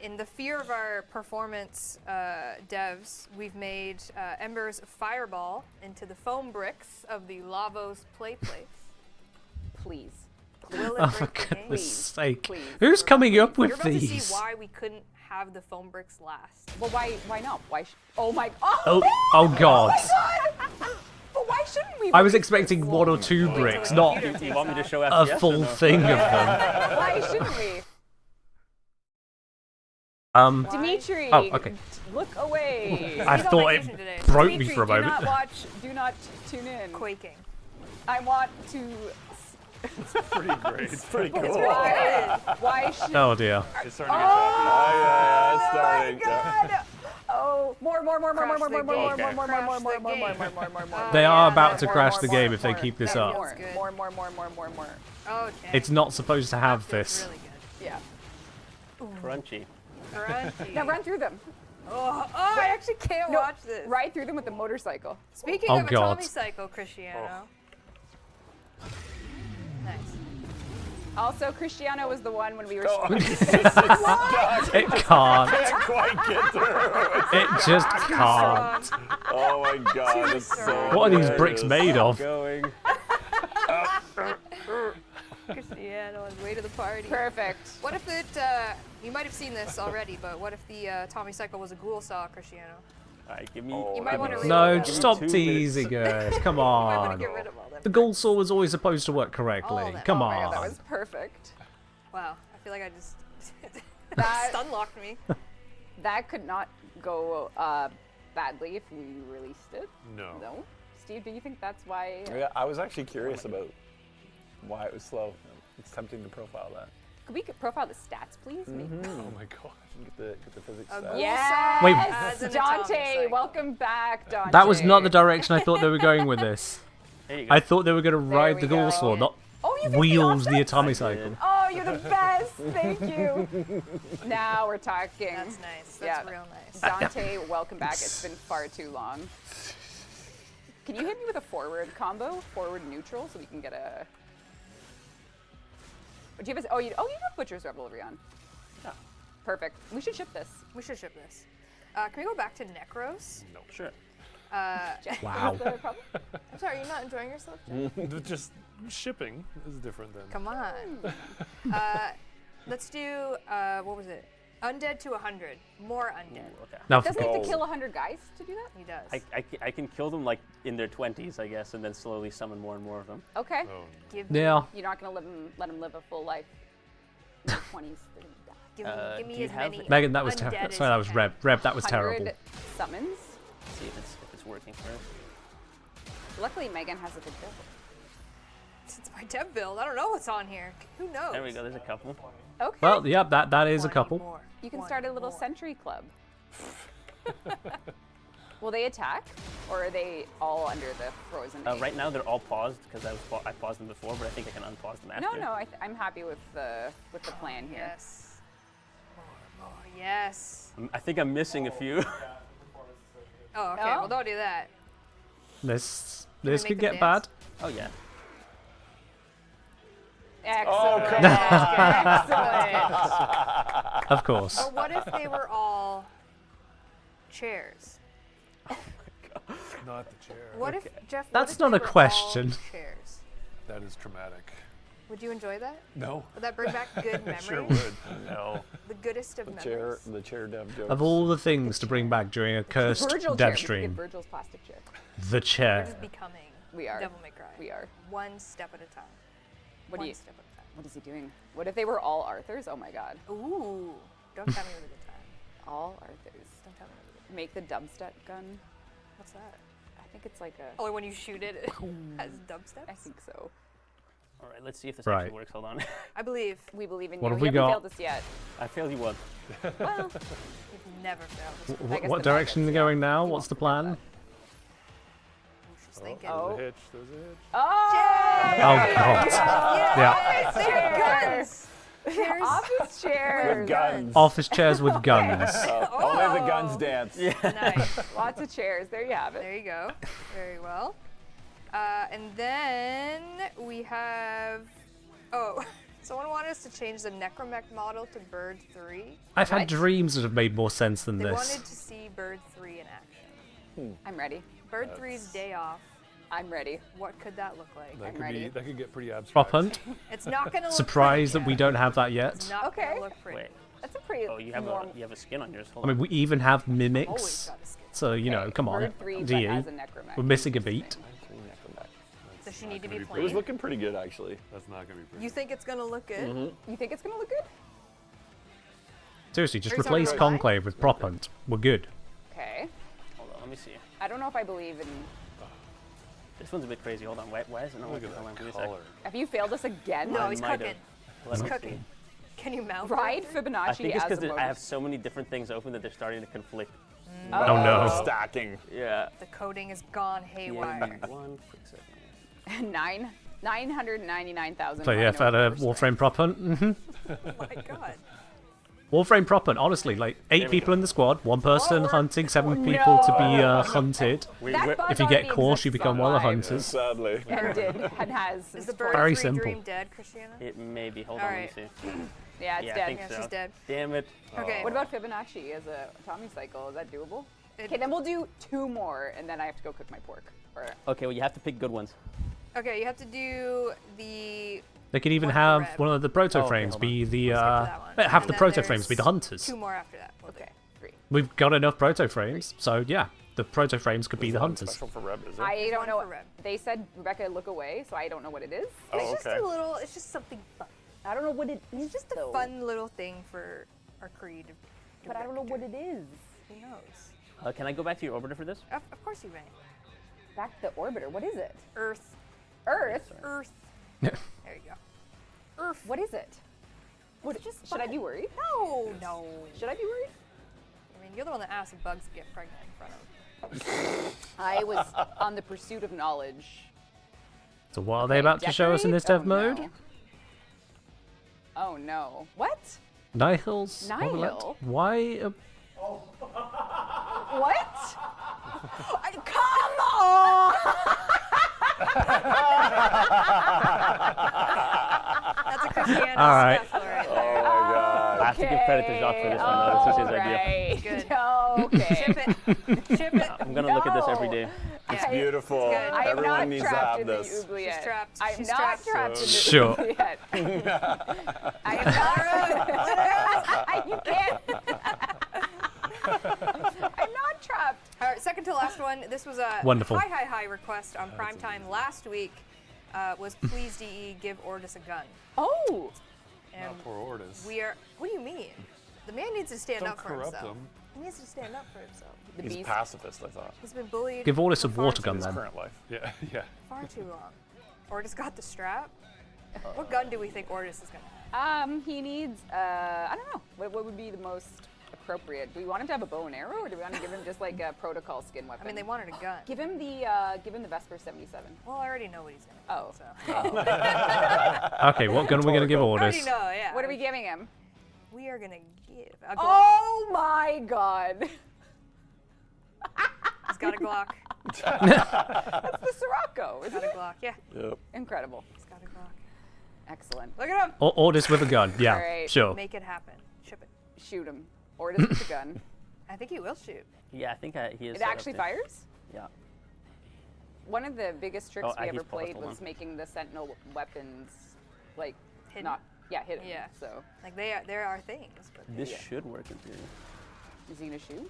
In the fear of our performance devs, we've made Ember's fireball into the foam bricks of the Lavos play place. Please. Will it Oh, for break the game? goodness sake. Please. Who's coming up You're with about to these? see why we couldn't have the foam bricks last. Well, why not? Why? Oh my. Oh god. But why shouldn't we? I was expecting one or two bricks, not Do you want me to show a FPS or full no? thing of them. Why shouldn't we? Dimitri, Oh, okay. look away. I He's on thought it vacation today. broke me Dimitri, for a do moment. not watch. Do not tune in. Quaking. I want to. Pretty great. It's pretty cool. Why should? Oh dear. It's starting to get choppy. Yeah, it's starting. God. Oh, more. They are about to crash the game if they keep this up. More. Okay. It's not supposed to have Feels this. really good. Yeah. Crunchy. Crunchy. Now run through them. Oh, I actually can't watch this. Ride through them with the motorcycle. Speaking Oh, of God. Atomic Cycle, Cristiano. Nice. Also, Cristiano was the one when we were. It can't. Can't quite get through. It just can't. Oh my god, it's so What are these good. bricks made of? Going. Cristiano on his way to the party. Perfect. What if it, you might have seen this already, but what if the Tommy Cycle was a ghoul saw, Cristiano? All right, give me. You might want to read No, that. stop 2 teasing us. Come You might want to on. get rid of all that. The ghoul saw was always supposed to work correctly. All that. Come Oh my god, that on. was perfect. Wow, I feel like I just That- stun locked me. That could not go badly if we released it. No. No. Steve, do you think that's why? Yeah, I was actually curious about why it was slow. It's tempting to profile that. Could we profile the stats, please? Oh my god. Get the physics A stats. ghoul Yes. Wait. as an atomic Dante, cycle. welcome back, Dante. That was not the direction I thought they were going with this. There you go. I thought they were going to ride we the ghoul go. saw, not Oh, you fixed wheels the offsets? atomic cycle. Oh, you're the best. Thank you. Now we're talking. That's nice. That's Yeah. real nice. Dante, welcome back. It's been far too long. Can you hit me with a forward combo? Forward neutral, so we can get a. Do you have a, you have Butcher's Rebel, Rion. Yeah. Perfect. We should ship this. We should ship this. Can we go back to Necros? No, sure. Wow. Is that a problem? I'm sorry, you're not enjoying yourself, Jeff? Just shipping is different than. Come on. Let's do, what was it? Undead to 100. More undead. Okay. Now, Doesn't he have to kill 100 guys to do that? He does. I can kill them like in their 20s, I guess, and then slowly summon more and more of them. Okay. Oh, Give me, yeah. You're not gonna let him live a full life. In their 20s, they're gonna die. give me do you as have- many Megan, that was undead terrible. as Sorry, that you was can. Reb. Reb, that was terrible. 100 summons. See if it's working first. Luckily, Megan has a good build. It's my dev build. I don't know what's on here. Who knows? There we go. There's a couple. Okay. Well, yeah, that is a 20 couple. more. You can 20 start a little more. sentry club. Will they attack, or are they all under the frozen? eight? Right now they're all paused because I paused them before, but I think I can unpause them after. No, I'm happy with the plan here. Yes. More. Yes. I think I'm missing a few. Oh, okay. Oh. Well, don't do that. This make could them get bad. dance? Oh yeah. Excellent. come Excellent. Of course. But what if they were all chairs? not the chair. What if Jeff? That's what if not they a were question. all chairs. That is traumatic. Would you enjoy that? No. Would that bring back good memories? Sure would. No. The goodest of memories. The chair dev jokes. Of all the things to bring back during a cursed Virgil dev chair. We could stream, get Virgil's plastic chair. the We're chair. just becoming We are. Devil May Cry. We are. One step at a time. What One do you? step at a time. What is he doing? What if they were all Arthurs? Oh my God. Ooh. Don't tell me it was a good time. All Arthurs. Don't tell me it was a good time. Make the dubstep gun. What's that? I think it's like a. Oh, when you shoot it, it has dubstep? I think so. All right, let's see if this Right. actually works. Hold on. I believe. We believe in What you. have You we haven't got? failed us yet. I failed you one. Well, You've never failed this before. I guess What the direction are magnets, we going yeah. now? You What's the won't plan? forget She's thinking. Oh. There's a hitch. There's a hitch. that. Oh God. Yeah. Office chairs. Cheers. Office chairs. Guns. Office chairs with guns. Only the guns dance. Nice. Lots of chairs. There you have it. There you go. Very well. And then we have. Oh, someone wanted us to change the Necromech model to Bird 3. I've had What? dreams that have made more sense than They this. wanted to see Bird 3 in action. I'm ready. Bird 3's day off. I'm ready. What could that look like? That I'm could ready. be. That could get pretty abstract. Prop hunt. It's not gonna look Surprised that pretty. we don't have that It's yet. not Okay. gonna look pretty. Wait. That's a pretty Oh, you have normal. a skin on yours. Hold I mean, we even have Always mimics. got a skin. So, you know, come on. Bird 3 but DE. as a necromech. We're missing a beat. Does she need to be gonna be It was plain? looking pretty good, actually. That's not gonna be pretty. You think it's gonna look good? You think it's gonna look good? Seriously, just Are you replace talking about Conclave with Prop Hunt. We're good. Okay. on, let me see. I don't know if I believe in. This one's a bit crazy. Hold on. Why is it not Look working? at Hold on, that give me a sec. color. Have you failed us again? No, he's might have. cooking. Let He's me cooking. see. Can you mount? Ride Bird 3? Fibonacci I think it's as a because I have motor. so many different things open that they're starting to conflict. Oh no. Stacking. Yeah. The coding is gone haywire. One quick second. 999,000. So yeah, I've had a Warframe Prop Hunt. Oh my god. Warframe Prop Hunt, honestly, like 8 we people go. in the squad, 1 person we're- hunting, 7 people to be hunted. If you get caught, you become one of the hunters. Sadly. And did and has. Is the Bird Very 3 simple. dream dead, Christiana? It may be. Hold All on, right. let me see. Yeah, it's Yeah, I dead. think Yeah, so. she's dead. Damn it. Okay. What about Fibonacci as a Tommy cycle? Is that doable? It- Okay, then we'll do 2 more, and then I have to go cook my pork. Or Okay, well you have to pick good ones. Okay, you have to do the. They could even One for have red. one of the proto Oh, okay, frames hold be the Let's get to that one. have And the then proto frames be the there's hunters. 2 more after that. We'll do. okay, 3. We've got enough proto frames, so yeah, the proto frames could be the hunters. Special for Reb, is it? I don't one know. for Reb. They said Rebecca look away, so I don't know what it is. Oh, It's just okay. a little. It's just something fun. I don't know what it is. It's just a though. fun little thing for our creative. But I don't know what it is. Who knows? Can I go back to your orbiter for this? Of course you may. Back to the orbiter. What is it? Earth. Earth. Earth. There you go. Earth. What is it? What? It's just Should I fun. be worried? No, no. Should I be worried? I mean, you're the one that asked if bugs get pregnant in front of. I was on the pursuit of knowledge. So what are they about to show us in this dev Decorate? mode? Oh no. What? Nihils? Nihil? Why? What? Come on! That's a Christiana All right. special right Oh there. my god. I have to give credit to Jacques for this one. though. This was his idea. Good. Okay. Ship it. Ship it. I'm gonna look at this every day. It's Yeah. beautiful. good. I am Everyone not needs to trapped have in the this. oubliette. trapped. I'm She's not trapped. trapped in the Sure. oubliette. I am not. You can't. I'm not trapped. All right, second to last one. This was a Wonderful. high request on primetime last week. Was please DE give Ordis a gun. Oh. And Not poor Ordis. we are. What do you mean? The man needs to stand Don't up for corrupt himself. him. He needs to stand up for himself. The He's a beast. pacifist, I thought. He's been bullied. Give Ordis a for far water too gun His then. current life. Yeah, yeah. Far too long. Ordis got the strap. What gun do we think Ordis is gonna have? He needs. I don't know. What would be the most appropriate? Do we want him to have a bow and arrow, or do we want to give him just like a protocol skin weapon? I mean, they wanted a gun. Give him the Vesper 77. Well, I already know what he's gonna. Oh. So. Okay, what gun are we going to give I already Ordis? know. Yeah. What are we giving him? We are gonna give. A Glock. Oh my God! He's got a Glock. That's the Sirocco, He's isn't got a it? Glock. Yeah. Yep. Incredible. He's got a Glock. Excellent. Look at him. Ordis with a gun, yeah, All right. sure. Make it happen. Ship it. Shoot him. Ordis with the gun. I think he will shoot. Yeah, I think he is. It set up actually to- fires? Yeah. One of the biggest tricks Oh, we he's ever paused, played hold was on. making the Sentinel weapons like Hidden? not hidden. Yeah. So Like there are things, but This should work in theory. is he gonna shoot?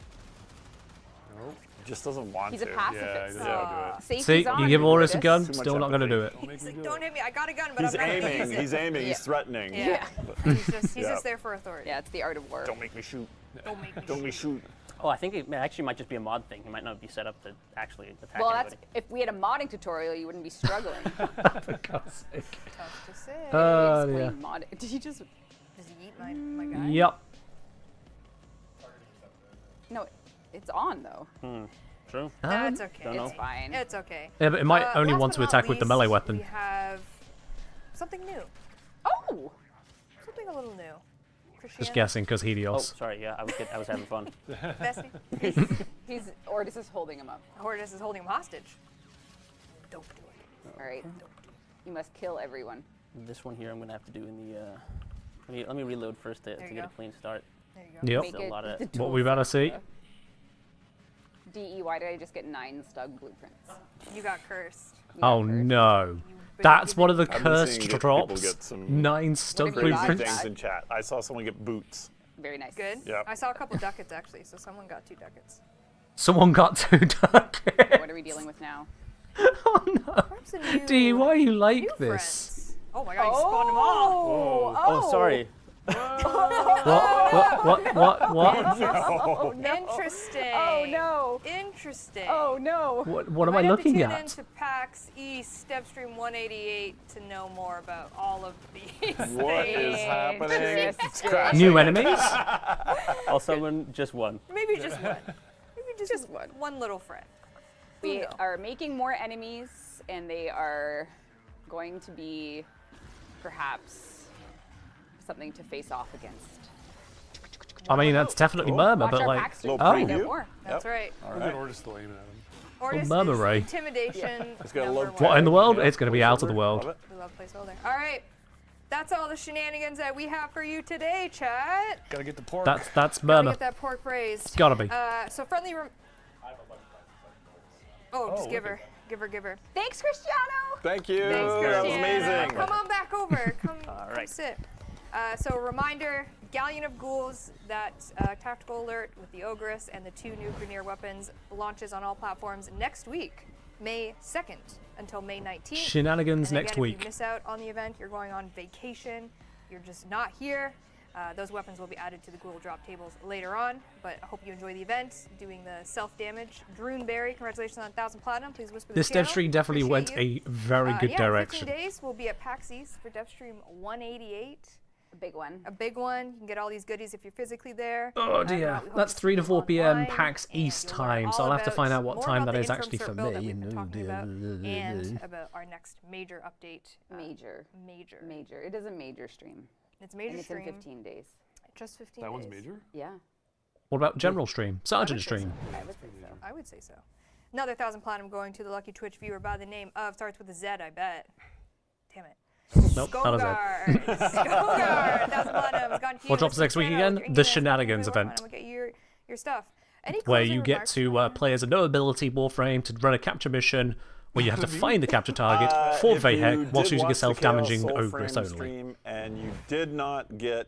Nope. He just doesn't want He's to. a pacifist. Yeah, do it. Safety's See, on, you give Horus a Horus. gun, Too much still not going to do it. Don't make he's me like, do don't it. hit me. I got a gun, but He's I'm not gonna use aiming. it. He's aiming. Yeah. He's threatening. Yeah. he's Yeah. just there for authority. Yeah, it's the art of war. Don't make me shoot. Don't make me Don't me shoot. Oh, I think it actually might just be a mod thing. He might not be set up to actually attack Well, anybody. that's if we had a modding tutorial, you wouldn't be struggling. For God's sake. Tough to say. Yeah. Explain modding. Did he just? Does he eat my guy? Yep. No, it's on though. True. That's okay. Don't know. It's fine. It's okay. Yeah, but it might only last want but to not attack with the melee least, weapon. We have something new. Oh, Something a little new. Just Christiana? guessing, because Oh, Helios. sorry. Yeah, I was having fun. Bestie. he's Ordis is holding him up. Hortus is holding him hostage. Don't do it. All right, you must kill everyone. This one here, I'm gonna have to do in the. Let me reload first to you get a go. clean start. There you go. Yep. Make Still a it lot of- the What dual we about to see? Santa. DE, why did I just get 9 Stug blueprints? You got cursed. You got Oh cursed. no. But That's you one of the I've been cursed seeing people drops. get some 9 stub have you got? crazy blueprints. things in chat. I saw someone get boots. Very nice. Good. Yep. I saw a couple ducats actually, so someone got 2 ducats. Someone got 2 ducats. What are we dealing with now? Oh no. Perhaps a new, D, why are you like new this? friends. Oh my god, you spawned them all. Oh, sorry. What? Interesting. Oh no! Interesting. Oh no! What am I looking You might at? have to tune into PAX East, Devstream 188 to know more about all of these What is things. happening? It's Interesting. crashing. New enemies? I'll summon just one. Maybe just one. Maybe just one. One little friend. Who We knows? are making more enemies, and they are going to be perhaps something to face off against. I mean, that's definitely Murmur, Watch but our like, pack stream Little to find preview. out more. That's right. All Look right. at Ordis still aiming at him. Or this murmur is ray. intimidation. It's got a number low one. what in the world? Yep. It's going to be out of the Love world. it. We love placeholder. All right. That's all the shenanigans that we have for you today, chat. Gotta get the pork. That's Gotta Murmur. get that pork braised. Gotta be. So friendly. Just give her. Give her. Thanks, Cristiano. Thank you. Thanks, That was Christiana. amazing. Come on back over. Come right. sit. So a reminder, Galleon of Ghouls, that tactical alert with the Ogress and the 2 new Grineer weapons launches on all platforms next week, May 2nd until May 19th. Shenanigans And next again, week. If you miss out on the event, you're going on vacation, you're just not here. Those weapons will be added to the Ghoul drop tables later on, but I hope you enjoy the event, doing the self-damage. Droonberry, congratulations on 1,000 platinum. Please whisper This the channel. Devstream definitely Appreciate went you. a very good Yeah, direction. 15 days, we'll be at PAX East for Devstream 188. A big one. A big one. You can get all these goodies if you're physically there. Oh If dear, not, we hope that's to 3 see to you 4 p.m. online, PAX and East you'll learn time, so all I'll have to about- find out what more time about that the is interim actually for cert build that me. we've been talking about, and And about our next major update. Major. Major. Major. It is a major stream. It's major And it's in stream. 15 days. Just 15 That days. one's major? Yeah. what about general stream? Sergeant say so. stream? I would say so. I would say so. Another 1,000 platinum going to the lucky Twitch viewer by the name of, starts with a Z, I bet. Damn it. Nope, not a Z. Skogard, 1,000 platinum has gone to you. What drops Mr. next week Cristiano. again? Your The email is Shenanigans coming event. and we'll get your stuff. Any Where closing you get remarks to from- play as a no ability Warframe to run a capture mission where you have to find the capture target for If you Vahek whilst did using a watch the self-damaging KL Ogress Soulframe only. stream and you did not get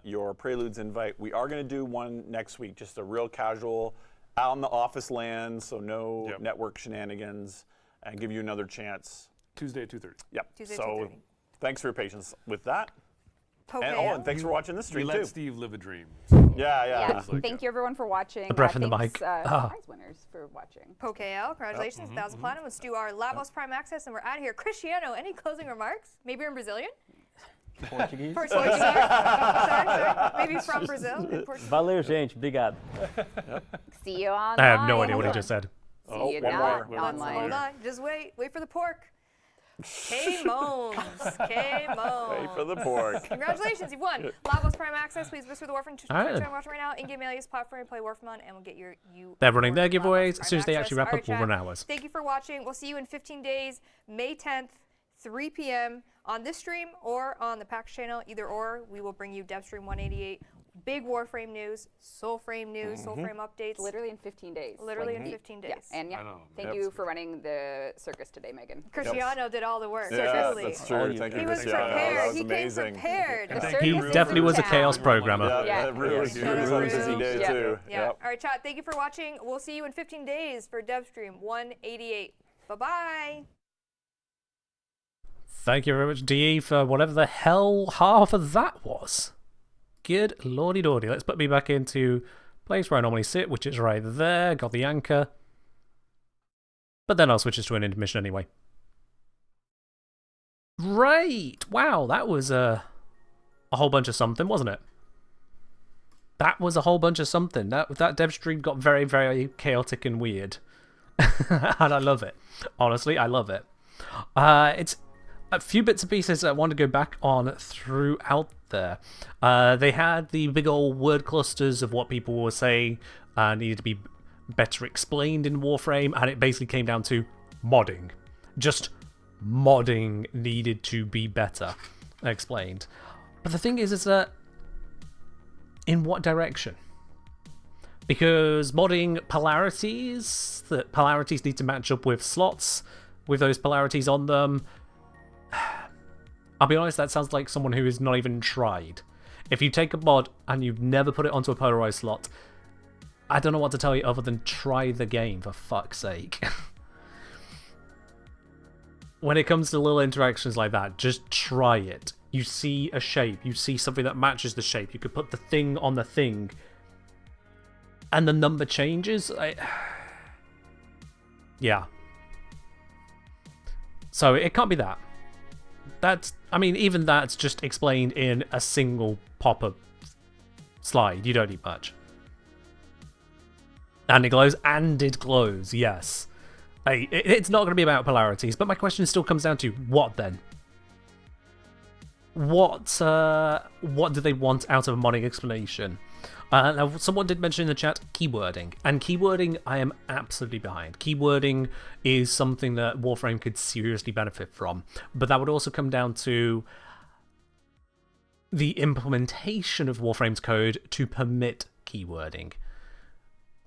your Preludes invite, we are going to do one next week, just a real casual, out in the office land, so no Yep. network shenanigans, and give you another chance. Tuesday at 2:30. Yep. Tuesday, so 2:30. thanks for your patience with that. And, Pokeo. and thanks for watching this We stream let too. Steve live a dream. Yeah. Yeah. like Thank you everyone for watching. The breath in the Thanks, mic. Ah. prize winners for watching. Pokeo, congratulations, 1,000 platinum. Let's do our Lavos Prime Access, and we're out of here. Cristiano, any closing remarks? Maybe you're in Brazilian? Portuguese. Portuguese. sorry. Maybe from Brazil. in Portuguese. Valeu, gente. Obrigado. See you online. I have no idea what he just said. See you one not more. online. Hold on, just wait. Wait for the pork. K Moans. K Moans. Wait for the pork. Congratulations, you've won. Lavos Prime Access. Please whisper the Warframe to Alright. try watching right now. In-game alias platform, play Warframe on, and we'll get you. They're running their Lavos giveaways. Prime As soon as they Access. actually wrap Alright, up, we'll chat. run ours. Thank you for watching. We'll see you in 15 days, May 10th, 3 p.m. on this stream or on the PAX channel. Either or, we will bring you Devstream 188 big Warframe news, Soulframe news, Soulframe updates. Literally in 15 days. Literally in 15 days. Yeah. And yeah, I know. thank you for running the circus today, Megan. Cristiano did all the work. Yeah, Truly. that's true. Thank you, He was Cristiano. prepared. That was He amazing. came prepared. The He circus is definitely in was a town. chaos programmer. Yeah, Rue Shout was out on a Rue. busy day Yeah. too. Yeah. Yep. All right, chat. Thank you for watching. We'll see you in 15 days for Devstream 188. Bye-bye. Thank you very much, DE, for whatever the hell half of that was. Good lordy lordy. Let's put me back into place where I normally sit, which is right there. Got the anchor. But then I'll switch this to an intermission anyway. Right. Wow, that was a whole bunch of something, wasn't it? That was a whole bunch of something. That dev stream got very, very chaotic and weird. And I love it. Honestly, I love it. It's a few bits and pieces I want to go back on throughout there. They had the big old word clusters of what people were saying needed to be better explained in Warframe, and it basically came down to modding. Just modding needed to be better explained. But the thing is that in what direction? Because modding polarities, that polarities need to match up with slots, with those polarities on them. I'll be honest, that sounds like someone who has not even tried. If you take a mod and you've never put it onto a polarized slot, I don't know what to tell you other than try the game, for fuck's sake. When it comes to little interactions like that, just try it. You see a shape, you see something that matches the shape, you could put the thing on the thing, and the number changes. Yeah. So it can't be that. I mean, even that's just explained in a single pop-up slide. You don't need much. And it glows, yes. It's not going to be about polarities, but my question still comes down to, what then? What do they want out of a modding explanation? Now, someone did mention in the chat keywording, and keywording I am absolutely behind. Keywording is something that Warframe could seriously benefit from, but that would also come down to the implementation of Warframe's code to permit keywording.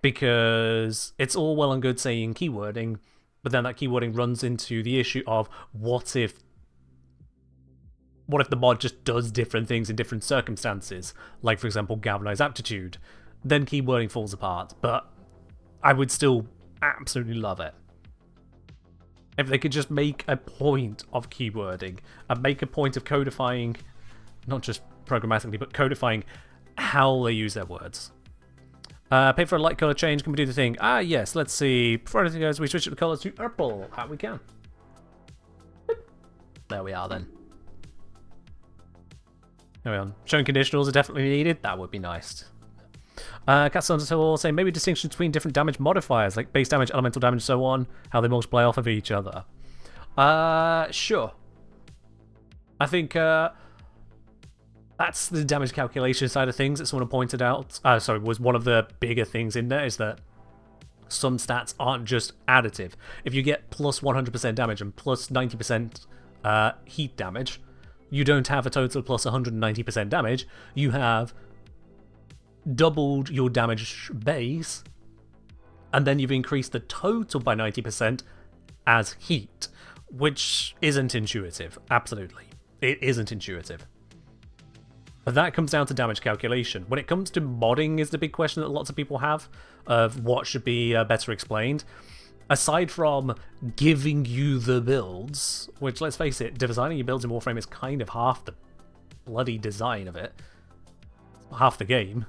Because it's all well and good saying keywording, but then that keywording runs into the issue of what if the mod just does different things in different circumstances, like for example galvanized aptitude, then keywording falls apart. But I would still absolutely love it if they could just make a point of keywording and make a point of codifying, not just programmatically, but codifying how they use their words. Pay for a light color change. Can we do the thing? Yes, let's see. Before anything goes, we switch the colors to purple. We can. There we are then. There we are. Showing conditionals are definitely needed. That would be nice. Cats Undertale saying maybe distinction between different damage modifiers, like base damage, elemental damage, so on, how they multiply off of each other. Sure. I think, that's the damage calculation side of things that someone pointed out. Was one of the bigger things in there is that some stats aren't just additive. If you get plus 100% damage and plus 90% heat damage, you don't have a total plus 190% damage. You have doubled your damage base, and then you've increased the total by 90% as heat, which isn't intuitive. Absolutely. It isn't intuitive. But that comes down to damage calculation. When it comes to modding is the big question that lots of people have of what should be better explained. Aside from giving you the builds, which, let's face it, designing your builds in Warframe is kind of half the bloody design of it. Half the game.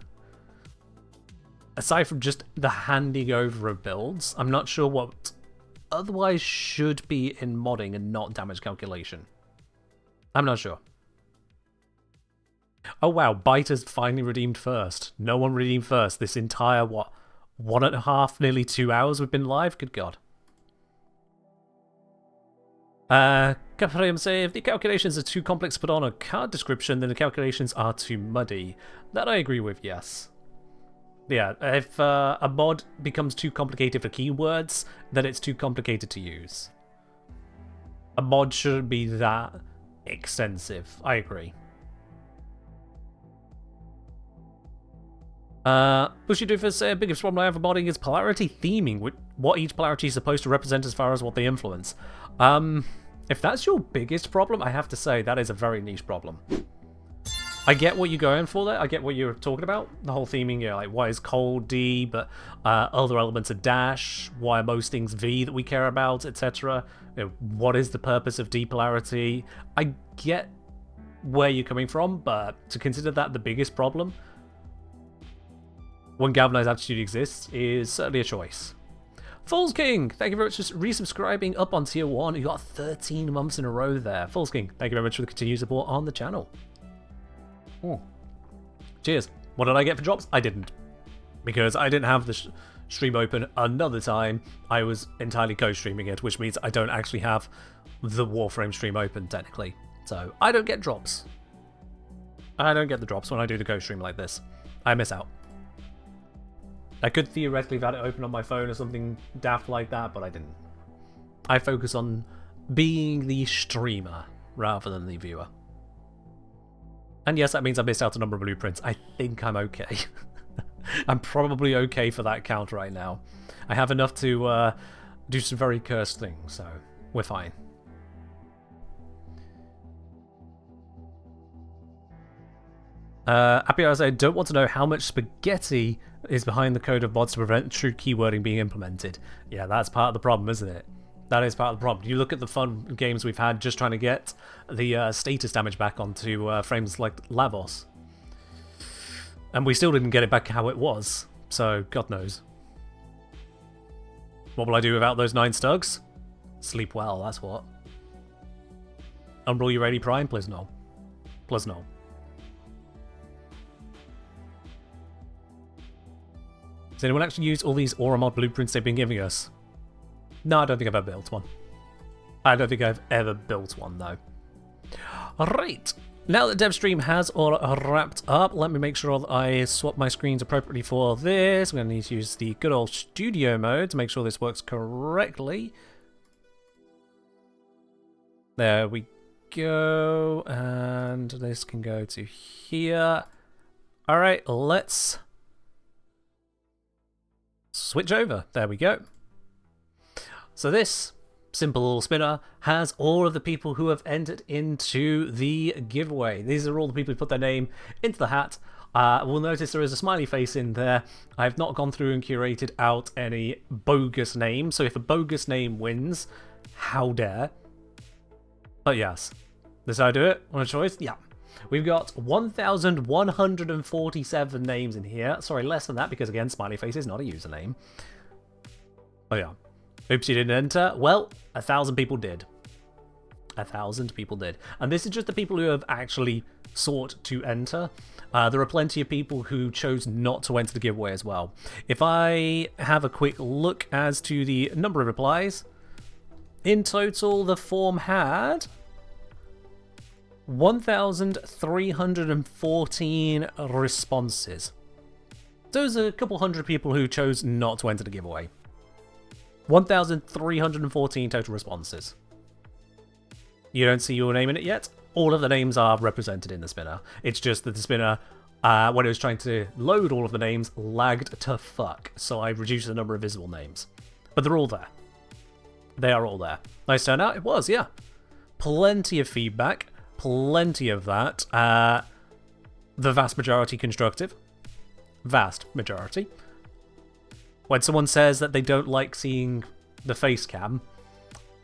Aside from just the handing over of builds, I'm not sure what otherwise should be in modding and not damage calculation. I'm not sure. Oh wow, Biter's finally redeemed first. No one redeemed first this entire, 1.5, nearly 2 hours we've been live? Good God. Caprim say, if the calculations are too complex to put on a card description, then the calculations are too muddy. That I agree with, yes. Yeah, if a mod becomes too complicated for keywords, then it's too complicated to use. A mod shouldn't be that extensive. I agree. Bushy Doofus said, biggest problem I have with modding is polarity theming, what each polarity is supposed to represent as far as what they influence. If that's your biggest problem, I have to say that is a very niche problem. I get what you're going for there. I get what you're talking about. The whole theming, yeah, like why is cold D, but other elements are dash, why are most things V that we care about, etc. You know, what is the purpose of D polarity? I get where you're coming from, but to consider that the biggest problem when galvanized attitude exists is certainly a choice. Falls King, thank you very much for resubscribing up on tier 1. You got 13 months in a row there. Falls King, thank you very much for the continued support on the channel. Cheers. What did I get for drops? I didn't. Because I didn't have the stream open another time. I was entirely co-streaming it, which means I don't actually have the Warframe stream open, technically. So, I don't get drops. I don't get the drops when I do the co-stream like this. I miss out. I could theoretically have had it open on my phone or something daft like that, but I didn't. I focus on being the streamer rather than the viewer. And yes, that means I missed out a number of blueprints. I think I'm okay. I'm probably okay for that count right now. I have enough to do some very cursed things, so we're fine. Happy Hours, I don't want to know how much spaghetti is behind the code of mods to prevent true keywording being implemented. Yeah, that's part of the problem, isn't it? That is part of the problem. You look at the fun games we've had just trying to get the status damage back onto frames like Lavos. And we still didn't get it back how it was. So, God knows. What will I do without those 9 stugs? Sleep well, that's what. Umbral, you ready, Prime? Please no. Please no. Does anyone actually use all these Aura mod blueprints they've been giving us? No, I don't think I've ever built one. I don't think I've ever built one, though. Alright, now that Devstream has all wrapped up, let me make sure that I swap my screens appropriately for this. I'm going to need to use the good old studio mode to make sure this works correctly. There we go, and this can go to here. Alright, let's switch over. There we go. So this simple little spinner has all of the people who have entered into the giveaway. These are all the people who put their name into the hat. We'll notice there is a smiley face in there. I've not gone through and curated out any bogus names, so if a bogus name wins, how dare. But yes, this is how I do it on a choice. Yeah. We've got 1,147 names in here. Sorry, less than that, because again, smiley face is not a username. Oh yeah. Oops, you didn't enter. Well, 1,000 people did. 1,000 people did. And this is just the people who have actually sought to enter. There are plenty of people who chose not to enter the giveaway as well. If I have a quick look as to the number of replies, in total, the form had 1,314 responses. Those are a couple hundred people who chose not to enter the giveaway. 1,314 total responses. You don't see your name in it yet? All of the names are represented in the spinner. It's just that the spinner, when it was trying to load all of the names, lagged to fuck. So I reduced the number of visible names. But they're all there. They are all there. Nice turnout? It was, yeah. Plenty of feedback. Plenty of that. The vast majority constructive. Vast majority. When someone says that they don't like seeing the face cam,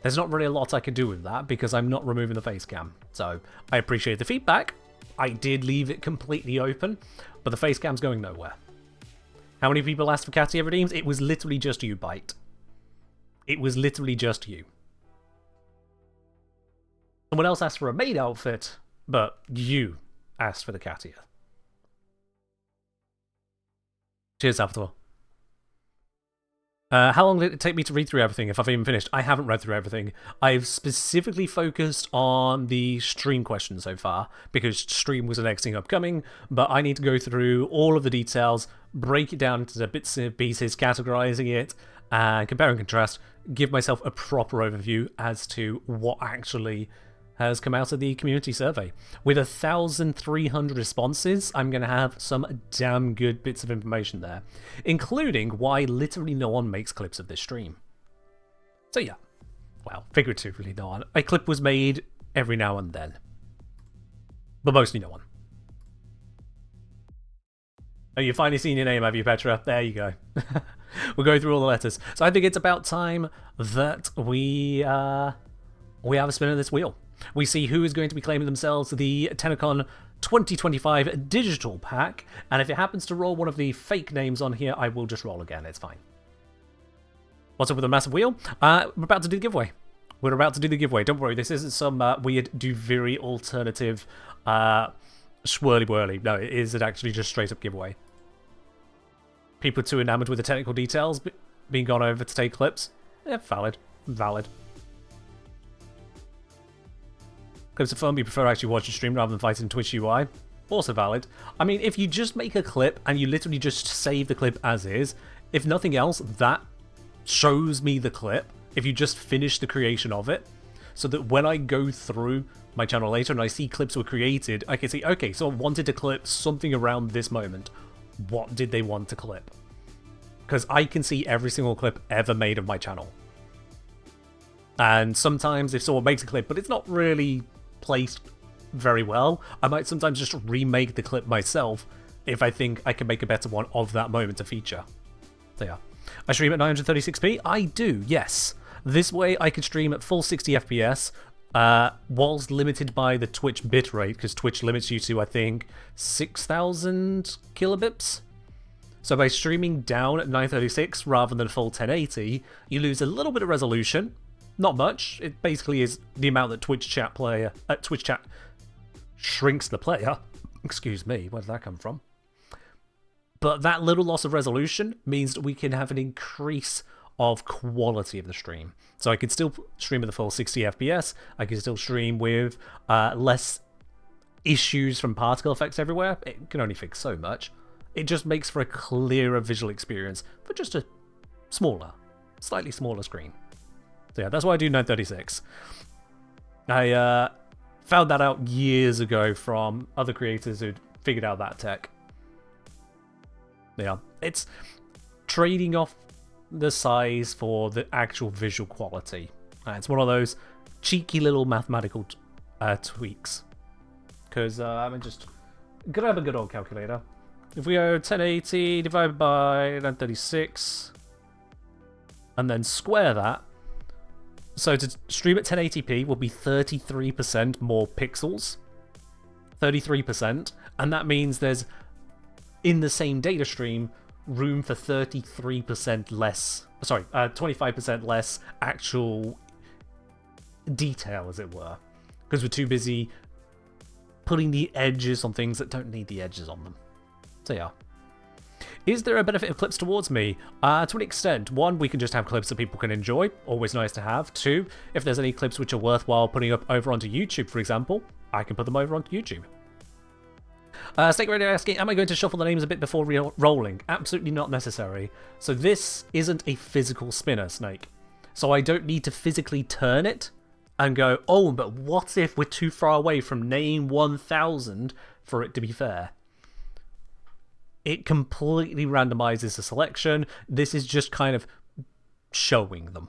there's not really a lot I can do with that because I'm not removing the face cam. So I appreciate the feedback. I did leave it completely open, but the face cam's going nowhere. How many people asked for Katia redeems? It was literally just you, Bite. It was literally just you. Someone else asked for a maid outfit, but you asked for the Katia. Cheers, Salvatore. How long did it take me to read through everything if I've even finished? I haven't read through everything. I've specifically focused on the stream questions so far, because stream was the next thing upcoming, but I need to go through all of the details, break it down into the bits and pieces, categorizing it, and compare and contrast, give myself a proper overview as to what actually has come out of the community survey. With 1,300 responses, I'm going to have some damn good bits of information there, including why literally no one makes clips of this stream. So yeah, well, figuratively no one. A clip was made every now and then, but mostly no one. Oh, you've finally seen your name, have you, Petra? There you go. We'll go through all the letters. So I think it's about time that we have a spin of this wheel. We see who is going to be claiming themselves the Tenacon 2025 digital pack, and if it happens to roll one of the fake names on here, I will just roll again. It's fine. What's up with the massive wheel? We're about to do the giveaway. We're about to do the giveaway. Don't worry, this isn't some weird, very alternative swirly-whirly. No, it is actually just straight-up giveaway. People too enamored with the technical details being gone over to take clips. Yeah, valid. Valid. Clips are fun, you prefer actually watch the stream rather than fighting Twitch UI. Also valid. I mean, if you just make a clip and you literally just save the clip as is, if nothing else, that shows me the clip. If you just finish the creation of it, so that when I go through my channel later and I see clips were created, I can see, okay, someone wanted to clip something around this moment. What did they want to clip? Because I can see every single clip ever made of my channel. And sometimes if someone makes a clip, but it's not really placed very well, I might sometimes just remake the clip myself if I think I can make a better one of that moment to feature. So yeah. I stream at 936p? I do, yes. This way I can stream at full 60 FPS, whilst limited by the Twitch bitrate, because Twitch limits you to, I think, 6,000 kilobits. So by streaming down at 936 rather than full 1080, you lose a little bit of resolution. Not much. It basically is the amount that Twitch chat shrinks the player. Excuse me, where did that come from? But that little loss of resolution means that we can have an increase of quality of the stream. So I can still stream at the full 60 FPS, I can still stream with less issues from particle effects everywhere. It can only fix so much. It just makes for a clearer visual experience for just a slightly smaller screen. So yeah, that's why I do 936. I found that out years ago from other creators who'd figured out that tech. Yeah, it's trading off the size for the actual visual quality. It's one of those cheeky little mathematical tweaks. Because I mean, just grab a good old calculator. If we go 1080 divided by 936, and then square that, so to stream at 1080p will be 33% more pixels. 33%, and that means there's, in the same data stream, room for 33% less, sorry, 25% less actual detail, as it were. Because we're too busy putting the edges on things that don't need the edges on them. So yeah. Is there a benefit of clips towards me? To an extent. One, we can just have clips that people can enjoy. Always nice to have. Two, if there's any clips which are worthwhile putting up over onto YouTube, for example, I can put them over onto YouTube. Snake Radio asking, am I going to shuffle the names a bit before rolling? Absolutely not necessary. So this isn't a physical spinner, Snake. So I don't need to physically turn it and go, oh, but what if we're too far away from name 1000 for it to be fair? It completely randomizes the selection. This is just kind of showing them.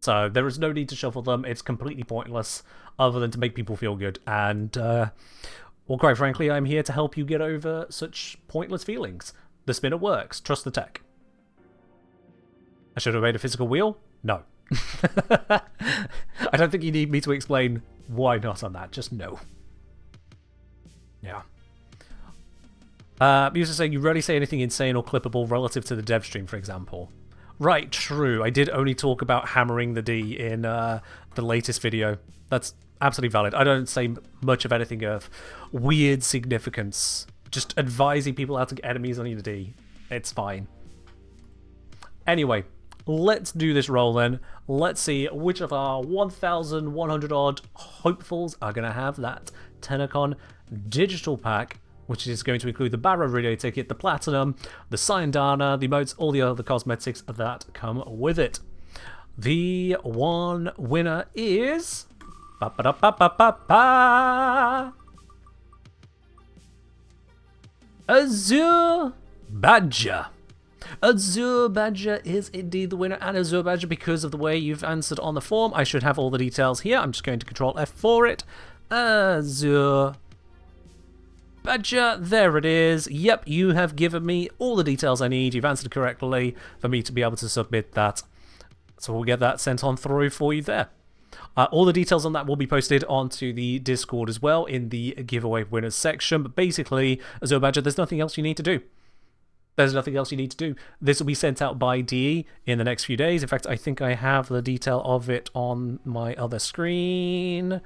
So there is no need to shuffle them. It's completely pointless other than to make people feel good. And, well, quite frankly, I'm here to help you get over such pointless feelings. The spinner works. Trust the tech. I should have made a physical wheel? No. I don't think you need me to explain why not on that. Just no. Yeah. User saying, you rarely say anything insane or clippable relative to the Devstream, for example. Right, true. I did only talk about hammering the D in the latest video. That's absolutely valid. I don't say much of anything of weird significance. Just advising people how to get enemies on your D. It's fine. Anyway, let's do this roll then. Let's see which of our 1,100 odd hopefuls are going to have that Tenacon digital pack, which is going to include the Barrow Radio ticket, the Platinum, the Syandana, the emotes, all the other cosmetics that come with it. The one winner is Ba-ba-da-ba-ba-ba-ba. Azure Badger. Azure Badger is indeed the winner, and Azure Badger, because of the way you've answered on the form, I should have all the details here. I'm just going to Control F for it. Azure Badger, there it is. Yep, you have given me all the details I need. You've answered correctly for me to be able to submit that. So we'll get that sent on through for you there. All the details on that will be posted onto the Discord as well in the giveaway winners section. But basically, Azure Badger, there's nothing else you need to do. There's nothing else you need to do. This will be sent out by DE in the next few days. In fact, I think I have the detail of it on my other screen.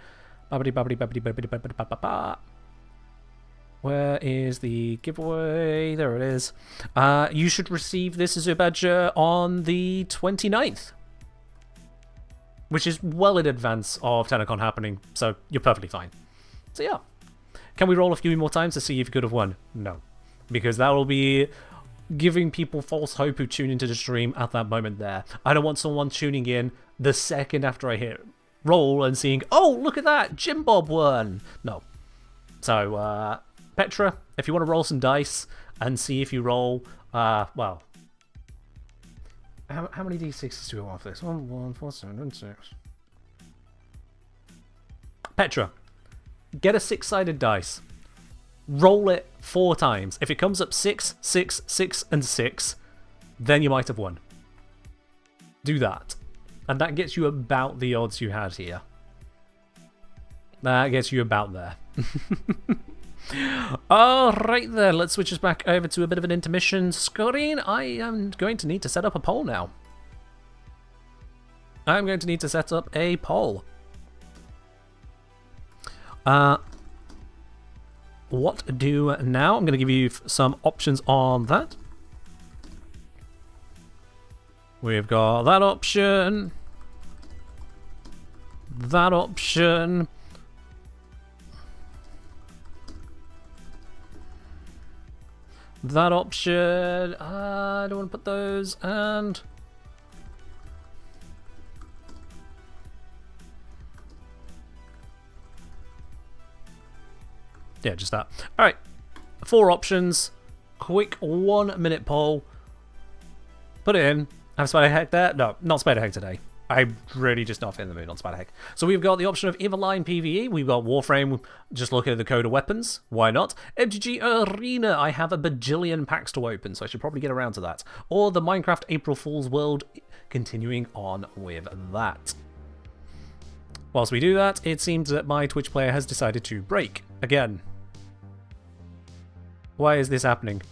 Where is the giveaway? There it is. You should receive this Azure Badger on the 29th. Which is well in advance of TennoCon happening, so you're perfectly fine. So yeah. Can we roll a few more times to see if you could have won? No. Because that will be giving people false hope who tune into the stream at that moment there. I don't want someone tuning in the second after I hit roll and seeing, oh, look at that, Jim Bob won. No. So, Petra, if you want to roll some dice and see if you roll, well, how many d6s do we want for this? 1, 1, 4, 7, 6. Petra, get a 6-sided dice. Roll it 4 times. If it comes up 6, 6, 6, and 6, then you might have won. Do that. And that gets you about the odds you had here. That gets you about there. Alright then, let's switch us back over to a bit of an intermission screen. I am going to need to set up a poll now. I'm going to need to set up a poll. What do now? I'm going to give you some options on that. We've got that option. That option. That option. I don't want to put those. And yeah, just that. All right, 4 options. Quick 1-minute poll. Put it in. Have Spider Heck there? No, not Spider Heck today. I'm really just not in the mood on Spider Heck. So we've got the option of Everline PvE. We've got Warframe. Just looking at the Coda weapons. Why not? MTG Arena. I have a bajillion packs to open, so I should probably get around to that. Or the Minecraft April Fool's World. Continuing on with that. Whilst we do that, it seems that my Twitch player has decided to break again. Why is this happening?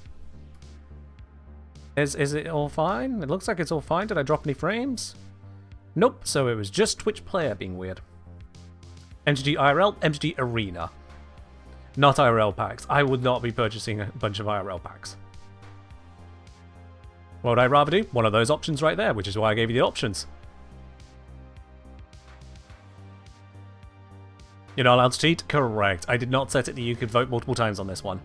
Is it all fine? It looks like it's all fine. Did I drop any frames? Nope, so it was just Twitch player being weird. MTG IRL, MTG Arena. Not IRL packs. I would not be purchasing a bunch of IRL packs. What would I rather do? One of those options right there, which is why I gave you the options. You're not allowed to cheat? Correct. I did not set it that you could vote multiple times on this one.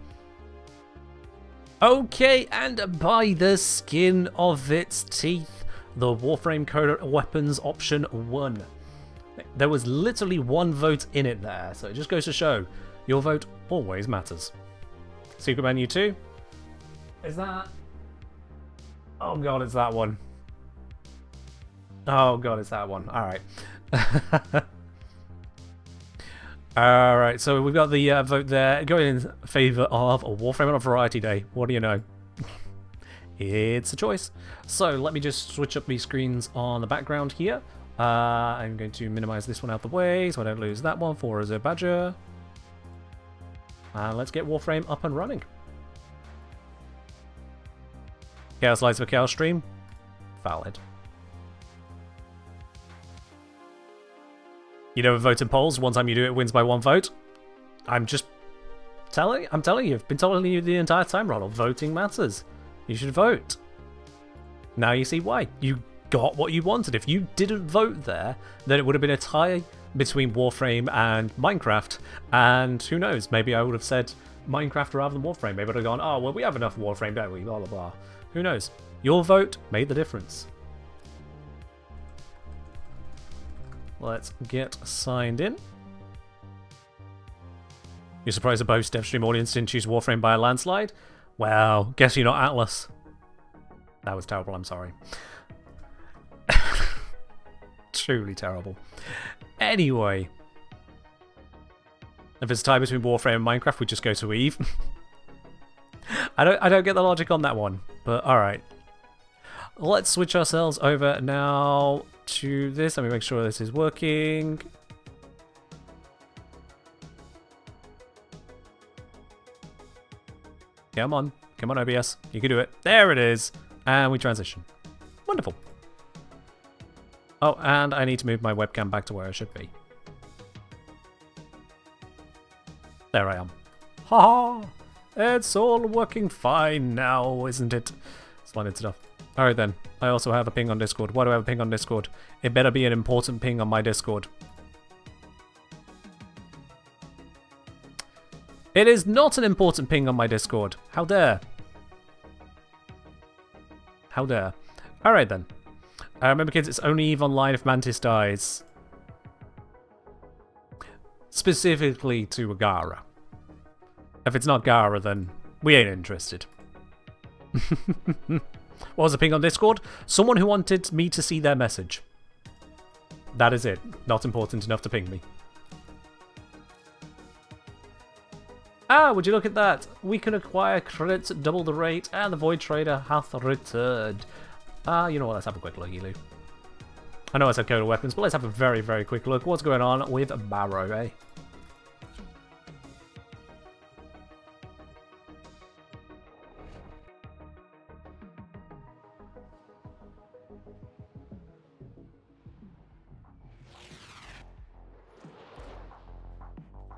Okay, and by the skin of its teeth, the Warframe Coda Weapons option won. There was literally 1 vote in it there, so it just goes to show your vote always matters. Secret Menu 2. Is that... oh god, it's that one. Oh god, it's that one. Alright. Alright, so we've got the vote there going in favour of a Warframe on a Variety Day. What do you know? It's a choice. So let me just switch up these screens on the background here. I'm going to minimise this one out the way so I don't lose that one for Azure Badger. And let's get Warframe up and running. Chaos Lights for Chaos Stream. Valid. You never vote in polls. One time you do it, wins by 1 vote. I'm telling you. I've been telling you the entire time, Ronald. Voting matters. You should vote. Now you see why. You got what you wanted. If you didn't vote there, then it would have been a tie between Warframe and Minecraft. And who knows? Maybe I would have said Minecraft rather than Warframe. Maybe I would have gone, oh, well, we have enough Warframe, don't we? Blah, blah, blah. Who knows? Your vote made the difference. Let's get signed in. You're surprised the both Devstream audience didn't choose Warframe by a landslide? Well, guess you're not Atlas. That was terrible, I'm sorry. Truly terrible. Anyway. If it's a tie between Warframe and Minecraft, we just go to Eve. I don't get the logic on that one, but alright. Let's switch ourselves over now to this. Let me make sure this is working. Come on. Come on, OBS. You can do it. There it is. And we transition. Wonderful. Oh, and I need to move my webcam back to where it should be. There I am. Ha ha! It's all working fine now, isn't it? Splendid stuff. Alright then. I also have a ping on Discord. Why do I have a ping on Discord? It better be an important ping on my Discord. It is not an important ping on my Discord. How dare? How dare? Alright then. Remember kids, it's only EVE Online if Mantis dies. Specifically to Gara. If it's not Gara, then we ain't interested. What was the ping on Discord? Someone who wanted me to see their message. That is it. Not important enough to ping me. Ah, would you look at that? We can acquire credits at double the rate, and the Void Trader hath returned. You know what? Let's have a quick look, Elu. I know I said Coda Weapons, but let's have a very, very quick look. What's going on with Barrow, eh?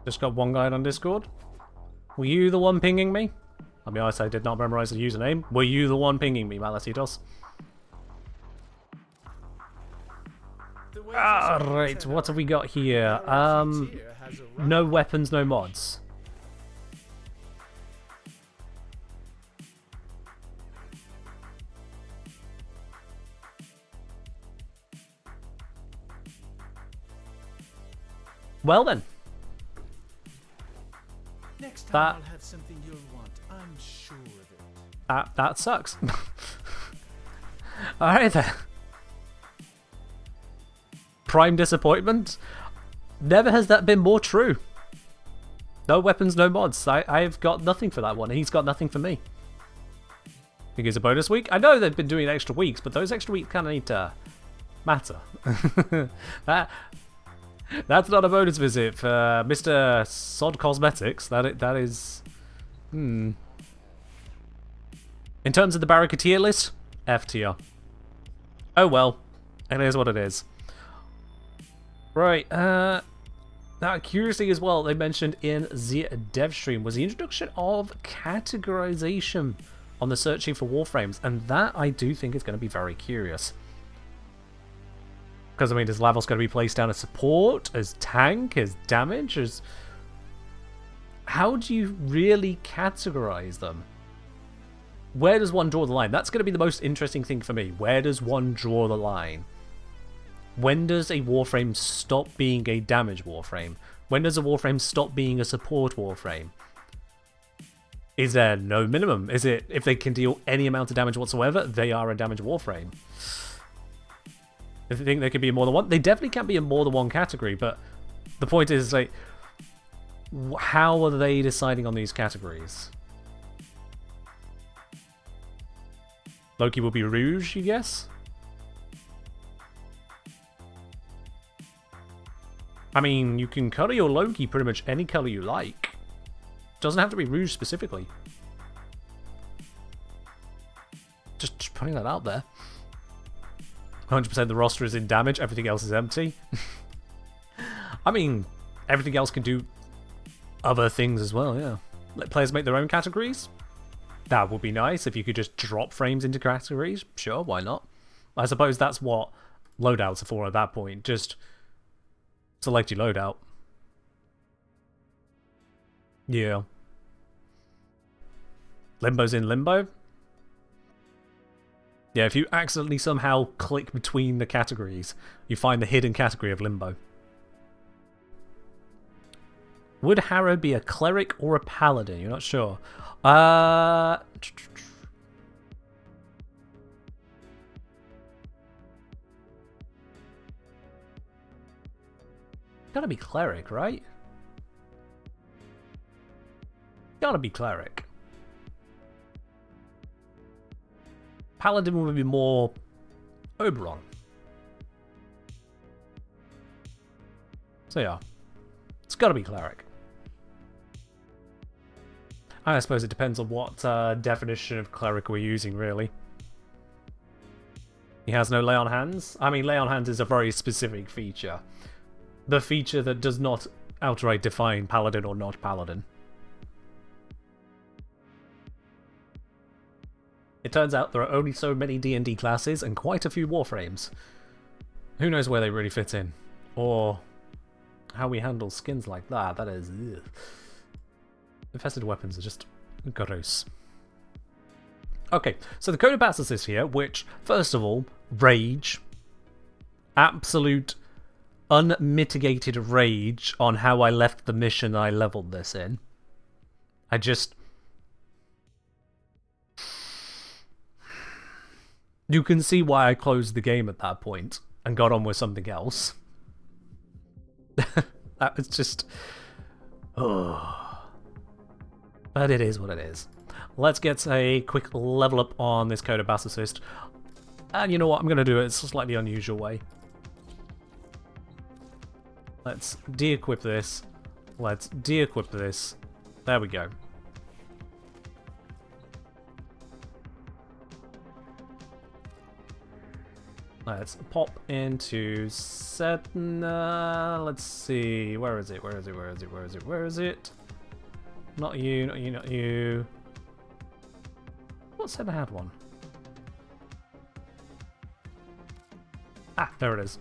Just got one guide on Discord. Were you the one pinging me? I'll be honest, I did not memorize the username. Were you the one pinging me, Malasitos? Alright, what have we got here? No weapons, no mods. Well then. Next time I'll have something you'll want. I'm sure of it. That sucks. Alright then. Prime disappointment? Never has that been more true. No weapons, no mods. I've got nothing for that one, and he's got nothing for me. Think it's a bonus week? I know they've been doing extra weeks, but those extra weeks kind of need to matter. That's not a bonus visit for Mr. Sod Cosmetics. That is... In terms of the Barracuda list, F tier. Oh well. It is what it is. Right, now curiously as well, they mentioned in the Devstream was the introduction of categorization on the searching for Warframes, and that I do think is going to be very curious. Because, I mean, is Lavos going to be placed down as support, as tank, as damage, as... How do you really categorize them? Where does one draw the line? That's going to be the most interesting thing for me. Where does one draw the line? When does a Warframe stop being a damage Warframe? When does a Warframe stop being a support Warframe? Is there no minimum? Is it, if they can deal any amount of damage whatsoever, they are a damage Warframe? If they think there could be more than one, they definitely can't be in more than one category, but the point is, like, how are they deciding on these categories? Loki will be Rouge, you guess? I mean, you can color your Loki pretty much any color you like. Doesn't have to be Rouge specifically. Just putting that out there. 100% the roster is in damage, everything else is empty. I mean, everything else can do other things as well, yeah. Let players make their own categories. That would be nice if you could just drop frames into categories. Sure, why not? I suppose that's what loadouts are for at that point. Just select your loadout. Yeah. Limbo's in limbo. Yeah, if you accidentally somehow click between the categories, you find the hidden category of Limbo. Would Harrow be a cleric or a paladin? You're not sure. Gotta be cleric, right? Gotta be cleric. Paladin would be more Oberon. So yeah, it's gotta be cleric. I suppose it depends on what definition of cleric we're using, really. He has no lay on hands. I mean, lay on hands is a very specific feature. The feature that does not outright define paladin or not paladin. It turns out there are only so many D&D classes and quite a few Warframes. Who knows where they really fit in? Or how we handle skins like that. That is... ugh. Infested weapons are just gross. Okay, so the Coda Bassocyst here, which, first of all, rage. Absolute, unmitigated rage on how I left the mission I leveled this in. I just... You can see why I closed the game at that point and got on with something else. That was just... oh. But it is what it is. Let's get a quick level up on this Coda Bassocyst. And you know what? I'm going to do it a slightly unusual way. Let's de-equip this. Let's de-equip this. There we go. Let's pop into Setna. Let's see. Where is it? Where is it? Where is it? Where is it? Where is it? Not you, not you, not you. What Setna had one? Ah, there it is.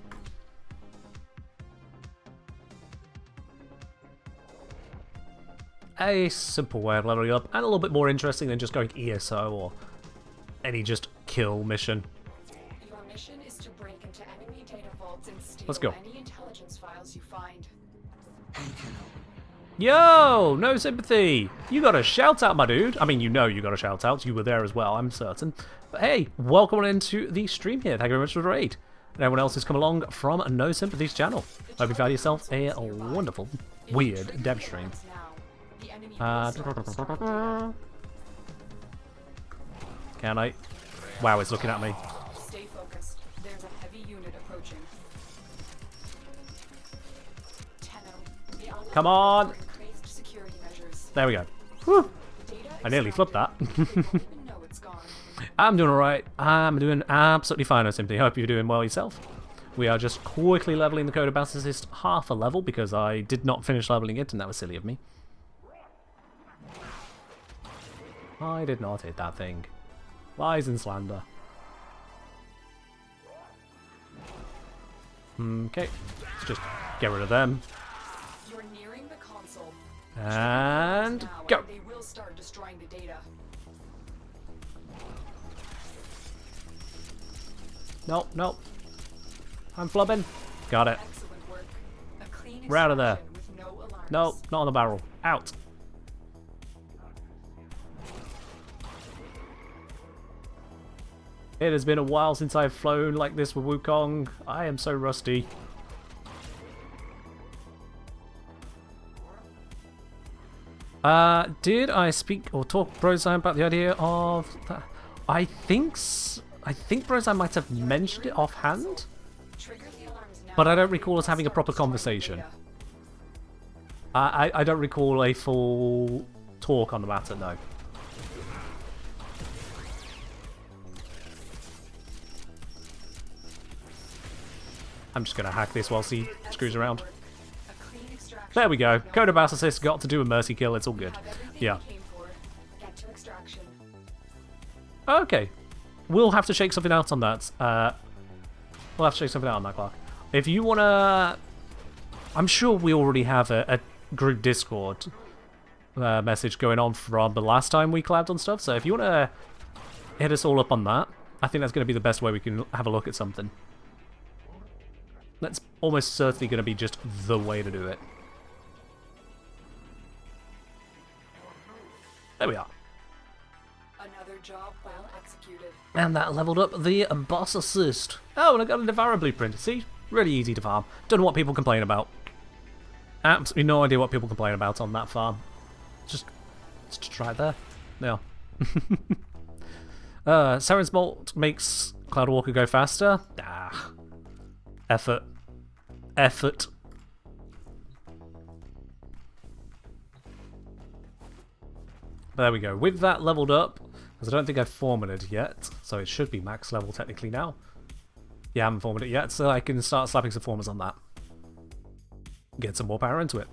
A simple way of leveling up, and a little bit more interesting than just going ESO or any just kill mission. Your mission is to break into enemy data vaults and steal Let's go. any intelligence files you find. Yo, no sympathy. You got a shout out, my dude. I mean, you know you got a shout out. You were there as well, I'm certain. But hey, welcome on into the stream here. Thank you very much for the raid. And everyone else who's come along from No Sympathy's channel. Hope you found yourself a wonderful, weird Devstream. Can I? Wow, it's looking at me. Stay focused. There's a heavy unit approaching. Come on! There we go. Whew. I nearly flipped that. I'm doing alright. I'm doing absolutely fine, I simply hope you're doing well yourself. We are just quickly leveling the Coda Bassocyst half a level because I did not finish leveling it and that was silly of me. I did not hit that thing. Lies and slander. Okay, let's just get rid of them. You're nearing the console. And go. They will start destroying the data. Nope, nope. I'm flubbing. Got it. Excellent work. A clean We're out of there. with no alarms. Nope, not on the barrel. Out. It has been a while since I've flown like this with Wukong. I am so rusty. Did I speak or talk Brozine about the idea of that? I think Brozine might have mentioned it offhand, but I don't recall us having a proper conversation. I don't recall a full talk on the matter, no. I'm just going to hack this whilst he screws around. There we go. Coda Bassocyst got to do a mercy kill. It's all good. Yeah. Okay. We'll have to shake something out on that. We'll have to shake something out on that, Clark. If you want to... I'm sure we already have a group Discord message going on from the last time we collabed on stuff. So if you want to hit us all up on that, I think that's going to be the best way we can have a look at something. That's almost certainly going to be just the way to do it. There we are. Another job well executed. And that leveled up the Bassocyst. Oh, and I got a Devourer blueprint. See? Really easy to farm. Don't know what people complain about. Absolutely no idea what people complain about on that farm. Just try it there. Yeah. Saren's Bolt makes Cloudwalker go faster. Ah. Effort. Effort. There we go. With that leveled up, because I don't think I've formatted yet, so it should be max level technically now. Yeah, I haven't formatted it yet, so I can start slapping some formers on that. Get some more power into it.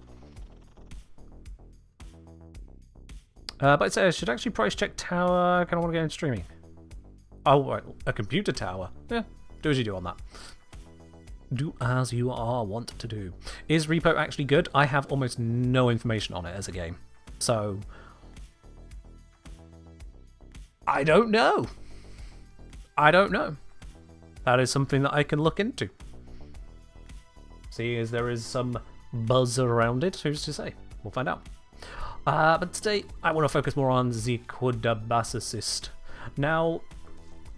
But I'd say I should actually price check tower. I kind of want to get into streaming. Oh, right, a computer tower. Yeah, do as you do on that. Do as you are want to do. Is Repo actually good? I have almost no information on it as a game. So, I don't know. I don't know. That is something that I can look into. See, as there is some buzz around it, who's to say? We'll find out. But today, I want to focus more on the Coda Bassocyst. Now,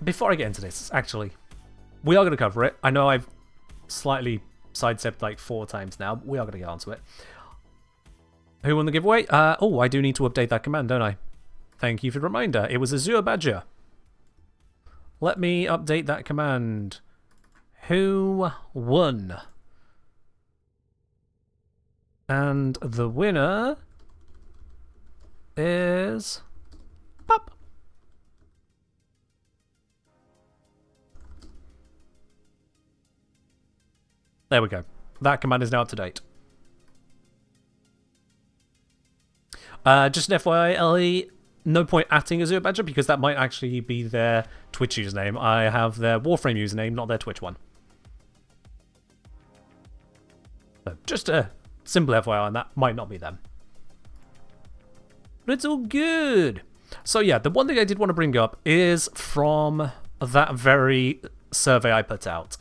before I get into this, actually, we are going to cover it. I know I've slightly sidestepped like 4 times now, but we are going to get onto it. Who won the giveaway? Oh, I do need to update that command, don't I? Thank you for the reminder. It was Azure Badger. Let me update that command. Who won? And the winner is Pop. There we go. That command is now up to date. Just an FYI, Ellie, no point atting Azure Badger because that might actually be their Twitch username. I have their Warframe username, not their Twitch one. So just a simple FYI, and that might not be them. But it's all good. So yeah, the one thing I did want to bring up is from that very survey I put out.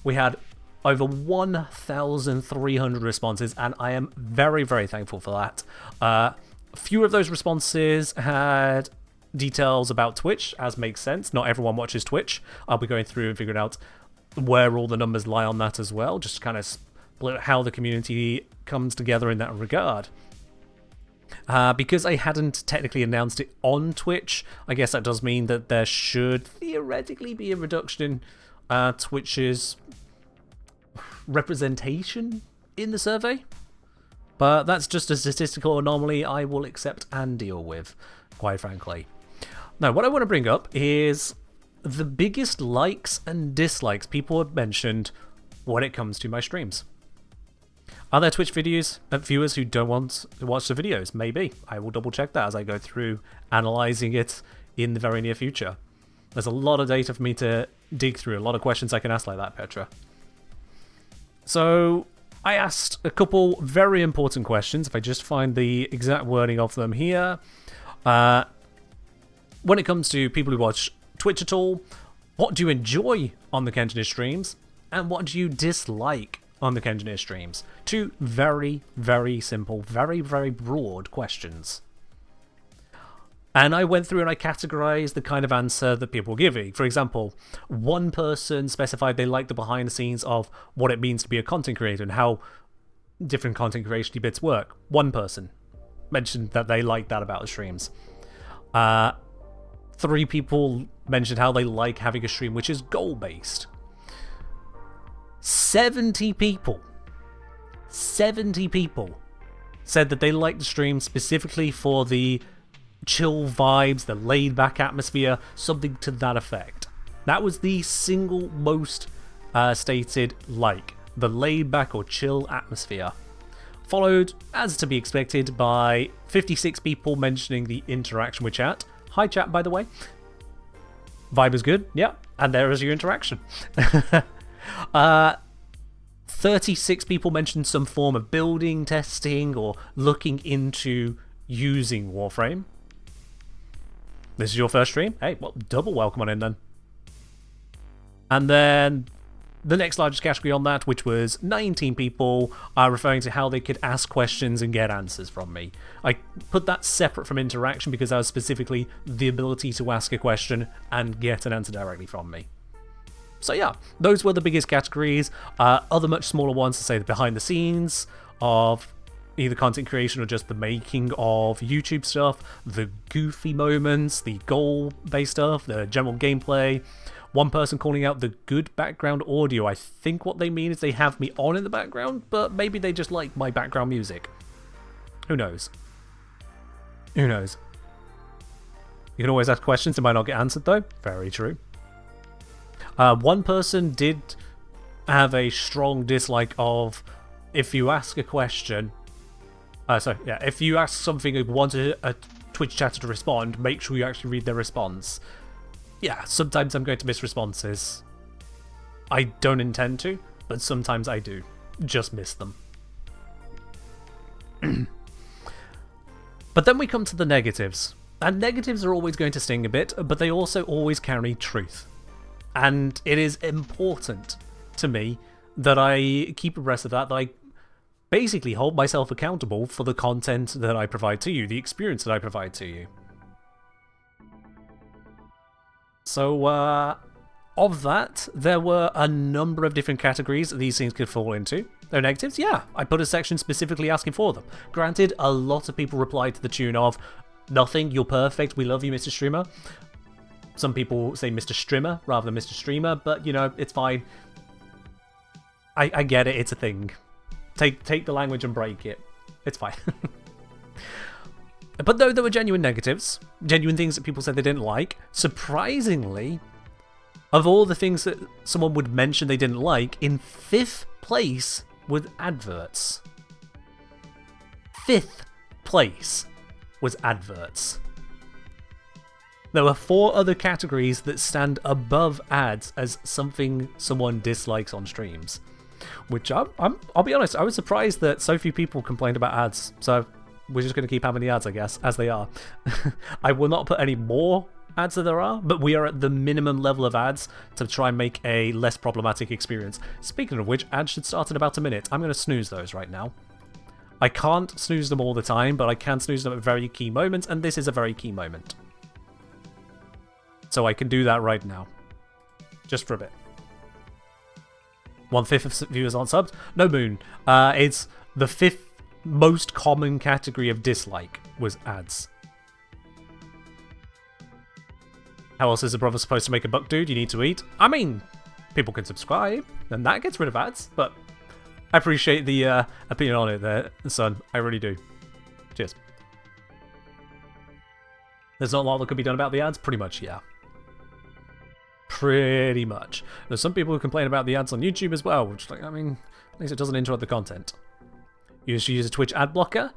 We had over 1,300 responses, and I am very, very thankful for that. A few of those responses had details about Twitch, as makes sense. Not everyone watches Twitch. I'll be going through and figuring out where all the numbers lie on that as well, just to kind of split how the community comes together in that regard. Because I hadn't technically announced it on Twitch, I guess that does mean that there should theoretically be a reduction in Twitch's representation in the survey. But that's just a statistical anomaly I will accept and deal with, quite frankly. Now, what I want to bring up is the biggest likes and dislikes people have mentioned when it comes to my streams. Are there Twitch viewers who don't want to watch the videos? Maybe. I will double check that as I go through analysing it in the very near future. There's a lot of data for me to dig through, a lot of questions I can ask like that, Petra. So I asked a couple very important questions, if I just find the exact wording of them here. When it comes to people who watch Twitch at all, what do you enjoy on the Kenjiner streams? And what do you dislike on the Kenjiner streams? 2 very, very simple, very, very broad questions. And I went through and I categorized the kind of answer that people were giving. For example, one person specified they liked the behind the scenes of what it means to be a content creator and how different content creation bits work. One person mentioned that they liked that about the streams. 3 people mentioned how they like having a stream which is goal-based. 70 people said that they liked the stream specifically for the chill vibes, the laid-back atmosphere, something to that effect. That was the single most stated like, the laid-back or chill atmosphere. Followed, as to be expected, by 56 people mentioning the interaction with chat. Hi chat, by the way. Vibe is good, yeah, and there is your interaction. 36 people mentioned some form of building, testing, or looking into using Warframe. This is your first stream? Hey, well, double welcome on in then. And then the next largest category on that, which was 19 people, are referring to how they could ask questions and get answers from me. I put that separate from interaction because that was specifically the ability to ask a question and get an answer directly from me. So yeah, those were the biggest categories. Other much smaller ones, to say the behind the scenes of either content creation or just the making of YouTube stuff, the goofy moments, the goal-based stuff, the general gameplay. One person calling out the good background audio. I think what they mean is they have me on in the background, but maybe they just like my background music. Who knows? Who knows? You can always ask questions, they might not get answered though. Very true. One person did have a strong dislike of if you ask a question. If you ask something and want a Twitch chatter to respond, make sure you actually read their response. Yeah, sometimes I'm going to miss responses. I don't intend to, but sometimes I do. Just miss them. But then we come to the negatives. And negatives are always going to sting a bit, but they also always carry truth. And it is important to me that I keep abreast of that I basically hold myself accountable for the content that I provide to you, the experience that I provide to you. So, of that, there were a number of different categories that these things could fall into. They're negatives? Yeah, I put a section specifically asking for them. Granted, a lot of people replied to the tune of, "Nothing, you're perfect, we love you, Mr. Streamer." Some people say Mr. Strimmer rather than Mr. Streamer, but, you know, it's fine. I get it, it's a thing. Take the language and break it. It's fine. But though there were genuine negatives, genuine things that people said they didn't like, surprisingly, of all the things that someone would mention they didn't like, in 5th place was adverts. 5th place was adverts. There were 4 other categories that stand above ads as something someone dislikes on streams. Which I'll be honest, I was surprised that so few people complained about ads. So we're just going to keep having the ads, I guess, as they are. I will not put any more ads than there are, but we are at the minimum level of ads to try and make a less problematic experience. Speaking of which, ads should start in about a minute. I'm going to snooze those right now. I can't snooze them all the time, but I can snooze them at very key moments, and this is a very key moment. So I can do that right now. Just for a bit. 1/5 of viewers aren't subbed. No moon. It's the 5th most common category of dislike was ads. How else is a brother supposed to make a buck, dude? You need to eat. I mean, people can subscribe, and that gets rid of ads, but I appreciate the opinion on it there, son. I really do. Cheers. There's not a lot that could be done about the ads? Pretty much, yeah. Pretty much. There's some people who complain about the ads on YouTube as well, which, like, I mean, at least it doesn't interrupt the content. You should use a Twitch ad blocker.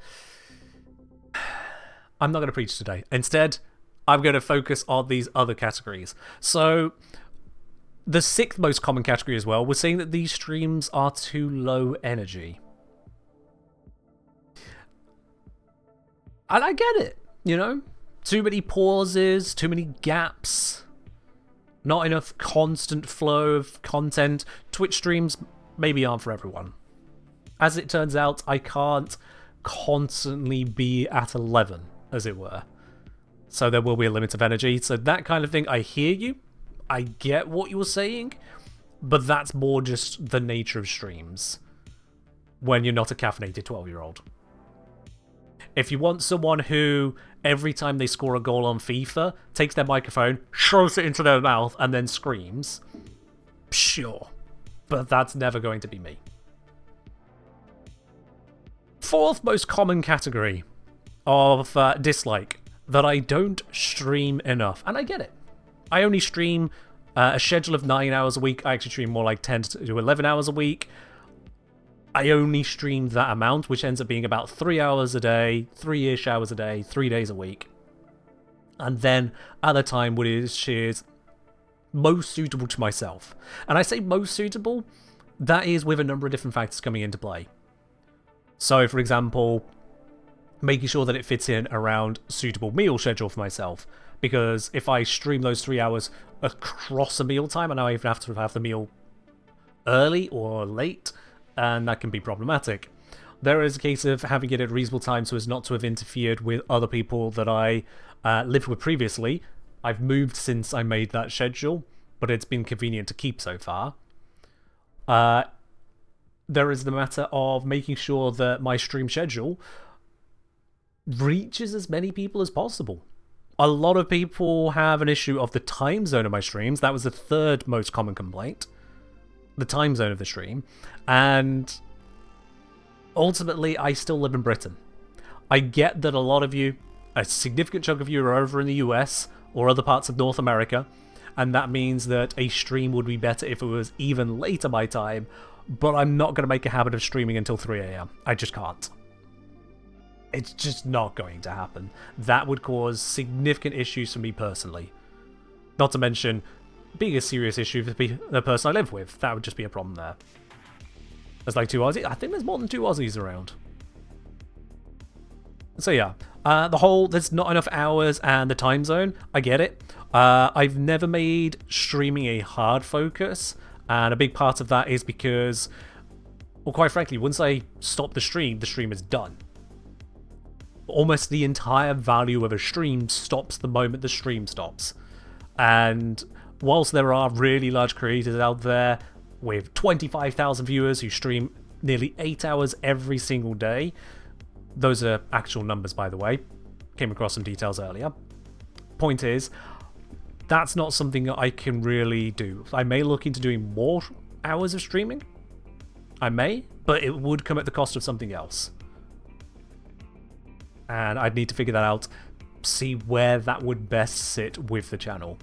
I'm not going to preach today. Instead, I'm going to focus on these other categories. So, the 6th most common category as well was saying that these streams are too low energy. And I get it, you know? Too many pauses, too many gaps. Not enough constant flow of content. Twitch streams maybe aren't for everyone. As it turns out, I can't constantly be at 11, as it were. So there will be a limit of energy. So that kind of thing, I hear you. I get what you were saying. But that's more just the nature of streams. When you're not a caffeinated 12-year-old. If you want someone who, every time they score a goal on FIFA, takes their microphone, shoves it into their mouth, and then screams, sure. But that's never going to be me. 4th most common category of dislike, that I don't stream enough. And I get it. I only stream a schedule of 9 hours a week. I actually stream more like 10 to 11 hours a week. I only streamed that amount, which ends up being about 3 hours a day, 3-ish hours a day, 3 days a week. And then at a time which is most suitable to myself. And I say most suitable, that is with a number of different factors coming into play. So, for example, making sure that it fits in around suitable meal schedule for myself. because if I stream those 3 hours across a meal time, and I even have to have the meal early or late, and that can be problematic. There is a case of having it at a reasonable time so as not to have interfered with other people that I lived with previously. I've moved since I made that schedule, but it's been convenient to keep so far. There is the matter of making sure that my stream schedule reaches as many people as possible. A lot of people have an issue of the time zone of my streams. That was the third most common complaint. The time zone of the stream. And ultimately, I still live in Britain. I get that a lot of you, a significant chunk of you, are over in the US or other parts of North America, and that means that a stream would be better if it was even later my time, but I'm not going to make a habit of streaming until 3 AM. I just can't. It's just not going to happen. That would cause significant issues for me personally. Not to mention being a serious issue for the person I live with. That would just be a problem there. There's like 2 Aussies. I think there's more than 2 Aussies around. So yeah, there's not enough hours and the time zone, I get it. I've never made streaming a hard focus, and a big part of that is because, well, quite frankly, once I stop the stream is done. Almost the entire value of a stream stops the moment the stream stops. And whilst there are really large creators out there with 25,000 viewers who stream nearly 8 hours every single day, those are actual numbers, by the way. Came across some details earlier. Point is, that's not something that I can really do. I may look into doing more hours of streaming. I may, but it would come at the cost of something else. And I'd need to figure that out, see where that would best sit with the channel.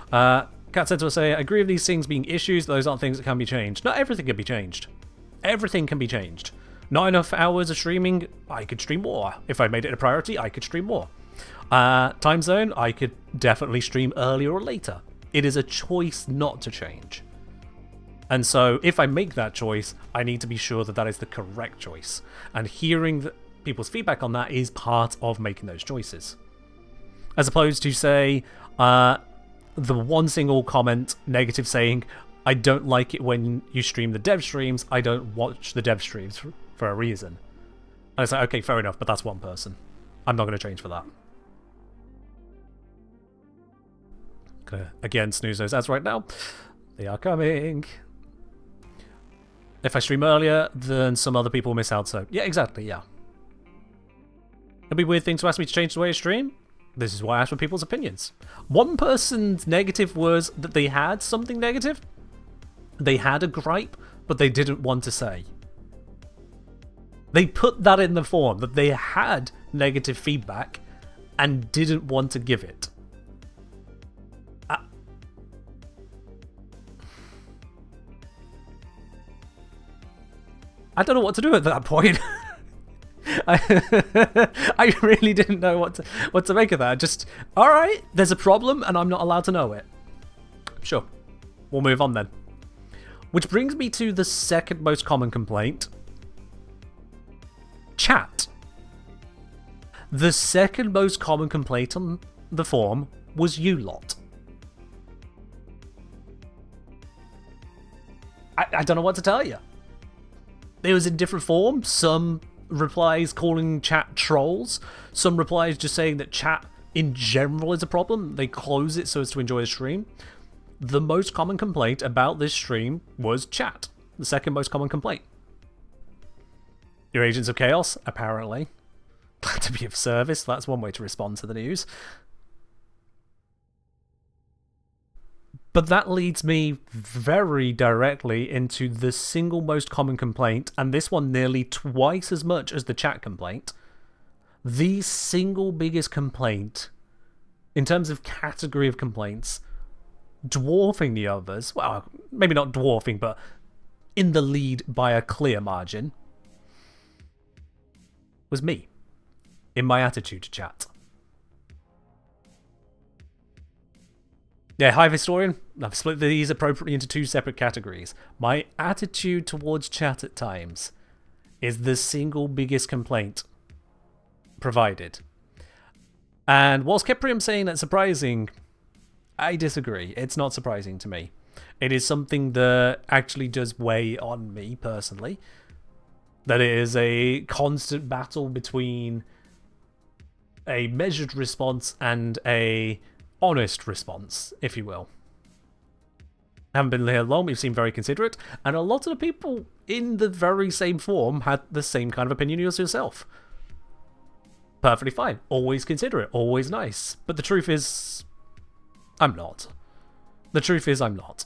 Cat said to say, I agree with these things being issues, those aren't things that can be changed. Not everything can be changed. Everything can be changed. Not enough hours of streaming, I could stream more. If I made it a priority, I could stream more. Time zone, I could definitely stream earlier or later. It is a choice not to change. And so, if I make that choice, I need to be sure that that is the correct choice. And hearing people's feedback on that is part of making those choices. As opposed to, say, the one single comment negative saying, I don't like it when you stream the dev streams, I don't watch the dev streams for a reason. And it's like, okay, fair enough, but that's one person. I'm not going to change for that. Again, snooze those ads right now. They are coming. If I stream earlier, then some other people miss out, so... Yeah, exactly, yeah. It'd be a weird thing to ask me to change the way I stream. This is why I ask for people's opinions. One person's negative was that they had something negative. They had a gripe, but they didn't want to say. They put that in the form, that they had negative feedback and didn't want to give it. I don't know what to do at that point. I really didn't know what to make of that. Just, alright, there's a problem and I'm not allowed to know it. Sure. We'll move on then. Which brings me to the second most common complaint. Chat. The second most common complaint on the forum was you lot. I don't know what to tell you. It was in different form. Some replies calling chat trolls. Some replies just saying that chat in general is a problem. They close it so as to enjoy the stream. The most common complaint about this stream was chat. The second most common complaint. You're agents of chaos, apparently. Glad to be of service. That's one way to respond to the news. But that leads me very directly into the single most common complaint, and this one nearly twice as much as the chat complaint. The single biggest complaint, in terms of category of complaints, dwarfing the others, well, maybe not dwarfing, but in the lead by a clear margin, was me, in my attitude to chat. Yeah, Hive Historian, I've split these appropriately into two separate categories. My attitude towards chat at times is the single biggest complaint provided. And whilst Keprium saying that's surprising, I disagree. It's not surprising to me. It is something that actually does weigh on me personally. That it is a constant battle between a measured response and a honest response, if you will. Haven't been here long, we've seemed very considerate, and a lot of the people in the very same form had the same kind of opinion as yourself. Perfectly fine. Always considerate, always nice. But the truth is, I'm not. The truth is, I'm not.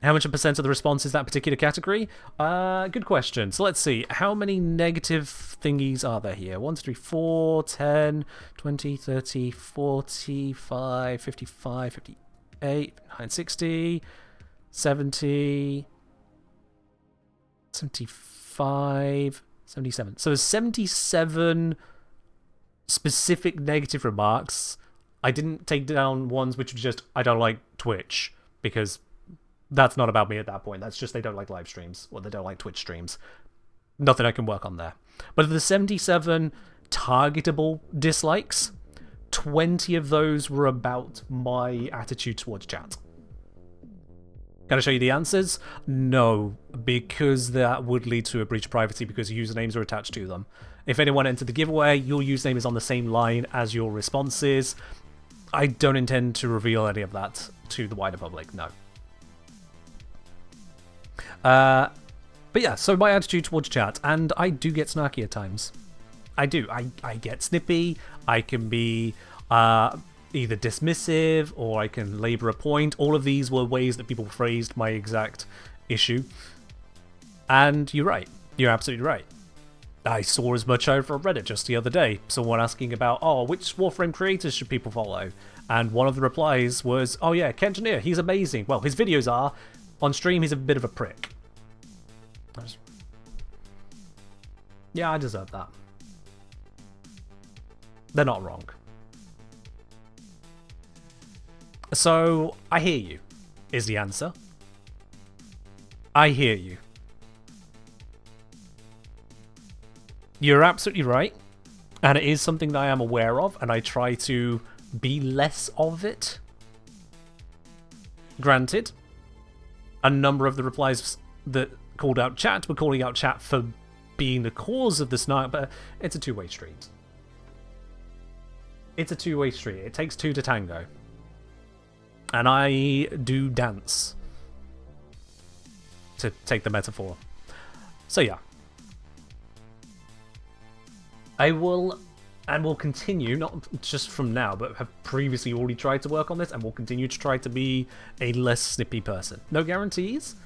How much of percent of the response is that particular category? Good question. So let's see. How many negative thingies are there here? 1, 2, 3, 4, 10, 20, 30, 45, 55, 58, 59, 60, 70, 75, 77. So there's 77 specific negative remarks. I didn't take down ones which were just, I don't like Twitch, because that's not about me at that point. That's just they don't like live streams, or they don't like Twitch streams. Nothing I can work on there. But of the 77 targetable dislikes, 20 of those were about my attitude towards chat. Can I show you the answers? No, because that would lead to a breach of privacy because usernames are attached to them. If anyone entered the giveaway, your username is on the same line as your responses. I don't intend to reveal any of that to the wider public, no. But yeah, so my attitude towards chat, and I do get snarky at times. I do. I get snippy. I can be either dismissive, or I can labour a point. All of these were ways that people phrased my exact issue. And you're right. You're absolutely right. I saw as much over on Reddit just the other day. Someone asking about, oh, which Warframe creators should people follow? And one of the replies was, oh yeah, Kengineer, he's amazing. Well, his videos are. On stream, he's a bit of a prick. Yeah, I deserve that. They're not wrong. So, I hear you, is the answer. I hear you. You're absolutely right. And it is something that I am aware of, and I try to be less of it. Granted, a number of the replies that called out chat were calling out chat for being the cause of the snark, but it's a two-way street. It's a two-way street. It takes two to tango. And I do dance, to take the metaphor. So yeah. I will, and will continue, not just from now, but have previously already tried to work on this, and will continue to try to be a less snippy person. No guarantees,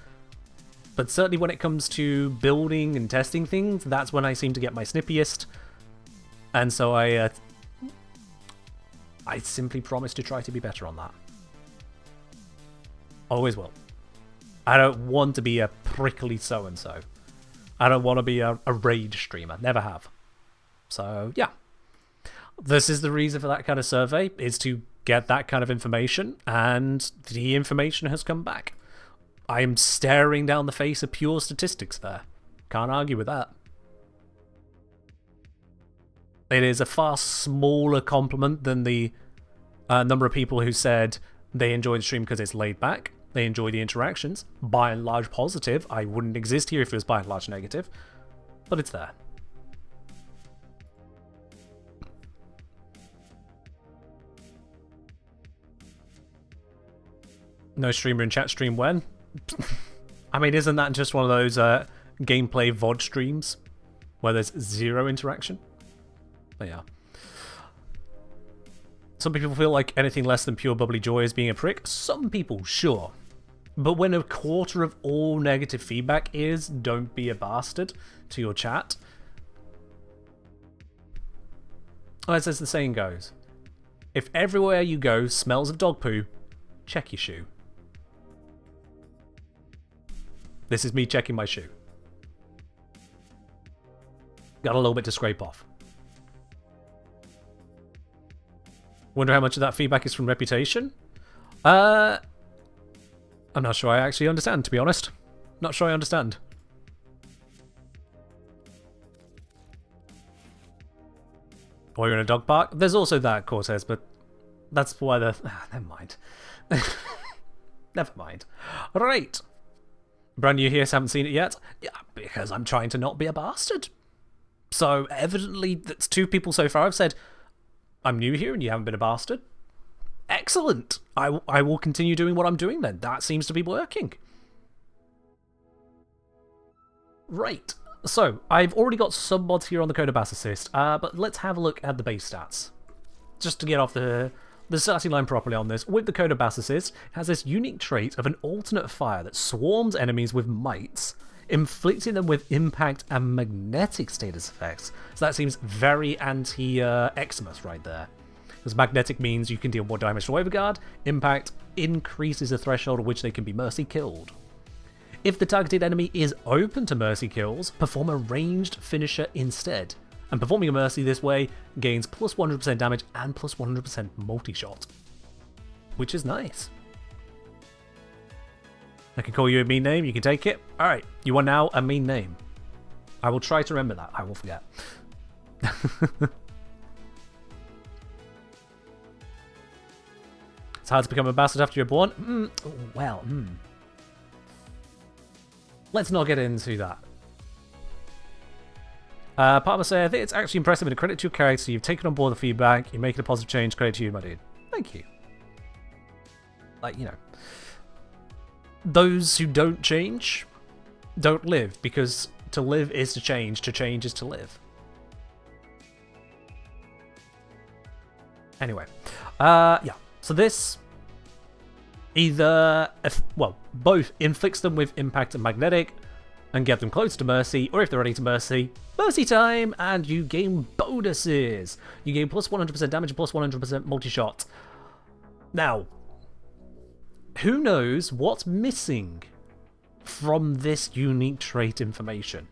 but certainly when it comes to building and testing things, that's when I seem to get my snippiest. And so I simply promise to try to be better on that. Always will. I don't want to be a prickly so-and-so. I don't want to be a rage streamer. Never have. So, yeah. This is the reason for that kind of survey, is to get that kind of information, and the information has come back. I am staring down the face of pure statistics there. Can't argue with that. It is a far smaller compliment than the number of people who said they enjoy the stream because it's laid back. They enjoy the interactions. By and large positive. I wouldn't exist here if it was by and large negative. But it's there. No streamer in chat stream when? I mean, isn't that just one of those gameplay VOD streams where there's zero interaction? But yeah. Some people feel like anything less than pure bubbly joy is being a prick. Some people, sure. But when a quarter of all negative feedback is, don't be a bastard to your chat. As the saying goes, if everywhere you go smells of dog poo, check your shoe. This is me checking my shoe. Got a little bit to scrape off. Wonder how much of that feedback is from reputation? I'm not sure I actually understand, to be honest. Not sure I understand. Or you're in a dog park. There's also that, Cortez, but that's why the... never mind. Never mind. Alright. Brand new here, so haven't seen it yet. Yeah, because I'm trying to not be a bastard. So, evidently, that's 2 people so far have said, I'm new here and you haven't been a bastard. Excellent. I will continue doing what I'm doing then. That seems to be working. Right. So, I've already got some mods here on the Coda Bassocyst, but let's have a look at the base stats. Just to get off the starting line properly on this, with the Coda Bassocyst, it has this unique trait of an alternate fire that swarms enemies with mites, inflicting them with impact and magnetic status effects. So that seems very anti-Eximus right there. Because magnetic means you can deal more damage to Overguard, impact increases the threshold at which they can be mercy killed. If the targeted enemy is open to mercy kills, perform a ranged finisher instead. And performing a mercy this way gains plus 100% damage and plus 100% multi-shot. Which is nice. I can call you a mean name, you can take it. Alright, you are now a mean name. I will try to remember that, I will forget. It's hard to become a bastard after you're born. Let's not get into that. Partner say, I think it's actually impressive and a credit to your character. You've taken on board the feedback. You're making a positive change. Credit to you, my dude. Thank you. Like, you know. Those who don't change don't live, because to live is to change is to live. Anyway. Yeah. So this either, both inflicts them with impact and magnetic and get them close to mercy, or if they're ready to mercy time, and you gain bonuses. You gain plus 100% damage and plus 100% multi-shot. Now, who knows what's missing from this unique trait information?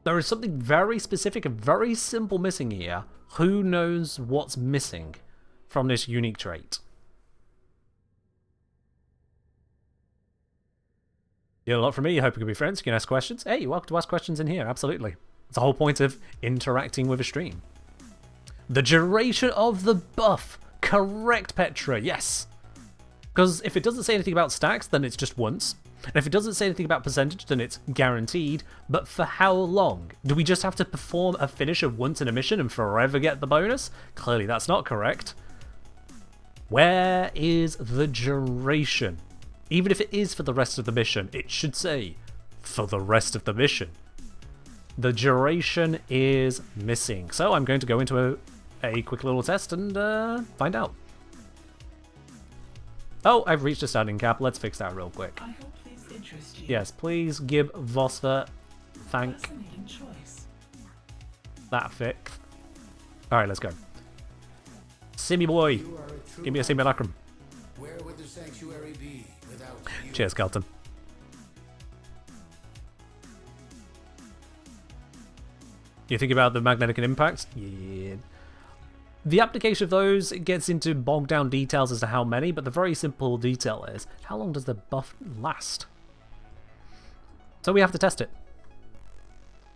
There is something very specific and very simple missing here. Who knows what's missing from this unique trait? You know a lot from me. I hope we can be friends. You can ask questions. Hey, you're welcome to ask questions in here. Absolutely. It's the whole point of interacting with a stream. The duration of the buff. Correct, Petra. Yes. Because if it doesn't say anything about stacks, then it's just once. And if it doesn't say anything about percentage, then it's guaranteed. But for how long? Do we just have to perform a finisher once in a mission and forever get the bonus? Clearly that's not correct. Where is the duration? Even if it is for the rest of the mission, it should say, for the rest of the mission. The duration is missing. So I'm going to go into a quick little test and find out. Oh, I've reached a standing cap. Let's fix that real quick. I hope this interests you. Yes, please give Vosper thank that fix. Alright, let's go. Simmy boy. Give me a simulacrum. Where would the sanctuary be without you? Cheers, Kelton. You think about the magnetic and impact? Yeah. The application of those, it gets into bogged down details as to how many, but the very simple detail is, how long does the buff last? So we have to test it.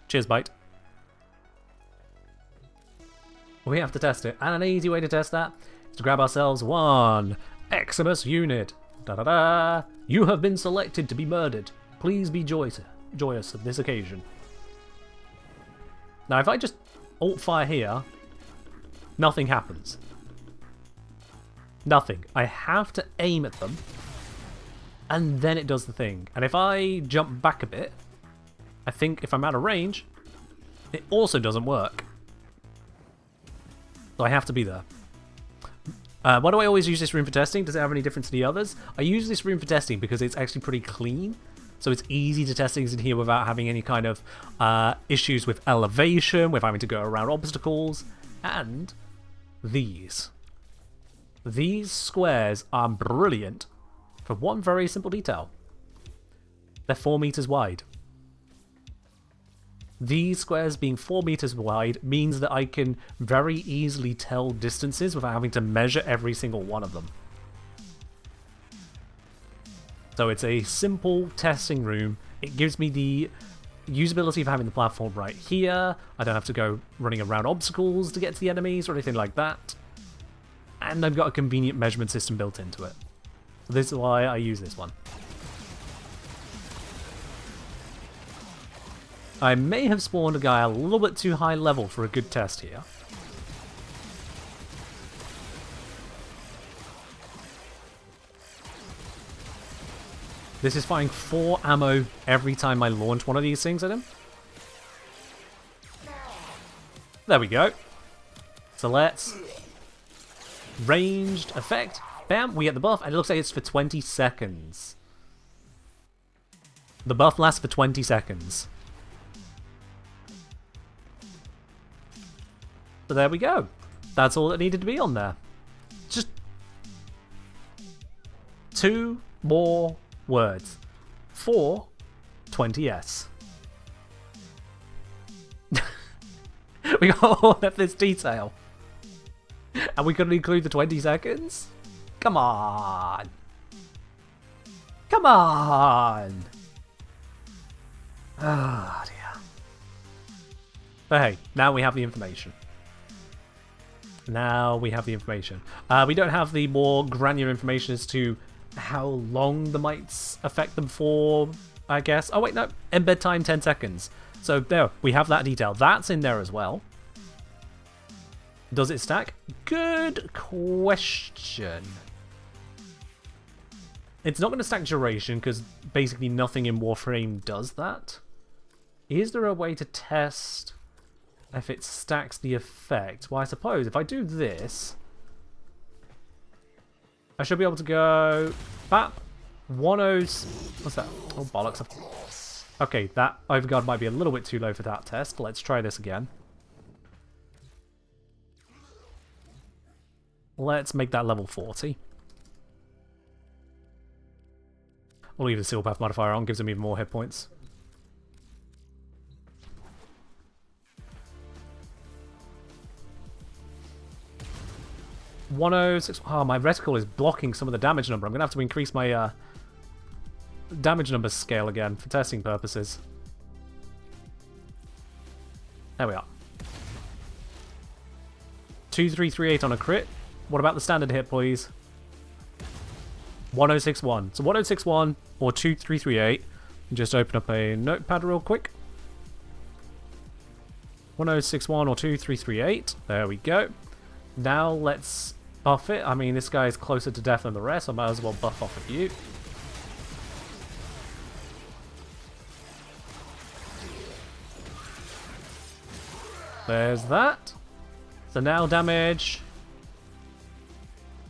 Cheers, Bite. We have to test it, and an easy way to test that is to grab ourselves one Eximus unit. Da-da-da! You have been selected to be murdered. Please be joyous of this occasion. Now, if I just alt-fire here, nothing happens. Nothing. I have to aim at them, and then it does the thing. And if I jump back a bit, I think if I'm out of range, it also doesn't work. So I have to be there. Why do I always use this room for testing? Does it have any difference to the others? I use this room for testing because it's actually pretty clean. So it's easy to test things in here without having any kind of issues with elevation, with having to go around obstacles. And these squares are brilliant for one very simple detail. They're 4 meters wide. These squares being 4 meters wide means that I can very easily tell distances without having to measure every single one of them. So it's a simple testing room. It gives me the usability of having the platform right here. I don't have to go running around obstacles to get to the enemies or anything like that. And I've got a convenient measurement system built into it. So this is why I use this one. I may have spawned a guy a little bit too high level for a good test here. This is firing 4 ammo every time I launch one of these things at him. There we go. So let's... Ranged effect. Bam, we get the buff, and it looks like it's for 20 seconds. The buff lasts for 20 seconds. So there we go. That's all that needed to be on there. Just 2 more words for 20S. We got all of this detail. And we couldn't include the 20 seconds? Come on. Come on. Ah, dear. But hey, now we have the information. Now we have the information. We don't have the more granular information as to how long the mites affect them for, I guess. Oh wait, no. Embed time 10 seconds. So there, we have that detail. That's in there as well. Does it stack? Good question. It's not going to stack duration because basically nothing in Warframe does that. Is there a way to test if it stacks the effect? Well, I suppose if I do this, I should be able to go... Bap! 10... What's that? Oh, bollocks. Okay, that overguard might be a little bit too low for that test. Let's try this again. Let's make that level 40. We'll leave the Seal Path modifier on, gives him even more hit points. $106. Oh, my reticle is blocking some of the damage number. I'm going to have to increase my damage number scale again for testing purposes. There we are. 2338 on a crit. What about the standard hit, please? 1061. So 1061 or 2338. Just open up a notepad real quick. 1061 or 2338. There we go. Now let's buff it. I mean, this guy is closer to death than the rest. I might as well buff off of you. There's that. So now damage.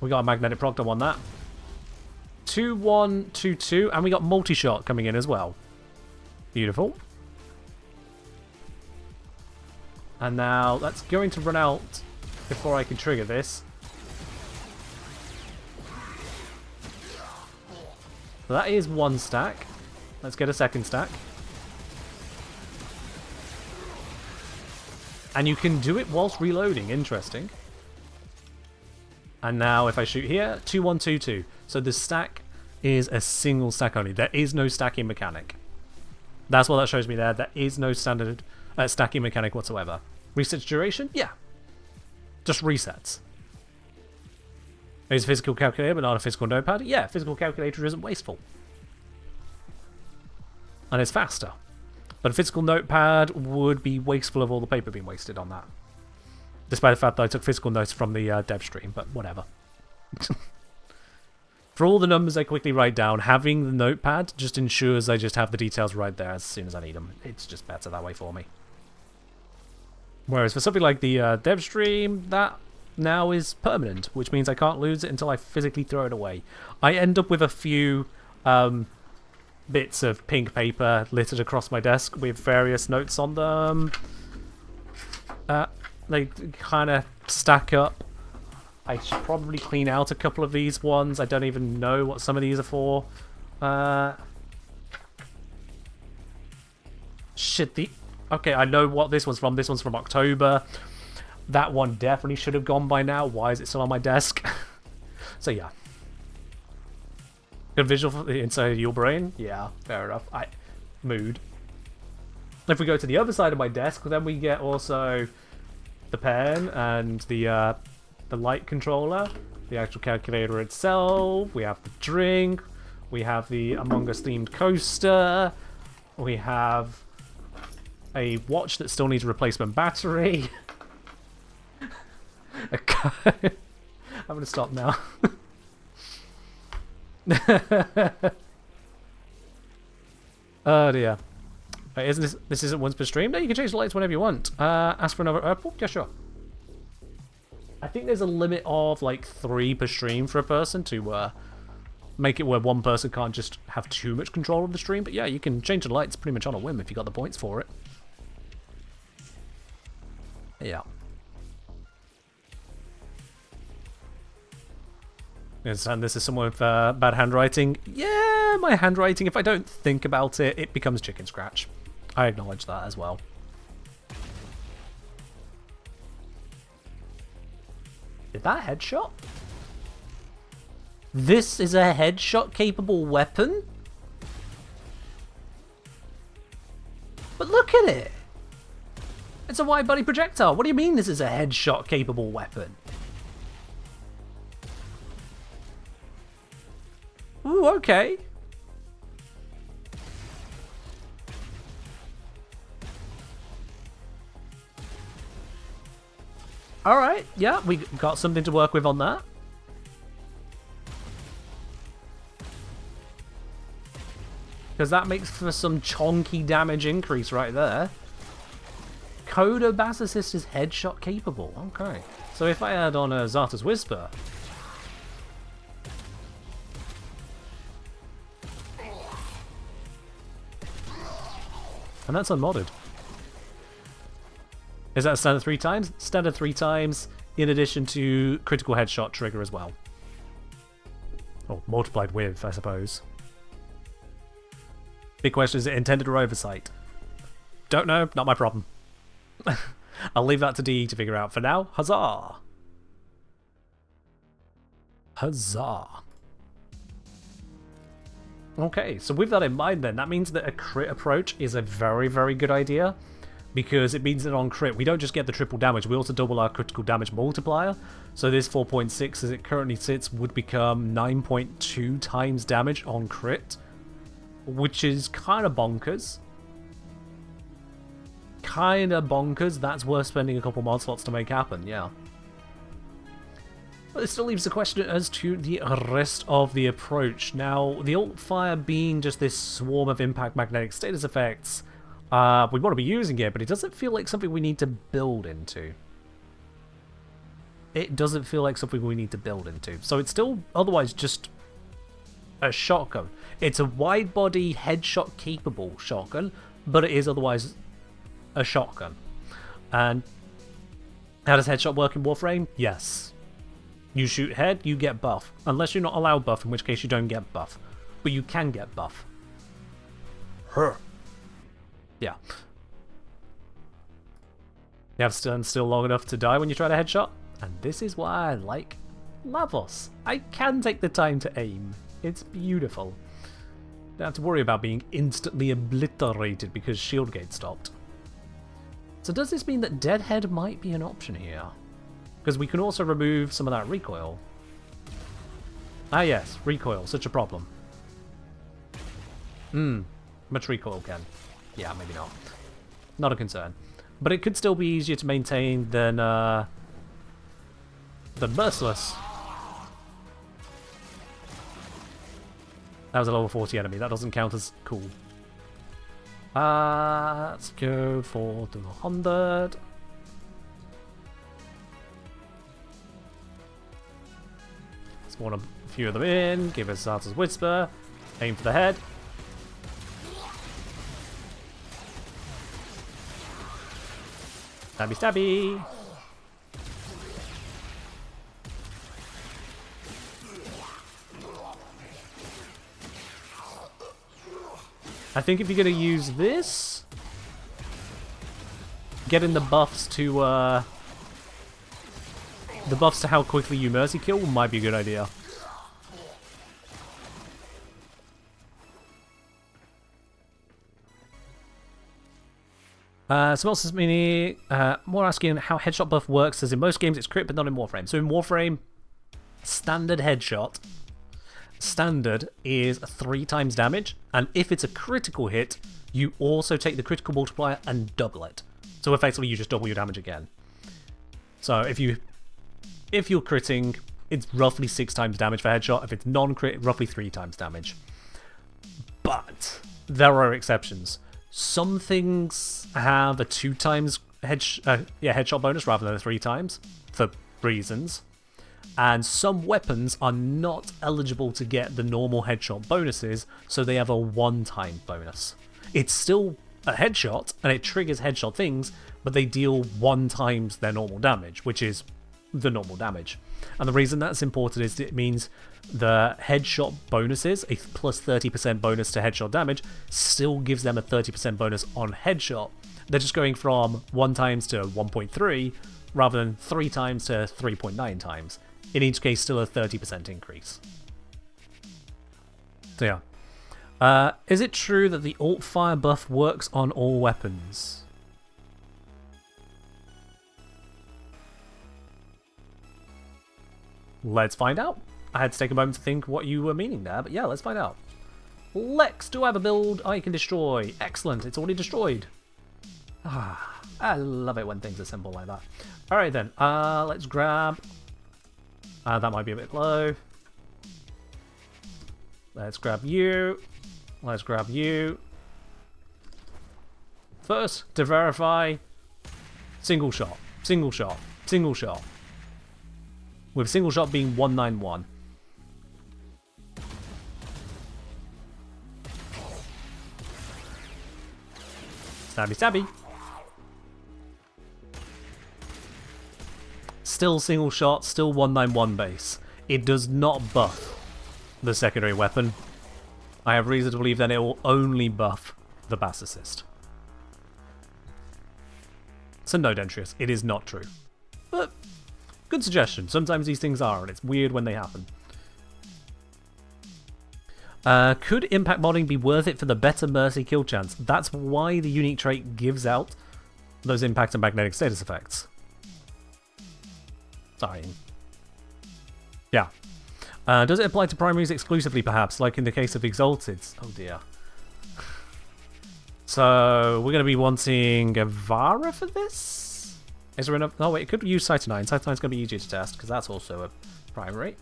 We got a magnetic proc on that. 2122, and we got multi-shot coming in as well. Beautiful. And now that's going to run out before I can trigger this. So that is one stack. Let's get a second stack. And you can do it whilst reloading. Interesting. And now if I shoot here, 2122. So the stack is a single stack only. There is no stacking mechanic. That's what that shows me there. There is no standard stacking mechanic whatsoever. Resets duration? Yeah. Just resets. Is physical calculator but not a physical notepad? Yeah, physical calculator isn't wasteful. And it's faster. But a physical notepad would be wasteful of all the paper being wasted on that. Despite the fact that I took physical notes from the Devstream, but whatever. For all the numbers I quickly write down, having the notepad just ensures I just have the details right there as soon as I need them. It's just better that way for me. Whereas for something like the Devstream, that now is permanent, which means I can't lose it until I physically throw it away. I end up with a few bits of pink paper littered across my desk with various notes on them. They kind of stack up. I should probably clean out a couple of these ones. I don't even know what some of these are for. Shit, okay, I know what this one's from. This one's from October. That one definitely should have gone by now. Why is it still on my desk? So yeah. Good visual for the inside of your brain? Yeah, fair enough. Mood. If we go to the other side of my desk, then we get also the pen and the light controller, the actual calculator itself. We have the drink. We have the Among Us themed coaster. We have a watch that still needs a replacement battery. I'm gonna stop now. Oh dear. Wait, isn't this isn't once per stream? No, you can change the lights whenever you want. Ask for another purple? Yeah, sure. I think there's a limit of like 3 per stream for a person to make it where one person can't just have too much control of the stream. But yeah, you can change the lights pretty much on a whim if you got the points for it. Yeah. And this is someone with bad handwriting. Yeah, my handwriting, if I don't think about it, it becomes chicken scratch. I acknowledge that as well. Did that headshot? This is a headshot capable weapon? But look at it! It's a wide body projectile. What do you mean this is a headshot capable weapon? Ooh, okay. Alright, yeah, we got something to work with on that. Because that makes for some chonky damage increase right there. Coda Bassocyst is headshot capable. Okay. So if I add on a Zarta's Whisper... And that's unmodded. Is that standard 3 times? Standard 3 times, in addition to critical headshot trigger as well. Or multiplied with, I suppose. Big question, is it intended or oversight? Don't know, not my problem. I'll leave that to DE to figure out. For now, huzzah! Huzzah. Okay, so with that in mind then, that means that a crit approach is a very, very good idea. Because it means that on crit, we don't just get the triple damage, we also double our critical damage multiplier. So this 4.6, as it currently sits, would become 9.2 times damage on crit. Which is kind of bonkers. That's worth spending a couple mod slots to make happen, yeah. But it still leaves the question as to the rest of the approach. Now, the alt fire being just this swarm of impact magnetic status effects, we want to be using it, but it doesn't feel like something we need to build into. It doesn't feel like something we need to build into. So it's still otherwise just a shotgun. It's a wide body headshot capable shotgun, but it is otherwise a shotgun. And how does headshot work in Warframe? Yes. You shoot head, you get buff. Unless you're not allowed buff, in which case you don't get buff. But you can get buff. Yeah. You have to stand still long enough to die when you try to headshot. And this is why I like Lavos. I can take the time to aim. It's beautiful. Don't have to worry about being instantly obliterated because shield gate stopped. So does this mean that Deadhead might be an option here? Because we can also remove some of that recoil. Ah yes, recoil, such a problem. Much recoil can. Yeah, maybe not. Not a concern. But it could still be easier to maintain than Merciless. That was a level 40 enemy, that doesn't count as cool. Let's go for 200. Spawn a few of them in, give us Zarta's Whisper, aim for the head. Stabby stabby! I think if you're going to use this, getting the buffs to how quickly you mercy kill might be a good idea. Someone else is meaning, more asking how headshot buff works, as in most games it's crit but not in Warframe. So in Warframe, standard headshot, standard is 3 times damage, and if it's a critical hit, you also take the critical multiplier and double it. So effectively you just double your damage again. So if you're critting, it's roughly 6 times damage for headshot. If it's non-crit, roughly 3 times damage. But there are exceptions. Some things have a 2 times headshot bonus rather than a 3 times for reasons. And some weapons are not eligible to get the normal headshot bonuses, so they have a 1-time bonus. It's still a headshot, and it triggers headshot things, but they deal 1 times their normal damage, which is the normal damage. And the reason that's important is it means the headshot bonuses, a plus 30% bonus to headshot damage, still gives them a 30% bonus on headshot. They're just going from 1 times to 1.3 rather than 3 times to 3.9 times. In each case, still a 30% increase. So yeah. Is it true that the alt fire buff works on all weapons? Let's find out. I had to take a moment to think what you were meaning there, but yeah, let's find out. Lex, do I have a build I can destroy? Excellent, it's already destroyed. Ah, I love it when things are simple like that. Alright then, let's grab... that might be a bit low. Let's grab you. Let's grab you. First, to verify, single shot, single shot, single shot. With single shot being 191. Stabby stabby. Still single shot, still 191 base. It does not buff the secondary weapon. I have reason to believe that it will only buff the Bassocyst. So no, Dentrius, it is not true. But good suggestion. Sometimes these things are, and it's weird when they happen. Could impact modding be worth it for the better Mercy kill chance? That's why the unique trait gives out those impact and magnetic status effects. Sorry. Yeah. Does it apply to primaries exclusively, perhaps, like in the case of Exalted? Oh dear. So, we're going to be wanting Avara for this? Is there enough? Oh wait, it could use Cytonine. Cytonine's going to be easier to test, because that's also a primary.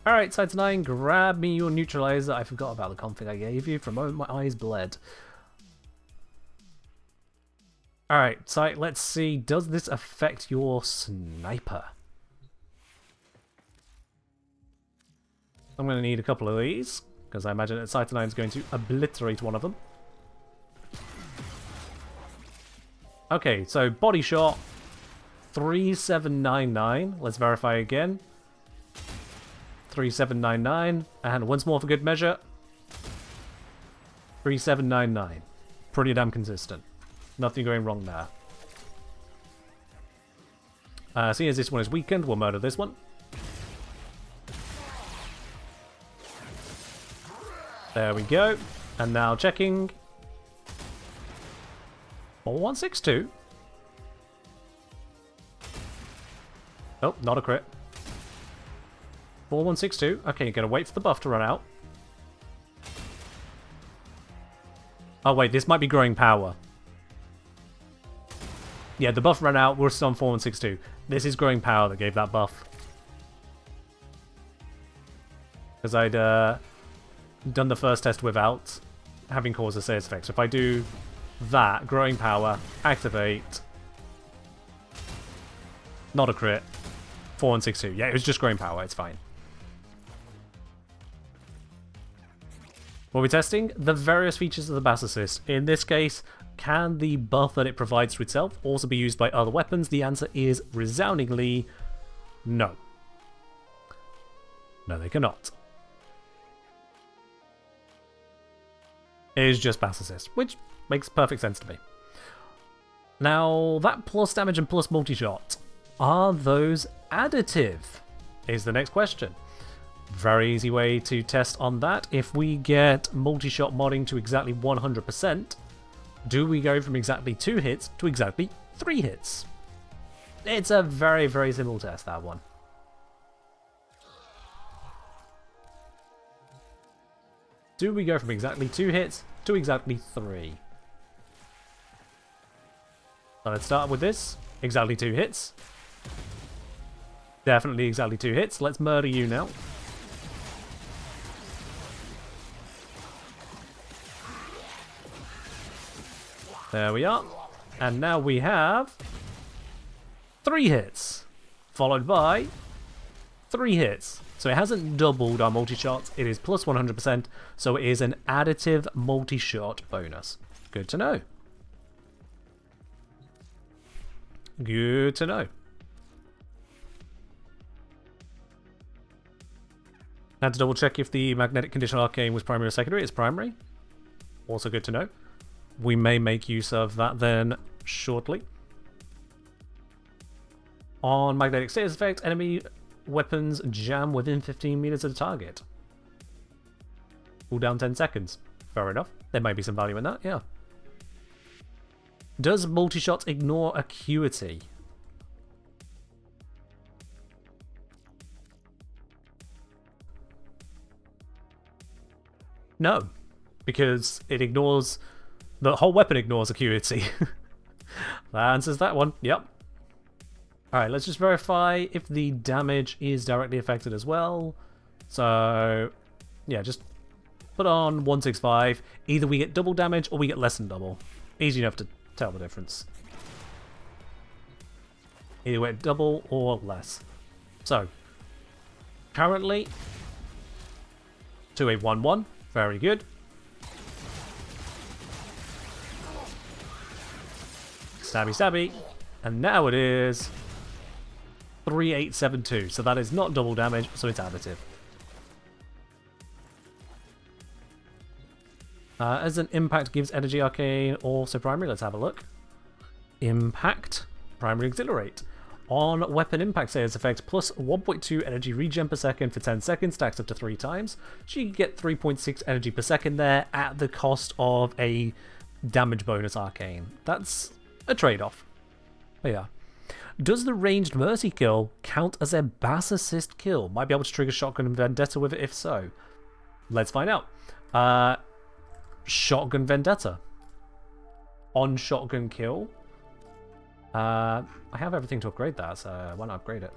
Alright, Cytonine, grab me your neutralizer. I forgot about the config I gave you. For a moment, my eyes bled. Alright, so let's see. Does this affect your sniper? I'm going to need a couple of these, because I imagine that Cytonine is going to obliterate one of them. Okay, so body shot, 3799. Let's verify again. 3799, and once more for good measure. 3799. Pretty damn consistent. Nothing going wrong there. Seeing as this one is weakened, we'll murder this one. There we go. And now checking. 4162. Oh, not a crit. 4162. Okay, you're going to wait for the buff to run out. Oh wait, this might be growing power. Yeah, the buff ran out. We're still on 4162. This is growing power that gave that buff. Because I'd done the first test without having caused a status effect. So if I do that, growing power, activate, not a crit, 4162. Yeah, it was just growing power. It's fine. What are we testing? The various features of the Bassocyst. In this case, can the buff that it provides to itself also be used by other weapons? The answer is resoundingly no. No, they cannot. It is just Bassocyst, which makes perfect sense to me. Now, that plus damage and plus multi-shot, are those additive? Is the next question. Very easy way to test on that. If we get multi-shot modding to exactly 100%, Do we go from exactly 2 hits to exactly 3 hits? It's a very, very simple test, that one. Do we go from exactly 2 hits to exactly 3? So let's start with this. Exactly 2 hits. Definitely exactly 2 hits. Let's murder you now. There we are. And now we have 3 hits, followed by 3 hits. So it hasn't doubled our multi-shot, it is plus 100%, so it is an additive multi-shot bonus. Good to know. Good to know. Had to double check if the magnetic condition arcane was primary or secondary. It's primary. Also good to know. We may make use of that then shortly. On magnetic status effect, enemy weapons jam within 15 meters of the target. Cooldown 10 seconds. Fair enough. There may be some value in that, yeah. Does multi-shot ignore acuity? No, because it ignores... The whole weapon ignores acuity. That answers that one, yep. Alright, let's just verify if the damage is directly affected as well. So, yeah, just put on 165. Either we get double damage or we get less than double. Easy enough to tell the difference. Either way, double or less. So, currently, 2811, very good. Stabby stabby. And now it is 3872. So that is not double damage, so it's additive. As an impact gives energy arcane, also primary. Let's have a look. Impact, primary exhilarate. On weapon impact status effect, plus 1.2 energy regen per second for 10 seconds, stacks up to 3 times. So you can get 3.6 energy per second there at the cost of a damage bonus arcane. That's a trade-off. But yeah. Does the ranged mercy kill count as a Bassocyst kill? Might be able to trigger Shotgun Vendetta with it if so. Let's find out. Shotgun Vendetta. On shotgun kill. I have everything to upgrade that, so why not upgrade it?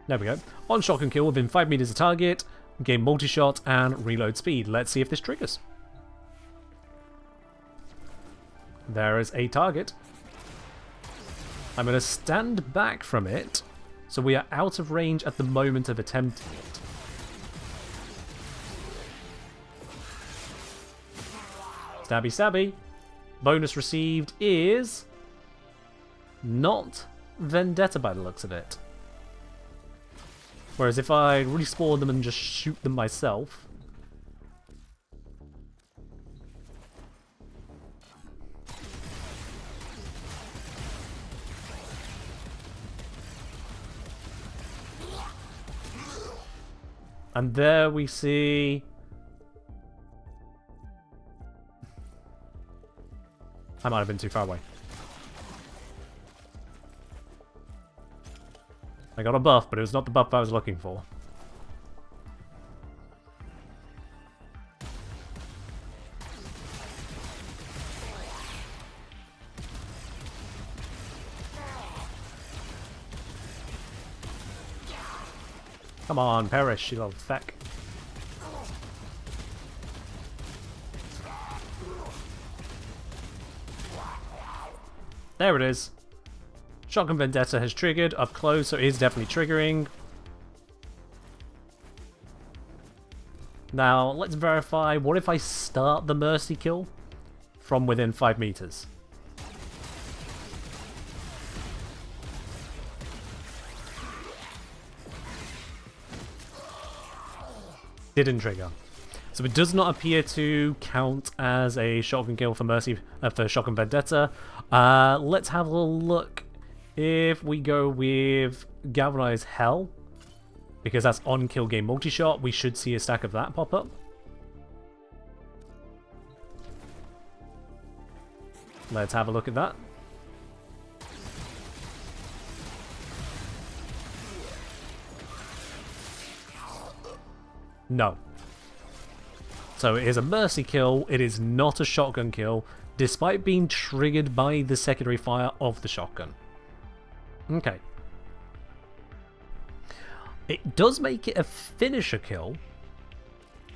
There we go. On shotgun kill within 5 meters of target, gain multi-shot and reload speed. Let's see if this triggers. There is a target. I'm going to stand back from it, so we are out of range at the moment of attempting it. Stabby stabby. Bonus received is not Vendetta by the looks of it. Whereas if I respawn them and just shoot them myself... And there we see... I might have been too far away. I got a buff, but it was not the buff I was looking for. Come on, perish, you little feck. There it is. Shotgun Vendetta has triggered up close, so it is definitely triggering. Now, let's verify. What if I start the mercy kill from within 5 meters? Didn't trigger. So it does not appear to count as a shotgun kill for mercy for Shotgun Vendetta. Let's have a little look. If we go with Galvanize Hell, because that's on kill game multi-shot, we should see a stack of that pop up. Let's have a look at that. No. So it is a mercy kill, it is not a shotgun kill, despite being triggered by the secondary fire of the shotgun. Okay. It does make it a finisher kill,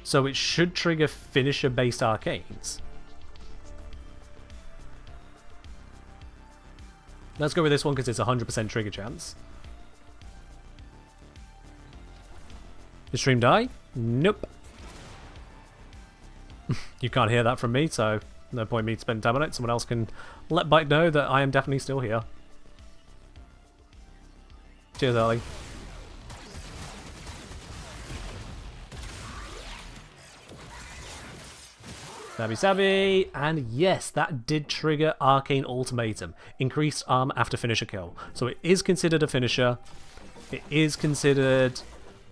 so it should trigger finisher-based arcanes. Let's go with this one because it's 100% trigger chance. Did stream die? Nope. You can't hear that from me, so no point me spending time on it. Someone else can let Bike know that I am definitely still here. Cheers, Ellie. Stabby stabby, and yes, that did trigger Arcane Ultimatum. Increased arm after finisher kill. So it is considered a finisher. It is considered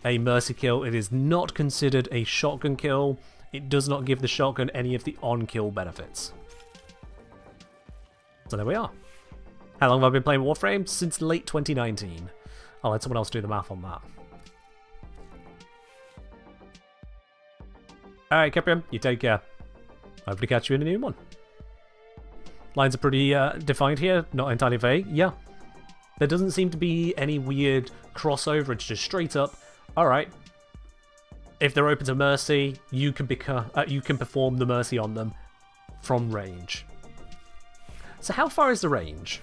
a mercy kill. It is not considered a shotgun kill. It does not give the shotgun any of the on-kill benefits. So there we are. How long have I been playing Warframe? Since late 2019. I'll let someone else do the math on that. Alright, Caprium, you take care. Hopefully catch you in a new one. Lines are pretty defined here, not entirely vague. Yeah. There doesn't seem to be any weird crossover. It's just straight up, alright, if they're open to mercy, you can perform the mercy on them from range. So how far is the range?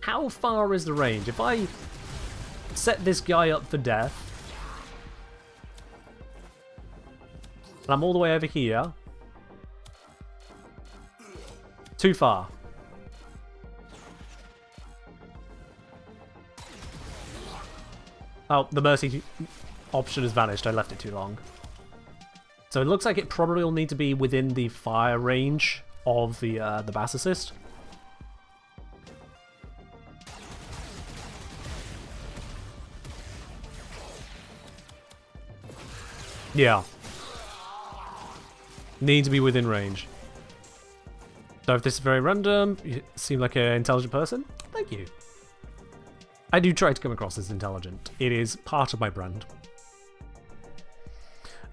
How far is the range? If I set this guy up for death, and I'm all the way over here, too far. Oh, the mercy option has vanished. I left it too long. So it looks like it probably will need to be within the fire range of the Bassocyst. Yeah. Need to be within range. So if this is very random, you seem like an intelligent person. Thank you. I do try to come across as intelligent. It is part of my brand.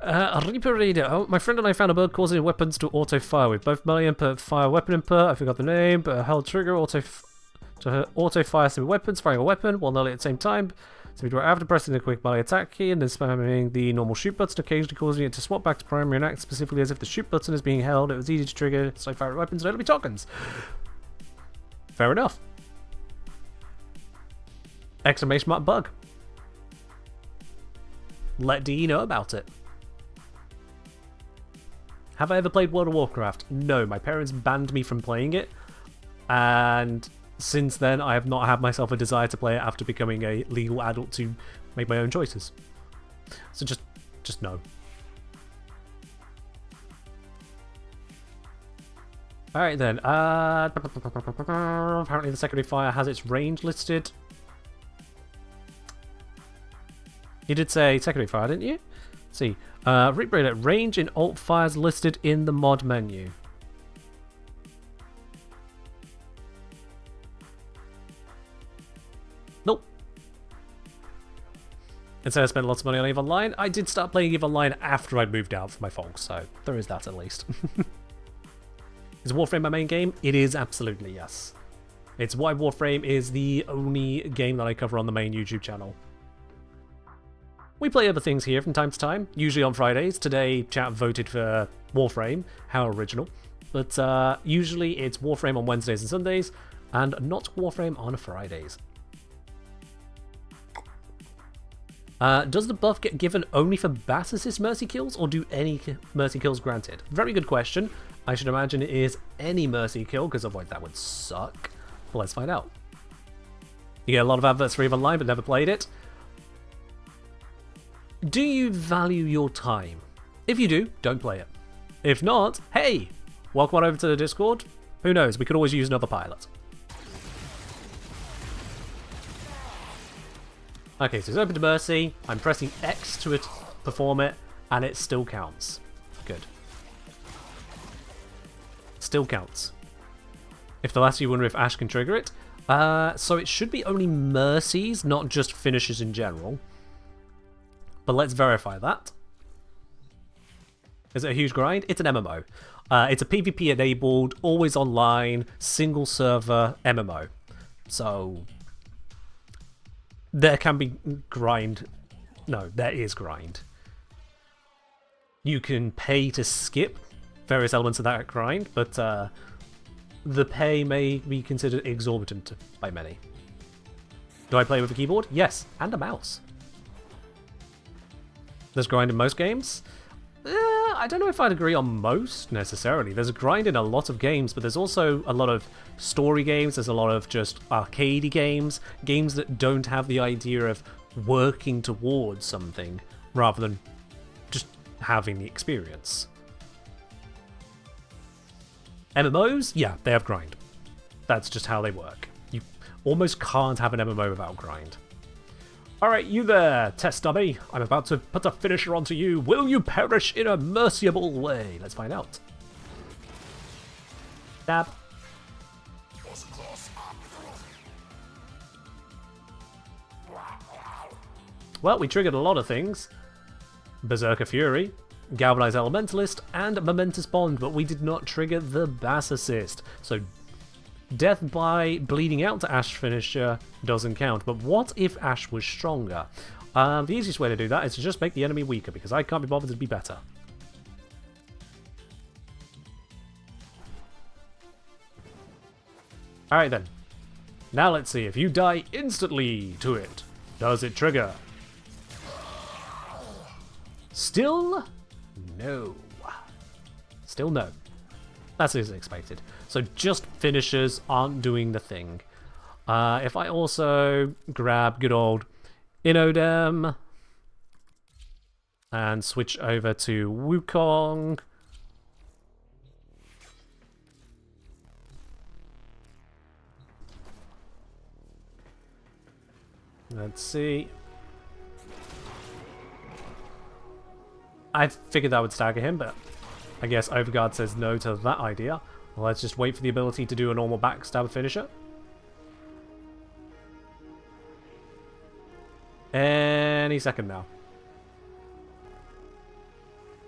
Reaper Raider. Oh, my friend and I found a bug causing weapons to auto-fire with both melee input, fire weapon input. I forgot the name, but held trigger auto-fire some weapons, firing a weapon while melee at the same time. So we do it after pressing the quick melee attack key and then spamming the normal shoot button, occasionally causing it to swap back to primary and act specifically as if the shoot button is being held. It was easy to trigger, so fire weapons and it'll be tokens. Fair enough. Exclamation mark bug. Let DE know about it. Have I ever played World of Warcraft? No, my parents banned me from playing it, and since then I have not had myself a desire to play it after becoming a legal adult to make my own choices. So just no. Alright then, apparently the secondary fire has its range listed. You did say secondary fire, didn't you? Let's see. Reaper range in alt fires listed in the mod menu. Nope. And so I spent lots of money on EVE Online. I did start playing EVE Online after I'd moved out for my folks, so there is that at least. Is Warframe my main game? It is absolutely, yes. It's why Warframe is the only game that I cover on the main YouTube channel. We play other things here from time to time, usually on Fridays. Today, chat voted for Warframe. How original. But usually it's Warframe on Wednesdays and Sundays, and not Warframe on Fridays. Does the buff get given only for Bassocyst mercy kills, or do any mercy kills granted? Very good question. I should imagine it is any mercy kill, because otherwise that would suck. But let's find out. You get a lot of adverts for EVE Online, but never played it. Do you value your time? If you do, don't play it. If not, hey, welcome on over to the Discord. Who knows, we could always use another pilot. Okay, so it's open to mercy. I'm pressing X to perform it, and it still counts. Good. still counts. If the last you wonder if Ash can trigger it, so it should be only mercies, not just finishers in general. But let's verify that. Is it a huge grind? It's an MMO. It's a PvP enabled, always online, single server MMO. So there can be grind. No, there is grind. You can pay to skip various elements of that grind, but the pay may be considered exorbitant by many. Do I play with a keyboard? Yes, and a mouse. There's grind in most games. I don't know if I'd agree on most necessarily. There's a grind in a lot of games, but there's also a lot of story games. There's a lot of just arcadey games, games that don't have the idea of working towards something rather than just having the experience. MMOs, yeah, they have grind. That's just how they work. You almost can't have an MMO without grind. Alright, you there, test dummy. I'm about to put a finisher onto you. Will you perish in a merciful way? Let's find out. Stab. Well, we triggered a lot of things. Berserker Fury, Galvanize Elementalist, and Momentous Bond, but we did not trigger the Bassocyst. So death by bleeding out to Ash finisher doesn't count, but what if Ash was stronger? The easiest way to do that is to just make the enemy weaker, because I can't be bothered to be better. Alright then. Now let's see, if you die instantly to it, does it trigger? Still no. Still no. That's as expected. So just finishers aren't doing the thing. If I also grab good old Inodem and switch over to Wukong. Let's see. I figured that would stagger him, but I guess Overguard says no to that idea. Well, let's just wait for the ability to do a normal backstab finisher. Any second now.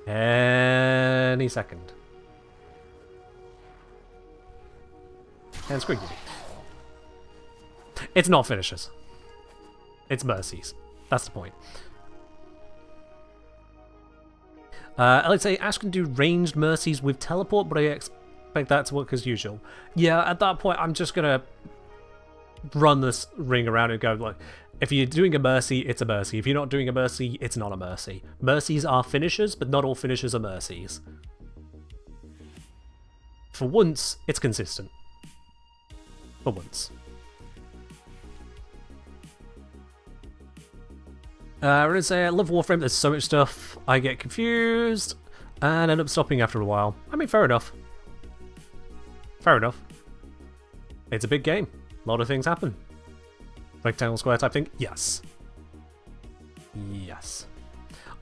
Any second. And screw you. It's not finishers. It's mercies. That's the point. Let's say Ash can do ranged mercies with teleport, but I expect that to work as usual. Yeah, at that point, I'm just gonna run this ring around and go, like, if you're doing a mercy, it's a mercy. If you're not doing a mercy, it's not a mercy. Mercies are finishers, but not all finishers are mercies. For once, it's consistent. For once. I'm gonna say I love Warframe, there's so much stuff, I get confused, and end up stopping after a while. I mean, fair enough. Fair enough. It's a big game. A lot of things happen. Rectangle square type thing? Yes. Yes.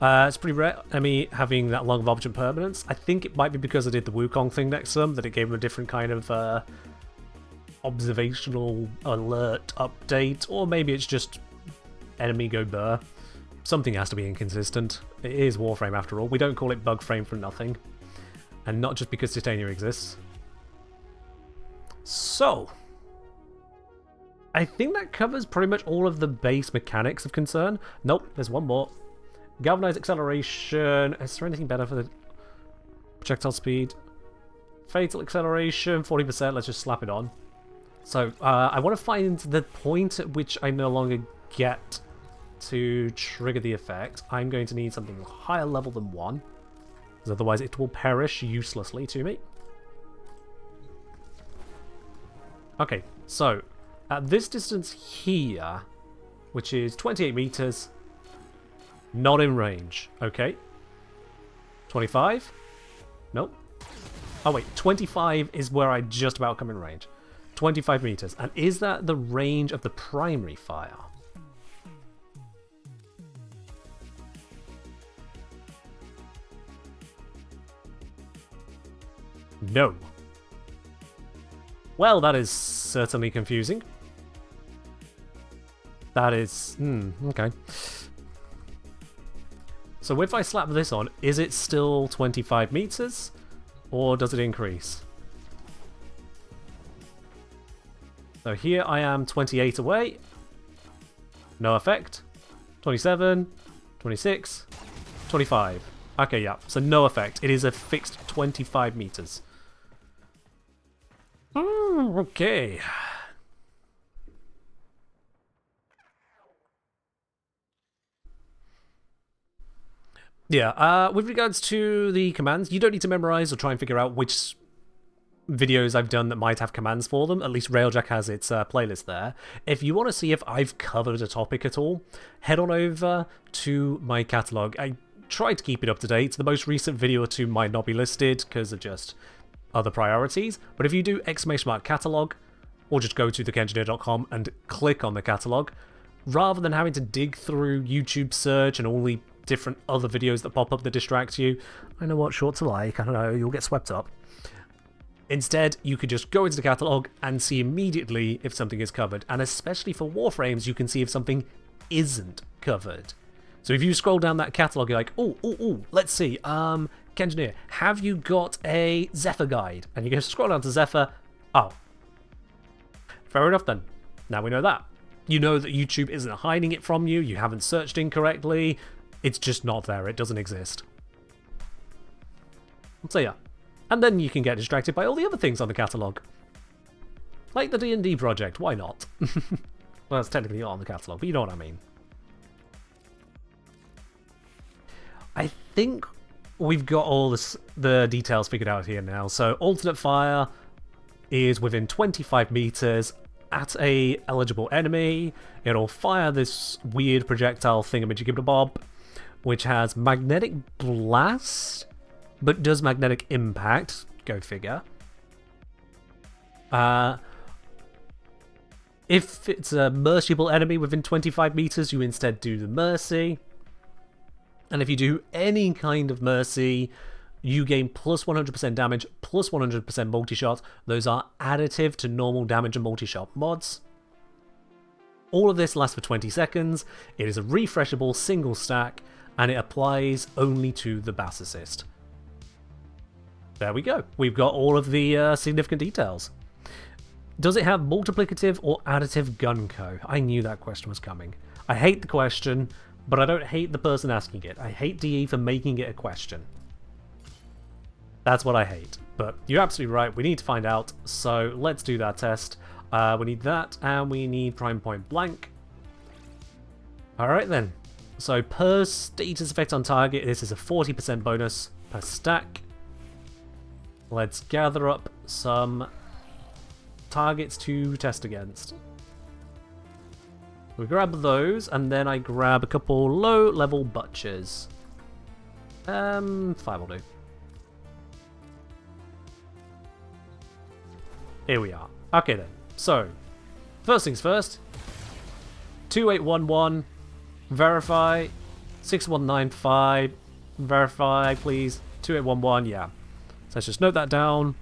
It's pretty rare, me having that long of object permanence. I think it might be because I did the Wukong thing next to them, that it gave them a different kind of observational alert update, or maybe it's just enemy go burr. Something has to be inconsistent. It is Warframe after all. We don't call it bug frame for nothing. And not just because Titania exists. So, I think that covers pretty much all of the base mechanics of concern. Nope, there's one more. Galvanized acceleration. Is there anything better for the projectile speed? Fatal acceleration, 40%. Let's just slap it on. So, I want to find the point at which I no longer get to trigger the effect. I'm going to need something higher level than 1, because otherwise it will perish uselessly to me. Okay, so at this distance here, which is 28 meters, not in range. Okay. 25? Nope. Oh wait, 25 is where I just about come in range. 25 meters. And is that the range of the primary fire? No. Well, that is certainly confusing. That is... okay. So if I slap this on, is it still 25 meters? Or does it increase? So here I am 28 away. No effect. 27, 26, 25. Okay, yeah, so no effect. It is a fixed 25 meters. Okay. Yeah, with regards to the commands, you don't need to memorize or try and figure out which videos I've done that might have commands for them. At least Railjack has its playlist there. If you want to see if I've covered a topic at all, head on over to my catalogue. I try to keep it up to date. The most recent video or two might not be listed because of just other priorities, but if you do !catalogue, or just go to thekengineer.com and click on the catalogue, rather than having to dig through YouTube search and all the different other videos that pop up that distract you, I know what short to like, I don't know, you'll get swept up. Instead, you could just go into the catalogue and see immediately if something is covered. And especially for Warframes, you can see if something isn't covered. So if you scroll down that catalogue, you're like, oh, let's see, Kengineer, have you got a Zephyr guide? And you go scroll down to Zephyr. Oh. Fair enough then. Now we know that. You know that YouTube isn't hiding it from you, you haven't searched incorrectly, it's just not there, it doesn't exist. So yeah. And then you can get distracted by all the other things on the catalogue. Like the D&D project, why not? Well, it's technically not on the catalogue, but you know what I mean. I think we've got all the details figured out here now. So alternate fire is within 25 meters at a eligible enemy. It'll fire this weird projectile thingamajigibob, which has magnetic blast, but does magnetic impact. Go figure. If it's a merciable enemy within 25 meters, you instead do the mercy. And if you do any kind of mercy, you gain plus 100% damage, plus 100% multi-shot. Those are additive to normal damage and multi-shot mods. All of this lasts for 20 seconds. It is a refreshable single stack, and it applies only to the Bassocyst. There we go. We've got all of the significant details. Does it have multiplicative or additive gun co? I knew that question was coming. I hate the question, but I don't hate the person asking it. I hate DE for making it a question. That's what I hate. But you're absolutely right. We need to find out. So let's do that test. We need that, and we need prime point blank. Alright then. So per status effect on target, this is a 40% bonus per stack. Let's gather up some targets to test against. We grab those, and then I grab a couple low-level butchers. 5 will do. Here we are. Okay then. So, first things first. 2811. Verify. 6195. Verify, please. 2811, yeah. So let's just note that down.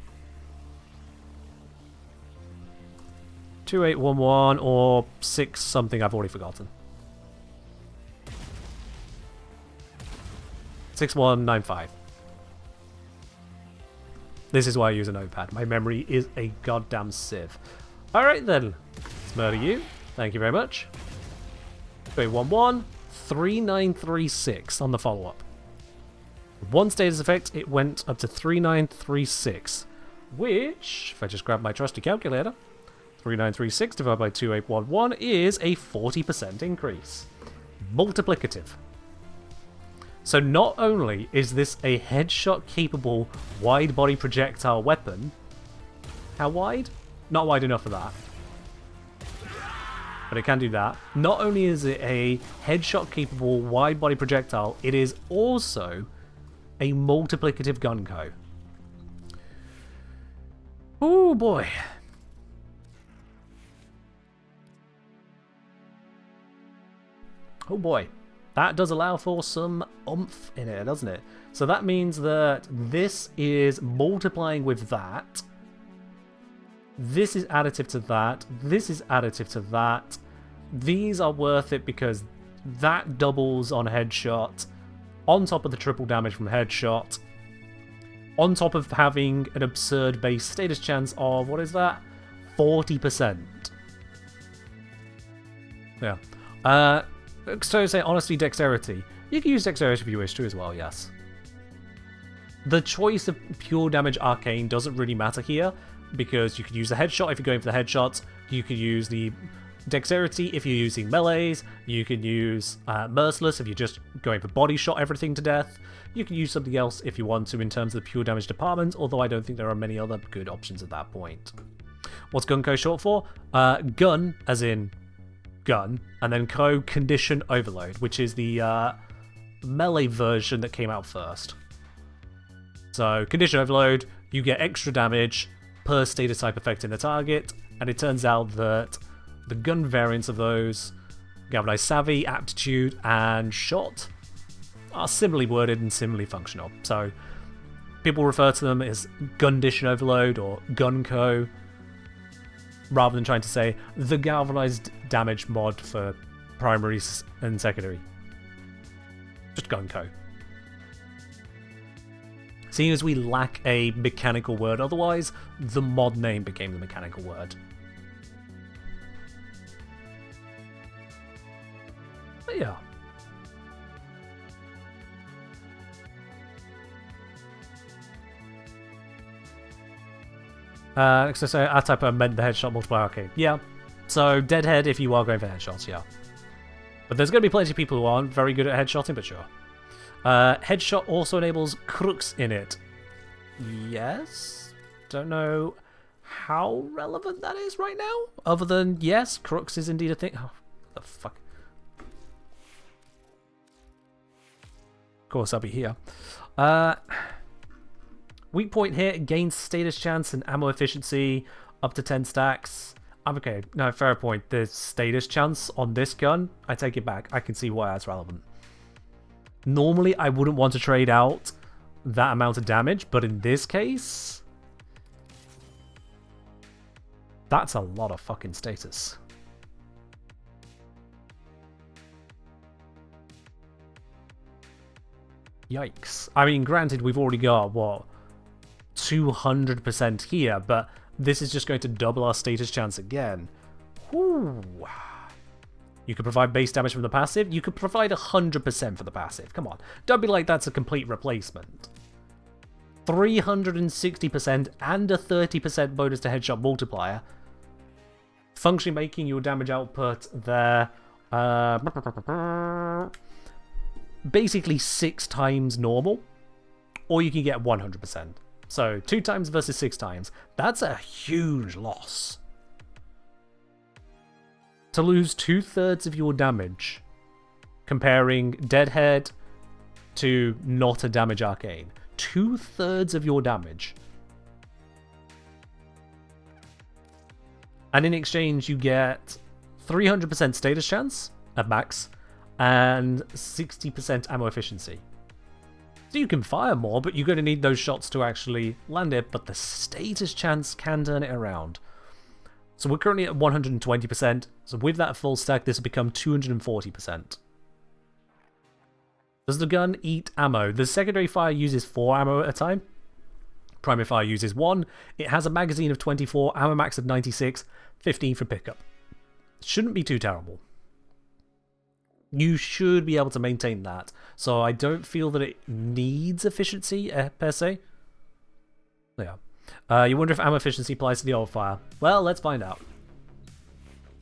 2811 or 6 something I've already forgotten. 6195. This is why I use a notepad. My memory is a goddamn sieve. Alright then. Let's murder you. Thank you very much. 2811. 3936 on the follow-up. One status effect, it went up to 3936. Which, if I just grab my trusty calculator, 3936 divided by 2811 is a 40% increase. Multiplicative. So not only is this a headshot-capable wide-body projectile weapon... How wide? Not wide enough for that. But it can do that. Not only is it a headshot-capable wide-body projectile, it is also a multiplicative gun co. Oh boy. Oh boy. That does allow for some oomph in it, doesn't it? So that means that this is multiplying with that. This is additive to that. This is additive to that. These are worth it because that doubles on headshot, on top of the triple damage from headshot, on top of having an absurd base status chance of, what is that? 40%. Yeah. So say, honestly, dexterity. You can use dexterity if you wish to as well, yes. The choice of pure damage arcane doesn't really matter here, because you could use a headshot if you're going for the headshots, you could use the dexterity if you're using melees, you can use merciless if you're just going for body shot everything to death, you can use something else if you want to in terms of the pure damage department, although I don't think there are many other good options at that point. What's Gunko short for? Gun, as in gun, and then Co, condition overload, which is the melee version that came out first. So, condition overload, you get extra damage per status type affecting the target, and it turns out that the gun variants of those, Galvanized Savvy, Aptitude, and Shot, are similarly worded and similarly functional. So, people refer to them as Gundition Overload or Gunco, rather than trying to say the Galvanized Damage mod for primary and secondary. Just Gunco. Seeing as we lack a mechanical word otherwise, the mod name became the mechanical word. But yeah. So I type meant the headshot multiplier arcade. Yeah. So deadhead if you are going for headshots, yeah. But there's going to be plenty of people who aren't very good at headshotting, but sure. Headshot also enables crooks in it. Yes? Don't know how relevant that is right now. Other than, yes, crooks is indeed a thing. Oh, the fuck. Of course, I'll be here. Weak point hit gains status chance and ammo efficiency up to 10 stacks. I'm okay. No, fair point. The status chance on this gun, I take it back. I can see why that's relevant. Normally, I wouldn't want to trade out that amount of damage, but in this case, that's a lot of fucking status. Yikes. I mean, granted, we've already got, what, 200% here, but this is just going to double our status chance again. Whew. You could provide base damage from the passive. You could provide 100% for the passive. Come on. Don't be like that's a complete replacement. 360% and a 30% bonus to headshot multiplier. Functionally making your damage output there basically 6 times normal. Or you can get 100%. So 2 times versus 6 times. That's a huge loss. To lose 2/3 of your damage, comparing Deadhead to not a damage arcane. 2/3 of your damage. And in exchange, you get 300% status chance at max and 60% ammo efficiency. So you can fire more, but you're going to need those shots to actually land it, but the status chance can turn it around. So we're currently at 120%, so with that full stack, this will become 240%. Does the gun eat ammo? The secondary fire uses 4 ammo at a time. Primary fire uses 1. It has a magazine of 24, ammo max of 96, 15 for pickup. Shouldn't be too terrible. You should be able to maintain that, so I don't feel that it needs efficiency per se. Yeah. You wonder if ammo efficiency applies to the old fire. Well, let's find out.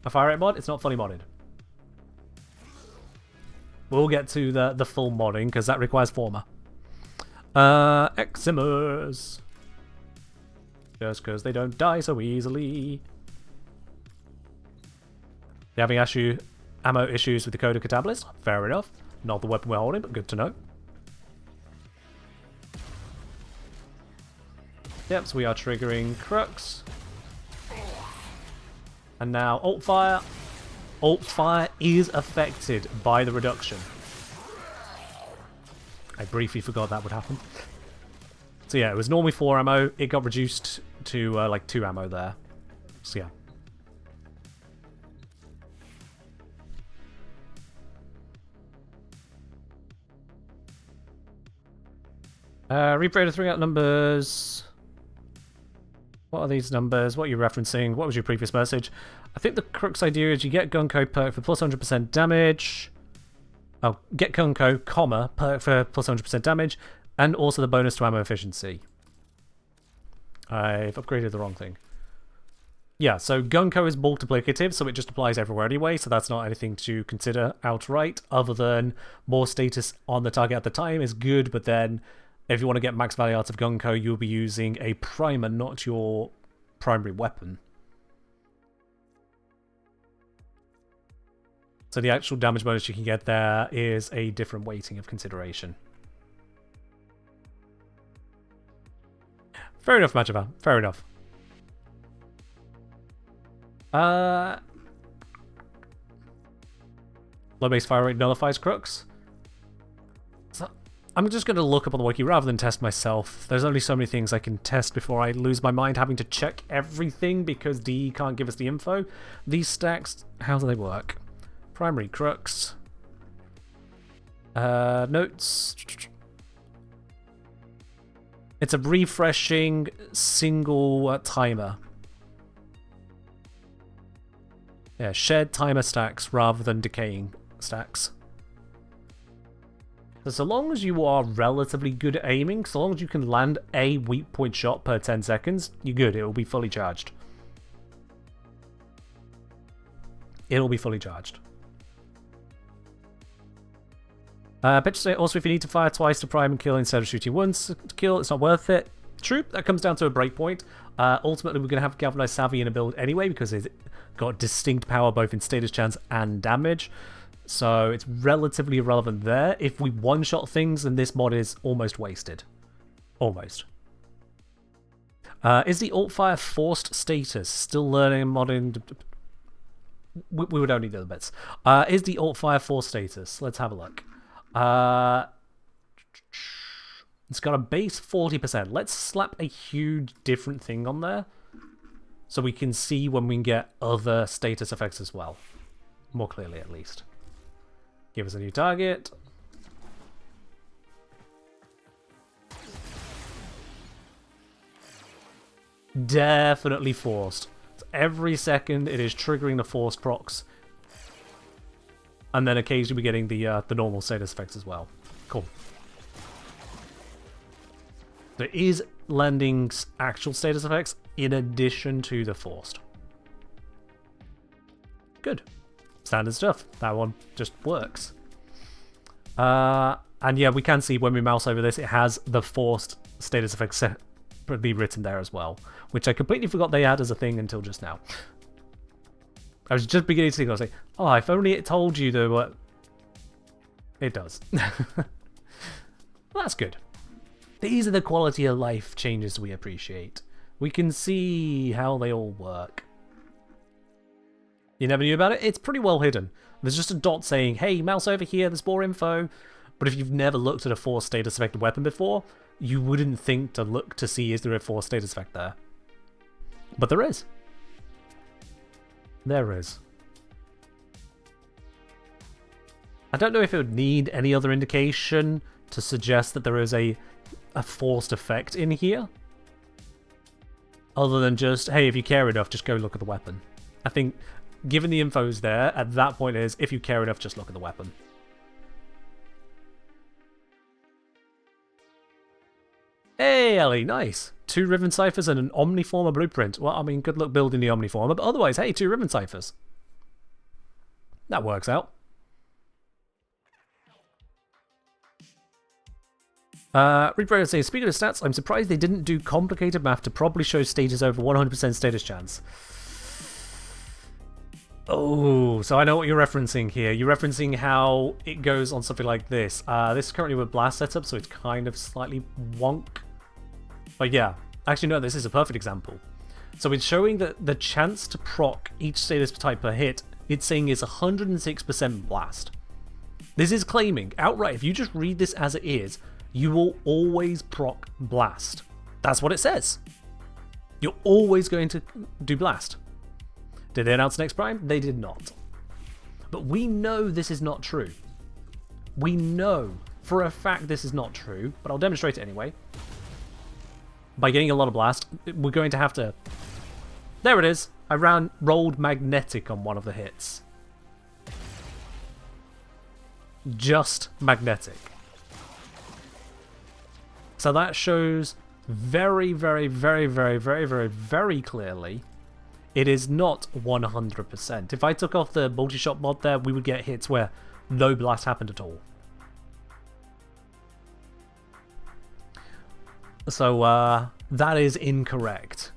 A fire rate mod? It's not fully modded. We'll get to the full modding, because that requires former. Eximers. Just because they don't die so easily. They're having ammo issues with the Coda Bassocyst? Fair enough. Not the weapon we're holding, but good to know. Yep, so we are triggering Crux. And now Alt Fire. Alt Fire is affected by the reduction. I briefly forgot that would happen. So yeah, it was normally 4 ammo. It got reduced to like 2 ammo there. So yeah. Reaper throwing out numbers. What are these numbers? What are you referencing? What was your previous message? I think the crux idea is you get Gunko perk for plus 100% damage. Oh, get Gunko, comma, perk for plus 100% damage, and also the bonus to ammo efficiency. I've upgraded the wrong thing. Yeah, so Gunko is multiplicative, so it just applies everywhere anyway, so that's not anything to consider outright, other than more status on the target at the time is good, but then if you want to get max value out of Gunko, you'll be using a primer, not your primary weapon. So the actual damage bonus you can get there is a different weighting of consideration. Fair enough, Majava. Fair enough. Low base fire rate nullifies crooks. So I'm just going to look up on the wiki rather than test myself. There's only so many things I can test before I lose my mind having to check everything because DE can't give us the info. These stacks, how do they work? Primary crooks. Notes. It's a refreshing single timer. Yeah, shared timer stacks rather than decaying stacks. So long as you are relatively good at aiming, so long as you can land a weak point shot per 10 seconds, you're good. It will be fully charged. It'll be fully charged. Also, if you need to fire twice to prime and kill instead of shooting once to kill, it's not worth it. True, that comes down to a breakpoint. Ultimately, we're going to have Galvanized Savvy in a build anyway because it's got distinct power both in status chance and damage. So it's relatively irrelevant there. If we one-shot things, then this mod is almost wasted. Almost. Is the alt-fire forced status? Still learning modding... We would only do the bits. Is the alt-fire forced status? Let's have a look. It's got a base 40%. Let's slap a huge different thing on there so we can see when we can get other status effects as well. More clearly, at least. Give us a new target. Definitely forced. So every second it is triggering the forced procs. And then occasionally we're getting the normal status effects as well. Cool. There is landing actual status effects in addition to the forced. Good. Standard stuff. That one just works. And yeah, we can see when we mouse over this, it has the forced status effects separately written there as well, which I completely forgot they had as a thing until just now. I was just beginning to think, I was like, oh, if only it told you though what it does. Well, that's good. These are the quality of life changes we appreciate. We can see how they all work. You never knew about it? It's pretty well hidden. There's just a dot saying, hey, mouse over here, there's more info. But if you've never looked at a force status effect weapon before, you wouldn't think to look to see is there a force status effect there. But there is. There is. I don't know if it would need any other indication to suggest that there is a forced effect in here. Other than just, hey, if you care enough, just go look at the weapon. I think, given the info's there, at that point is, if you care enough, just look at the weapon. Hey, Ellie, nice. 2 Riven Ciphers and an Omniformer blueprint. Well, I mean, good luck building the Omniformer, but otherwise, hey, 2 Riven Ciphers. That works out. Reaper saying, speaking of stats, I'm surprised they didn't do complicated math to probably show stages over 100% status chance. Oh, so I know what you're referencing here. You're referencing how it goes on something like this. This is currently with blast setup, so it's kind of slightly wonk. But yeah, actually no, this is a perfect example. So it's showing that the chance to proc each status type per hit, it's saying is 106% blast. This is claiming, outright, if you just read this as it is, you will always proc blast. That's what it says. You're always going to do blast. Did they announce an X Prime? They did not. But we know this is not true. We know for a fact this is not true, but I'll demonstrate it anyway. By getting a lot of blast, we're going to have to... There it is! I rolled magnetic on one of the hits. Just magnetic. So that shows very, very, very, very, very, very, very clearly it is not 100%. If I took off the multi-shot mod there, we would get hits where no blast happened at all. So that is incorrect.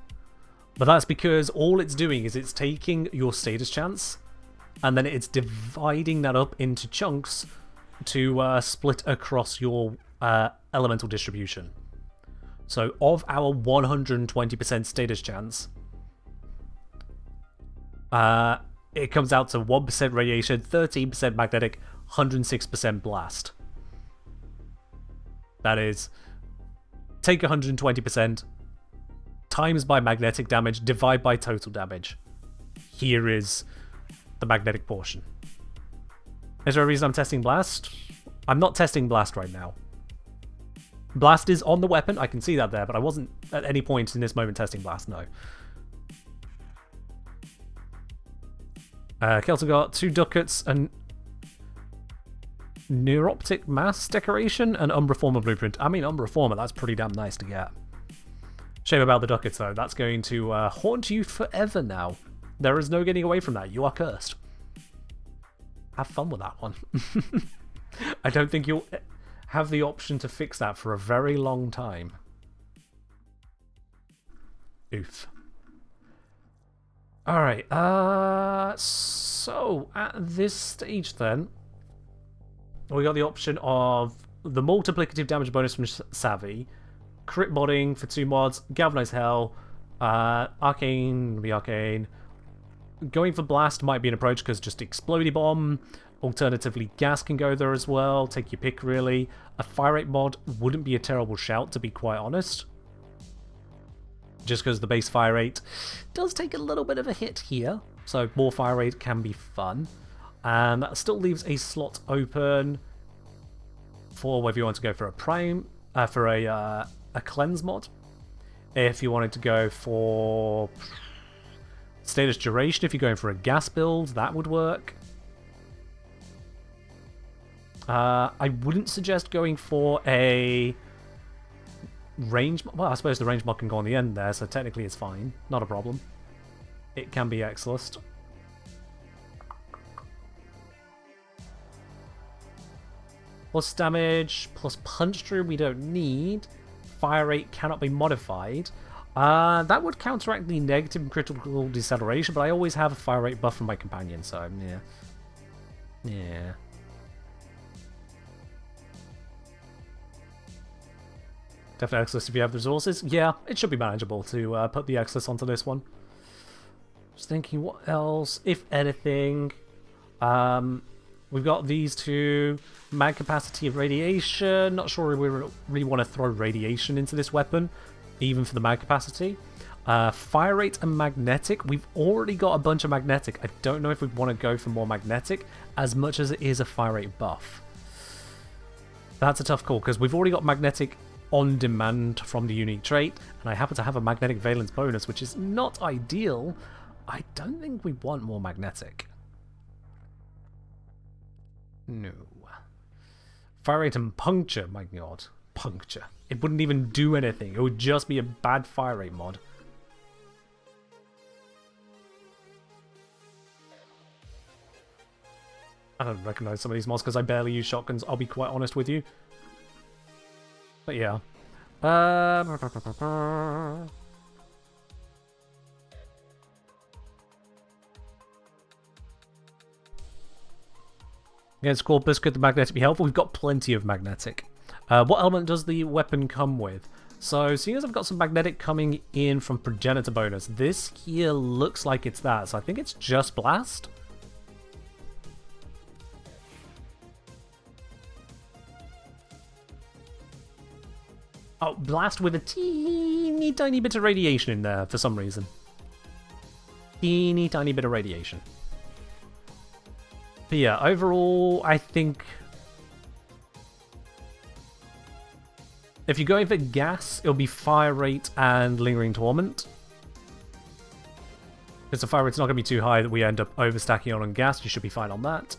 But that's because all it's doing is it's taking your status chance and then it's dividing that up into chunks to split across your elemental distribution. So of our 120% status chance, it comes out to 1% radiation, 13% magnetic, 106% blast. That is, take 120%, times by magnetic damage, divide by total damage. Here is the magnetic portion. Is there a reason I'm testing blast? I'm not testing blast right now. Blast is on the weapon, I can see that there, but I wasn't at any point in this moment testing blast, no. Kelton got 2 ducats, and neuroptic mass decoration, and Umbra Former blueprint. I mean, Umbra Former, that's pretty damn nice to get. Shame about the ducats though, that's going to haunt you forever now. There is no getting away from that, you are cursed. Have fun with that one. I don't think you'll have the option to fix that for a very long time. Oof. Alright, so at this stage then, we got the option of the multiplicative damage bonus from Savvy, crit modding for 2 mods, Galvanize Hell, Arcane, going for Blast might be an approach because just Explodey Bomb, alternatively Gas can go there as well, take your pick really. A Fire Rate mod wouldn't be a terrible shout to be quite honest. Just because the base fire rate does take a little bit of a hit here, so more fire rate can be fun. And that still leaves a slot open for whether you want to go for a prime, for a cleanse mod. If you wanted to go for status duration, if you're going for a gas build, that would work. I wouldn't suggest going for a range, well, I suppose the range mod can go on the end there, so technically it's fine. Not a problem. It can be Exilist. Plus damage, plus punch through we don't need. Fire rate cannot be modified. That would counteract the negative and critical deceleration, but I always have a fire rate buff from my companion, so yeah. Yeah. Definitely Exilist if you have the resources. Yeah, it should be manageable to put the Exilist onto this one. Just thinking what else, if anything. We've got these 2. Mag capacity of radiation. Not sure we really want to throw radiation into this weapon, even for the mag capacity. Fire rate and magnetic. We've already got a bunch of magnetic. I don't know if we want to go for more magnetic as much as it is a fire rate buff. That's a tough call because we've already got magnetic on demand from the unique trait, and I happen to have a magnetic valence bonus, which is not ideal. I don't think we want more magnetic. No. Fire rate and puncture, my god. Puncture. It wouldn't even do anything. It would just be a bad fire rate mod. I don't recognize some of these mods because I barely use shotguns, I'll be quite honest with you. But yeah. Against Corpus, could the magnetic be helpful? We've got plenty of magnetic. What element does the weapon come with? So, seeing as I've got some magnetic coming in from Progenitor bonus, this here looks like it's that. So I think it's just Blast. Oh, Blast with a teeny tiny bit of radiation in there for some reason. teeny tiny bit of radiation. But yeah, overall, I think if you're going for gas, it'll be fire rate and lingering torment. Because the fire rate's not going to be too high that we end up overstacking on gas. You should be fine on that.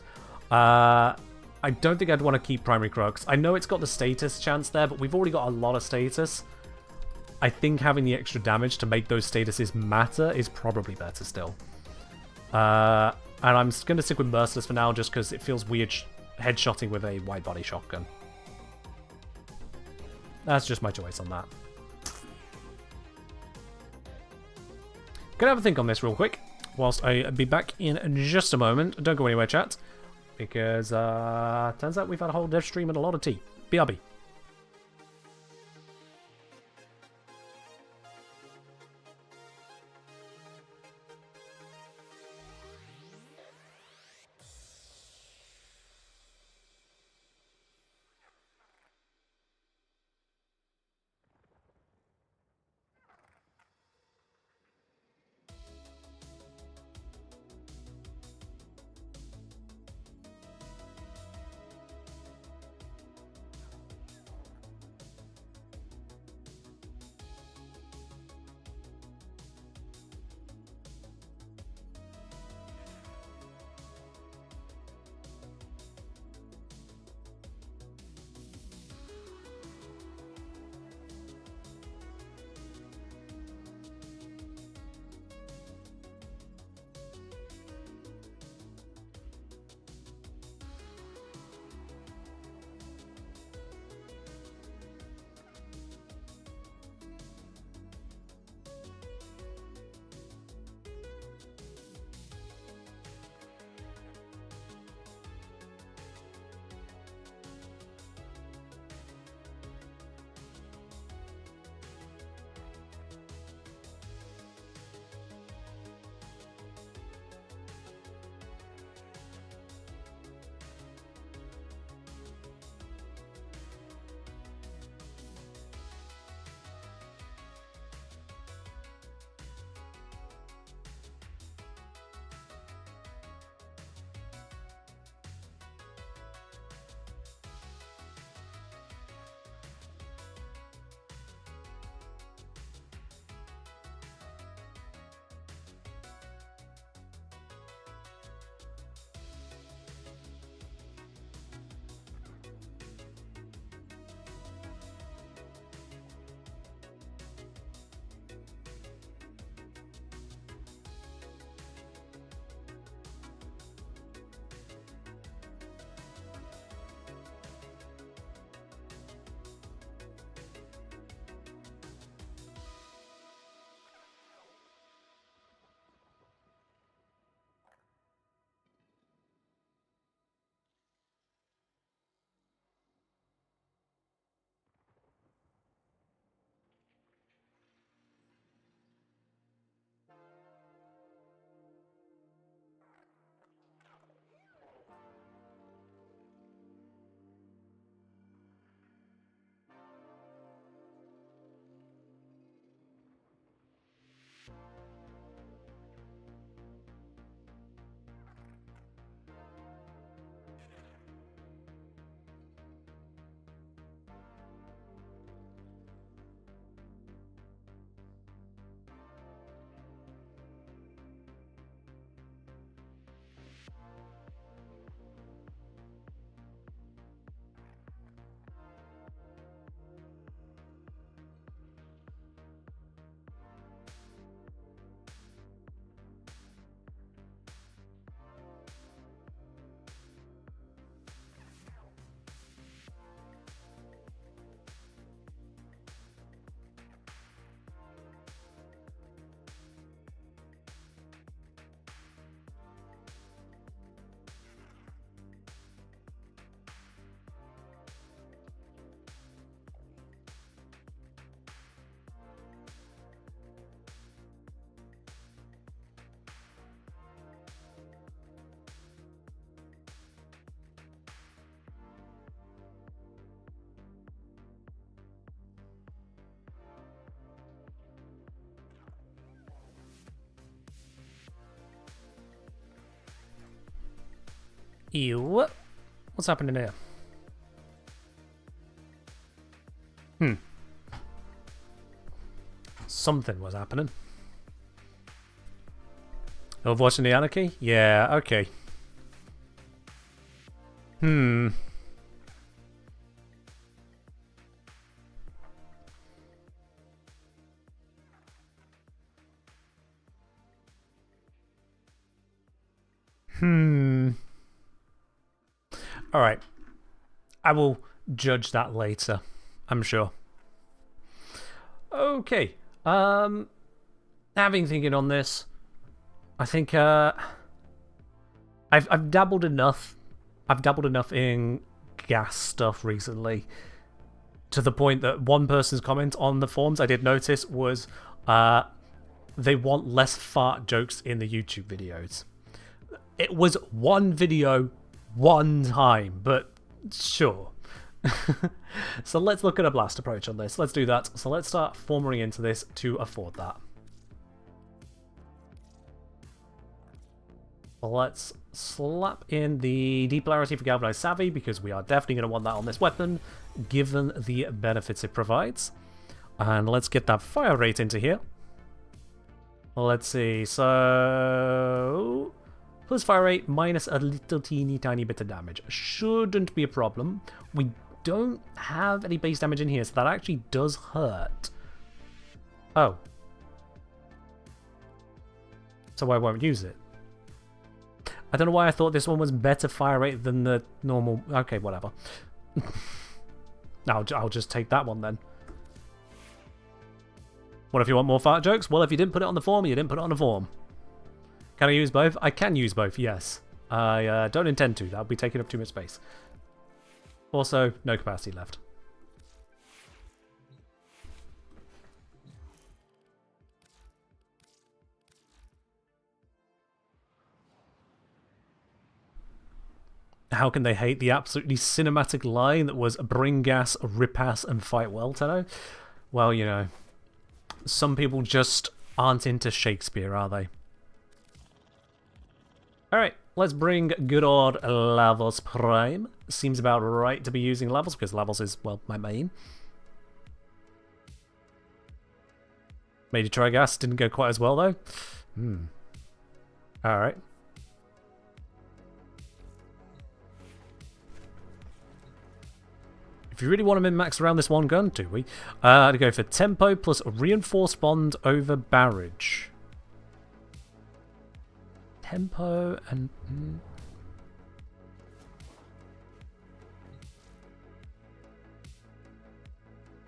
I don't think I'd want to keep primary crux. I know it's got the status chance there, but we've already got a lot of status. I think having the extra damage to make those statuses matter is probably better still. And I'm going to stick with Merciless for now just because it feels weird headshotting with a wide body shotgun. That's just my choice on that. Gonna have a think on this real quick, whilst I be back in just a moment. Don't go anywhere, chat, because turns out we've had a whole Devstream and a lot of tea. BRB. Ew. What's happening here? Something was happening. Of watching the Anarchy? Yeah, okay. Alright. I will judge that later, I'm sure. Okay. Having thinking on this, I think I've dabbled enough. I've dabbled enough in gas stuff recently to the point that one person's comment on the forums I did notice was they want less fart jokes in the YouTube videos. It was one video, one time, but sure. So let's look at a blast approach on this. Let's do that. So let's start forming into this to afford that. Let's slap in the Depolarity for Galvanized Savvy, because we are definitely going to want that on this weapon, given the benefits it provides. And let's get that fire rate into here. Let's see, so... plus fire rate, minus a little teeny tiny bit of damage. Shouldn't be a problem. We don't have any base damage in here, so that actually does hurt. Oh. So I won't use it. I don't know why I thought this one was better fire rate than the normal... Okay, whatever. I'll just take that one then. What if you want more fart jokes? Well, if you didn't put it on the form, you didn't put it on the form. Can I use both? I can use both, yes. I don't intend to. That would be taking up too much space. Also, no capacity left. How can they hate the absolutely cinematic line that was bring gas, ripass, and fight well, Tenno? Well, you know, some people just aren't into Shakespeare, are they? Alright, let's bring good old Lavos Prime. Seems about right to be using Lavos, because Lavos is, well, my main. Maybe try gas, didn't go quite as well, though. Alright. If you really want to min-max around this one gun, do we? To go for tempo plus reinforced bond over barrage. Tempo and...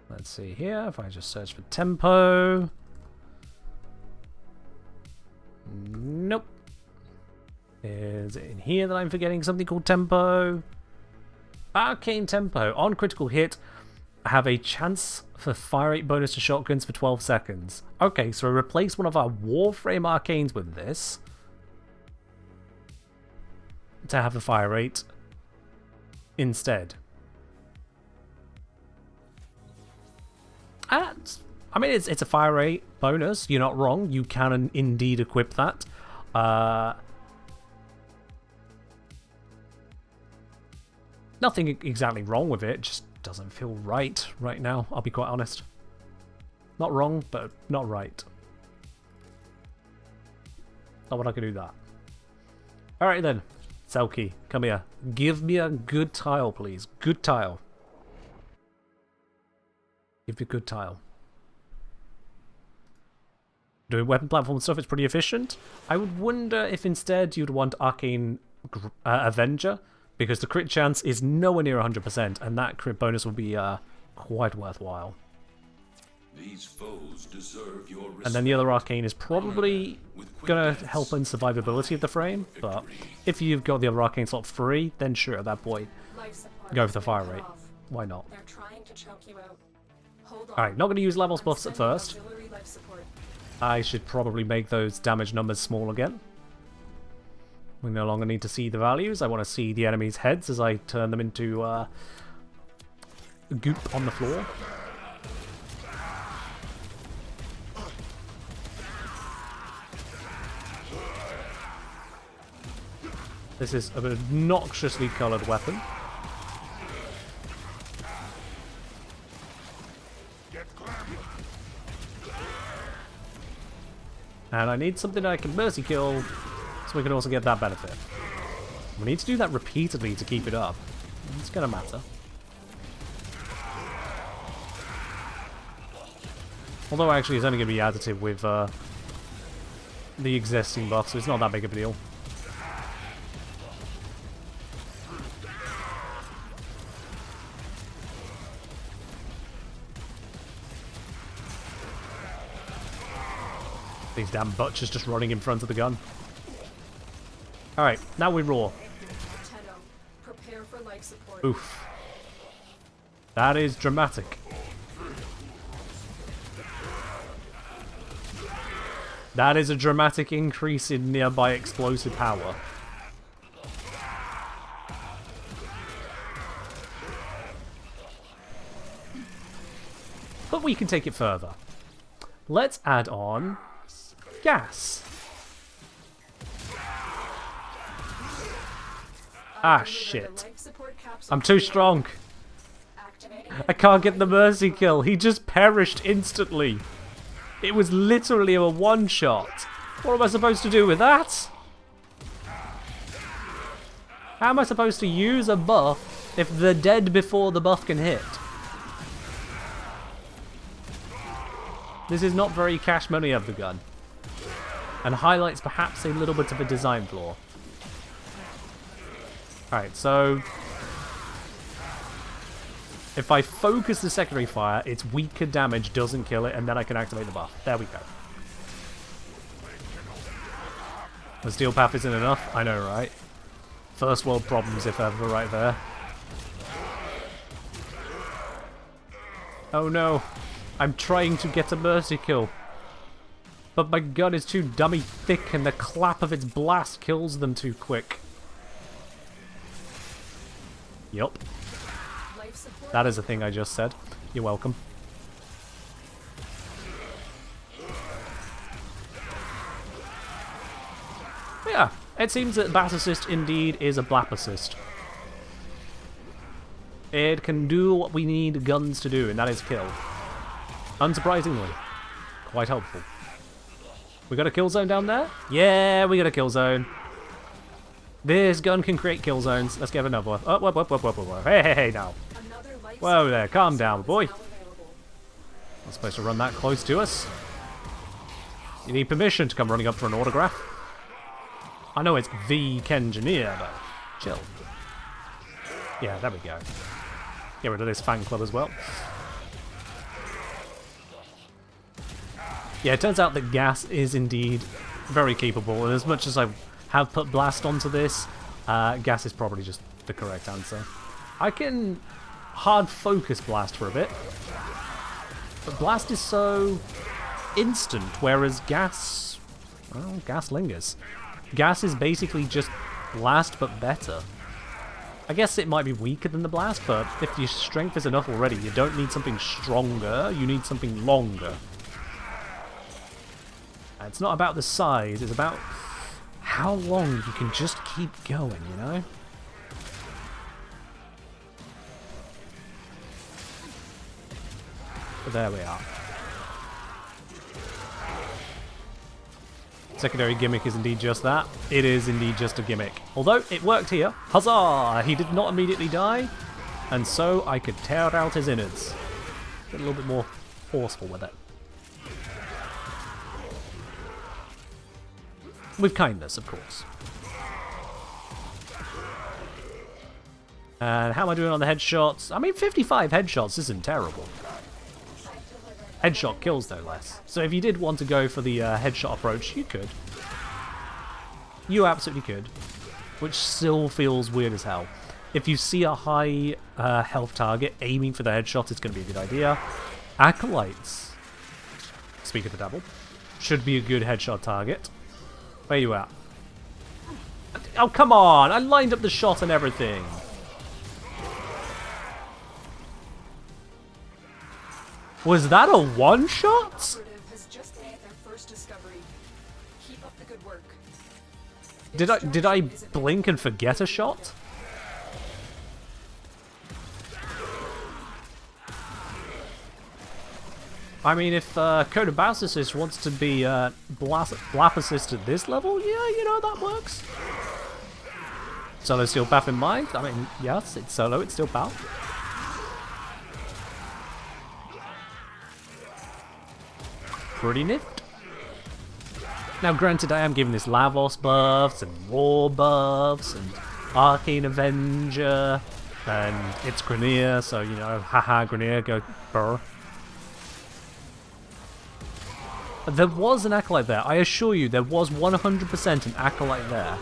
Let's see here, if I just search for tempo... Nope. Is it in here that I'm forgetting something called tempo? Arcane tempo. On critical hit, have a chance for fire rate bonus to shotguns for 12 seconds. Okay, so replace one of our Warframe arcanes with this to have a fire rate instead. I mean, it's a fire rate bonus. You're not wrong. You can indeed equip that. Nothing exactly wrong with it. Just doesn't feel right now. I'll be quite honest. Not wrong, but not right. Not what I can do that. Alright then. Selkie, come here. Give me a good tile, please. Good tile. Give me a good tile. Doing weapon platform stuff is pretty efficient. I would wonder if instead you'd want Arcane Avenger, because the crit chance is nowhere near 100%, and that crit bonus will be quite worthwhile. These foes deserve your respect. And then the other Arcane is probably going to help in survivability of the frame, but if you've got the other Arcane slot free, then sure, at that point, go for the fire rate. Why not? They're trying to choke you out. Hold on. Alright, not going to use levels buffs at first. I should probably make those damage numbers small again. We no longer need to see the values. I want to see the enemies' heads as I turn them into goop on the floor. This is an obnoxiously coloured weapon. And I need something I can mercy kill so we can also get that benefit. We need to do that repeatedly to keep it up. It's gonna matter. Although actually it's only gonna be additive with the existing buff, so it's not that big of a deal. These damn butchers just running in front of the gun. Alright, now we roar. Prepare for life support. Oof. That is dramatic. That is a dramatic increase in nearby explosive power. But we can take it further. Let's add on gas. Ah, shit. I'm too strong. I can't get the mercy kill. He just perished instantly. It was literally a one-shot. What am I supposed to do with that? How am I supposed to use a buff if they're dead before the buff can hit? This is not very cash money of the gun. And highlights perhaps a little bit of a design flaw. Alright, so if I focus the secondary fire, its weaker damage doesn't kill it, and then I can activate the buff. There we go. The steel path isn't enough? I know, right? First world problems, if ever, right there. Oh no. I'm trying to get a mercy kill. But my gun is too dummy thick, and the clap of its blast kills them too quick. Yup. That is a thing I just said. You're welcome. Yeah, it seems that Bassocyst indeed is a Blappocyst. It can do what we need guns to do, and that is kill. Unsurprisingly. Quite helpful. We got a kill zone down there? Yeah, we got a kill zone. This gun can create kill zones. Let's get another one. Oh, whoa. Hey, now. Whoa there, calm down, boy. Not supposed to run that close to us. You need permission to come running up for an autograph. I know it's the Kengineer, but chill. Yeah, there we go. Get rid of this fan club as well. Yeah, it turns out that gas is indeed very capable, and as much as I have put blast onto this, gas is probably just the correct answer. I can hard focus blast for a bit, but blast is so instant, whereas gas, well, gas lingers. Gas is basically just blast but better. I guess it might be weaker than the blast, but if your strength is enough already, you don't need something stronger, you need something longer. And it's not about the size, it's about how long you can just keep going, you know? But there we are. Secondary gimmick is indeed just that. It is indeed just a gimmick. Although, it worked here. Huzzah! He did not immediately die, and so I could tear out his innards. Get a little bit more forceful with it. With kindness, of course. And how am I doing on the headshots? I mean, 55 headshots isn't terrible. Headshot kills, though, less. So if you did want to go for the headshot approach, you could. You absolutely could. Which still feels weird as hell. If you see a high health target, aiming for the headshot is going to be a good idea. Acolytes, speak of the devil, should be a good headshot target. Where you at? Oh, come on! I lined up the shot and everything. Was that a one-shot? Did I blink and forget a shot? I mean, if Coda Bassocyst wants to be Blapacyst at this level, yeah, you know, that works. Solo Steel Path in mind. I mean, yes, it's solo, it's Steel Path. Pretty nift. Now, granted, I am giving this Lavos buffs and War buffs and Arcane Avenger, and it's Grineer, so, you know, haha, Grineer, go burr. There was an Acolyte there. I assure you, there was 100% an Acolyte there.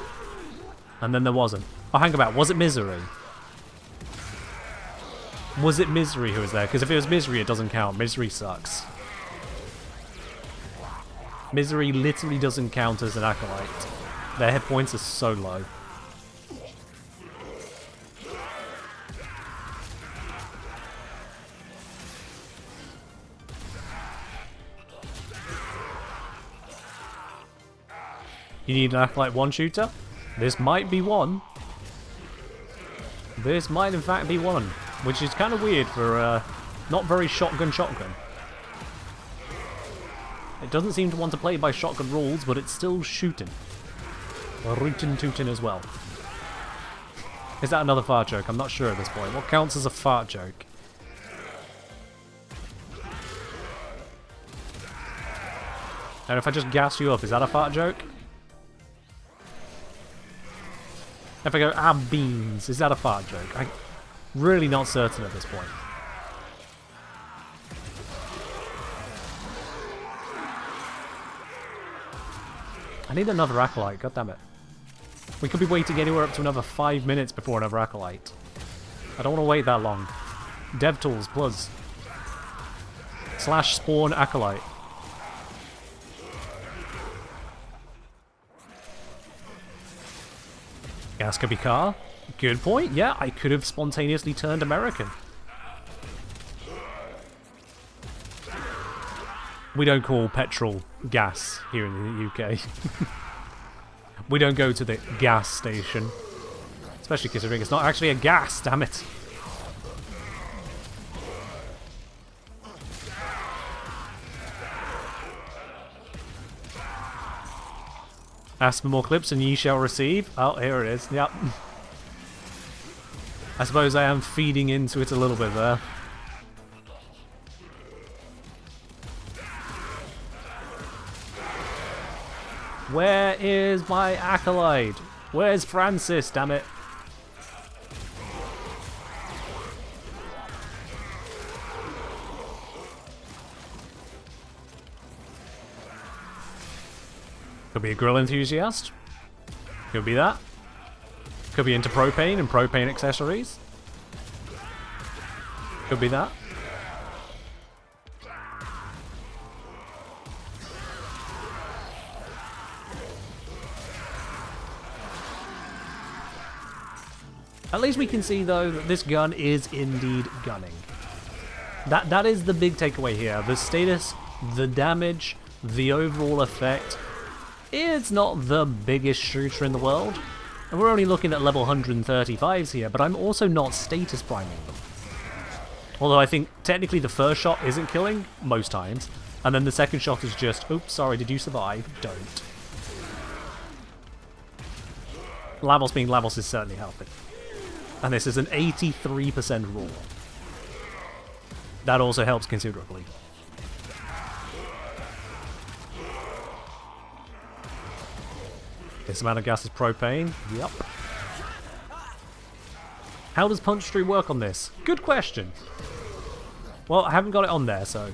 And then there wasn't. Oh, hang about. Was it Misery? Was it Misery who was there? Because if it was Misery, it doesn't count. Misery sucks. Misery literally doesn't count as an Acolyte. Their hit points are so low. You need an Acolyte one-shooter? This might be one. This might in fact be one. Which is kind of weird for not very shotgun. It doesn't seem to want to play by shotgun rules, but it's still shooting. Rootin' tootin' as well. Is that another fart joke? I'm not sure at this point. What counts as a fart joke? And if I just gas you up, is that a fart joke? If I go, beans, is that a fart joke? I'm really not certain at this point. I need another Acolyte, goddammit. We could be waiting anywhere up to another 5 minutes before another Acolyte. I don't want to wait that long. DevTools, plus. / spawn Acolyte. Gas could be car. Good point. Yeah, I could have spontaneously turned American. We don't call petrol gas here in the UK. We don't go to the gas station. Especially considering it's not actually a gas, damn it. Ask for more clips and ye shall receive. Oh, here it is. Yep. I suppose I am feeding into it a little bit there. Where is my Acolyte? Where's Francis, damn it? Could be a grill enthusiast. Could be that. Could be into propane and propane accessories. Could be that. At least we can see, though, that this gun is indeed gunning. That is the big takeaway here. The status, the damage, the overall effect. It's not the biggest shooter in the world. And we're only looking at level 135s here, but I'm also not status priming them. Although I think technically the first shot isn't killing, most times. And then the second shot is just, oops, sorry, did you survive? Don't. Lavos being Lavos is certainly helping. And this is an 83% raw. That also helps considerably. This amount of gas is propane. Yep. How does punch through work on this? Good question. Well, I haven't got it on there, so...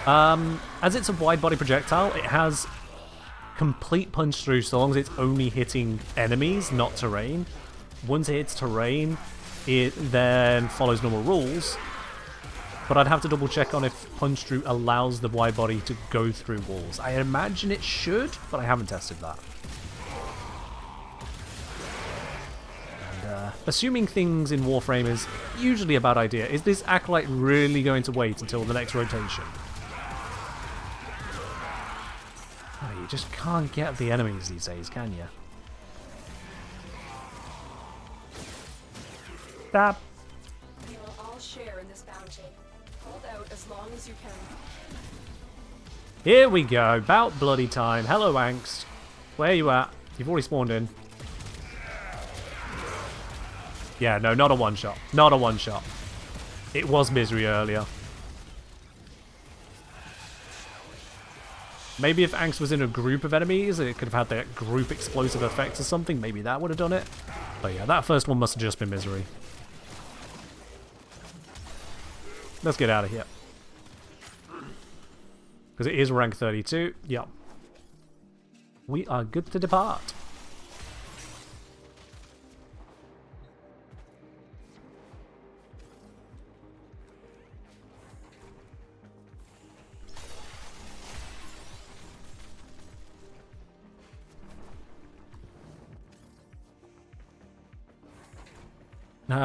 as it's a wide body projectile, it has complete punch through so long as it's only hitting enemies, not terrain. Once it hits terrain, it then follows normal rules. But I'd have to double check on if punch through allows the wide body to go through walls. I imagine it should, but I haven't tested that. And, assuming things in Warframe is usually a bad idea, is this Acolyte really going to wait until the next rotation? Oh, you just can't get the enemies these days, can you? Stop. We will all share in this bounty. Hold out as long as you can. Here we go. About bloody time. Hello, Angst. Where you at? You've already spawned in. Yeah, no, not a one-shot. Not a one-shot. It was Misery earlier. Maybe if Angst was in a group of enemies, it could have had that group explosive effect or something. Maybe that would have done it. But yeah, that first one must have just been Misery. Let's get out of here. Because it is rank 32. Yep. We are good to depart.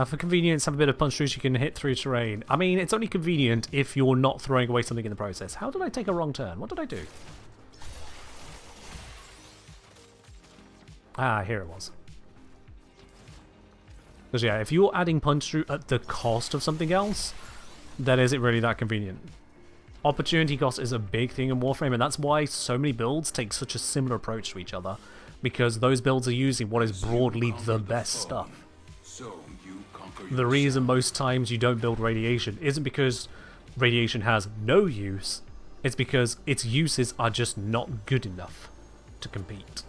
For convenience, have a bit of punch throughs you can hit through terrain. I mean, it's only convenient if you're not throwing away something in the process. How did I take a wrong turn? What did I do? Ah, here it was. Because yeah, if you're adding punch through at the cost of something else, then is it really that convenient? Opportunity cost is a big thing in Warframe, and that's why so many builds take such a similar approach to each other. Because those builds are using what is broadly the best stuff. The reason most times you don't build radiation isn't because radiation has no use, it's because its uses are just not good enough to compete.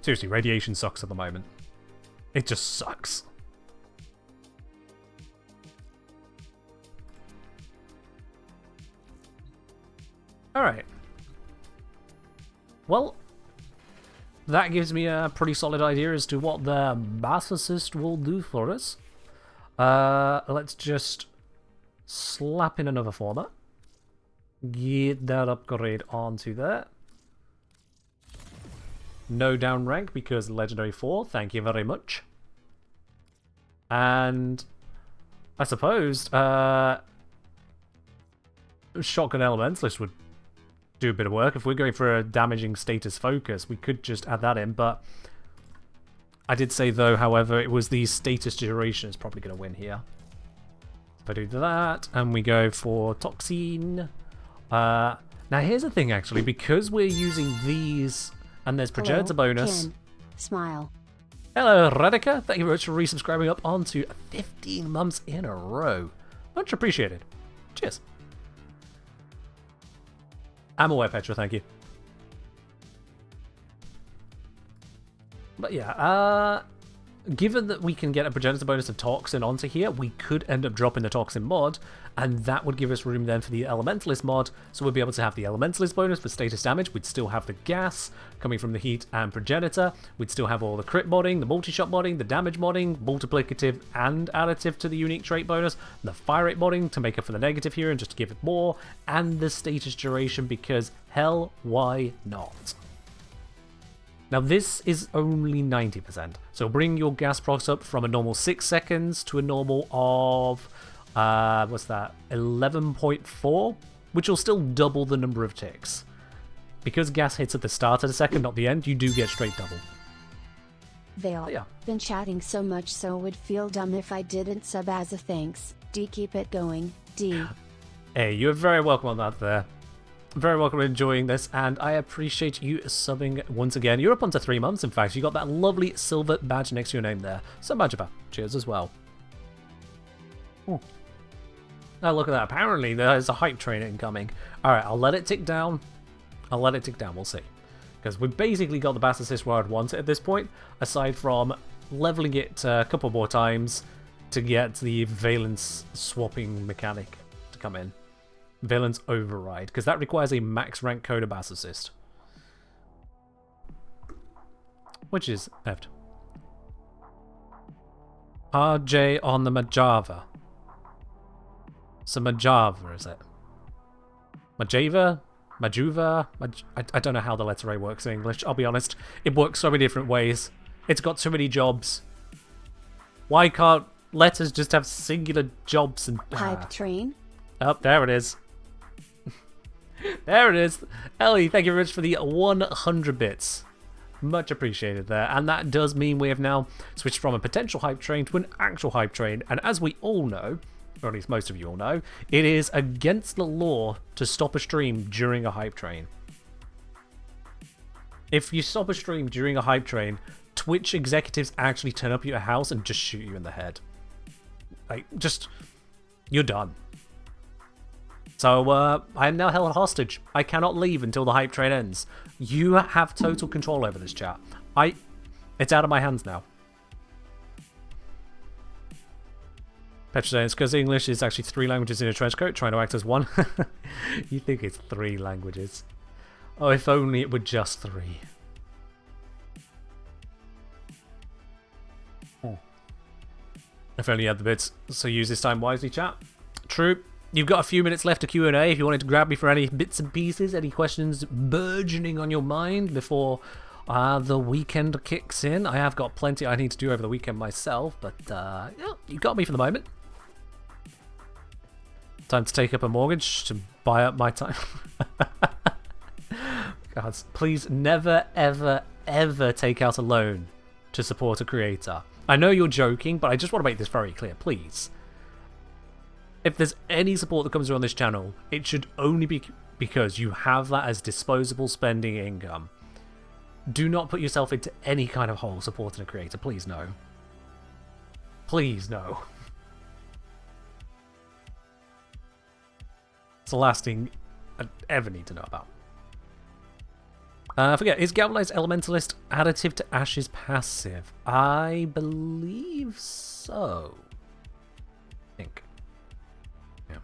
Seriously, radiation sucks at the moment. It just sucks. Alright. Well, that gives me a pretty solid idea as to what the Bassocyst will do for us. Let's just slap in another former. Get that upgrade onto there. No down rank because Legendary 4, thank you very much. And I suppose Shotgun Elementalist would do a bit of work. If we're going for a damaging status focus, we could just add that in, but I did say though, however, it was the status duration is probably going to win here. If I do that, and we go for Toxin. Now here's the thing actually, because we're using these, and there's Progenitor bonus. Ken. Smile. Hello Radika, thank you very much for resubscribing up onto 15 months in a row. Much appreciated. Cheers. I'm aware, Petra, thank you. But yeah, given that we can get a Progenitor bonus of Toxin onto here, we could end up dropping the Toxin mod, and that would give us room then for the Elementalist mod, so we'd be able to have the Elementalist bonus for status damage, we'd still have the gas coming from the heat and Progenitor, we'd still have all the crit modding, the multi-shot modding, the damage modding, multiplicative and additive to the unique trait bonus, the fire rate modding to make up for the negative here and just to give it more, and the status duration because hell, why not? Now this is only 90%, so bring your gas procs up from a normal 6 seconds to a normal of, what's that, 11.4, which will still double the number of ticks. Because gas hits at the start of the second, not the end, you do get straight double. They'll Yeah. been chatting so much so would feel dumb if I didn't sub as a thanks. D, keep it going, D. Hey, you're very welcome on that there. Very welcome to enjoying this, and I appreciate you subbing once again. You're up onto 3 months, in fact. You got that lovely silver badge next to your name there. So Majaba, cheers as well. Ooh. Now look at that. Apparently there's a hype train incoming. Alright, I'll let it tick down. We'll see. Because we've basically got the Bassocyst where I'd want it at this point, aside from leveling it a couple more times to get the Valence swapping mechanic to come in. Valence Override, because that requires a max rank Coda Bassocyst. Which is effed. RJ on the Majava. So Majava, is it? Majava? Majuva? I don't know how the letter A works in English, I'll be honest. It works so many different ways. It's got so many jobs. Why can't letters just have singular jobs and... Hype train? Oh, there it is. There it is. Ellie, thank you very much for the 100 bits. Much appreciated there. And that does mean we have now switched from a potential hype train to an actual hype train. And as we all know, or at least most of you all know, it is against the law to stop a stream during a hype train. If you stop a stream during a hype train, Twitch executives actually turn up at your house and just shoot you in the head. Like, just, you're done. So, I am now held hostage. I cannot leave until the hype train ends. You have total control over this chat. It's out of my hands now. Petra saying it's because English is actually 3 languages in a trench coat, trying to act as one. You think it's 3 languages. Oh, if only it were just 3. Oh. If only you had the bits, so use this time wisely, chat. True. You've got a few minutes left to Q&A if you wanted to grab me for any bits and pieces, any questions burgeoning on your mind before the weekend kicks in. I have got plenty I need to do over the weekend myself, but yeah, you got me for the moment. Time to take up a mortgage to buy up my time. God, please never, ever, ever take out a loan to support a creator. I know you're joking, but I just want to make this very clear, please. If there's any support that comes through on this channel, it should only be because you have that as disposable spending income. Do not put yourself into any kind of hole supporting a creator, please no. Please no. It's the last thing I ever need to know about. Forget, is Galvanized Elementalist additive to Ash's passive? I believe so. I think. Yeah.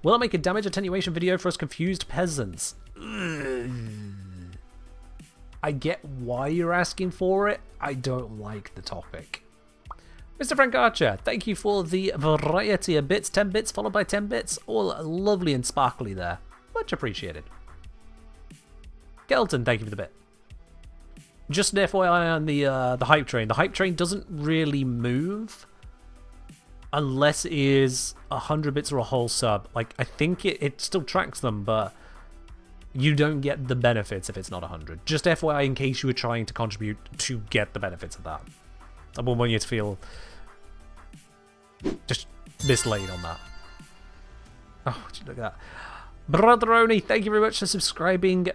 Will I make a damage attenuation video for us confused peasants? I get why you're asking for it. I don't like the topic. Mr. Frank Archer, thank you for the variety of bits. 10 bits followed by 10 bits. All lovely and sparkly there. Much appreciated. Kelton, thank you for the bit. Just an FYI on the hype train. The hype train doesn't really move unless it is 100 bits or a whole sub. Like, I think it still tracks them, but you don't get the benefits if it's not 100. Just FYI in case you were trying to contribute to get the benefits of that. I wouldn't want you to feel just mislaid on that. Oh, would you look at that. Brotheroni, thank you very much for subscribing.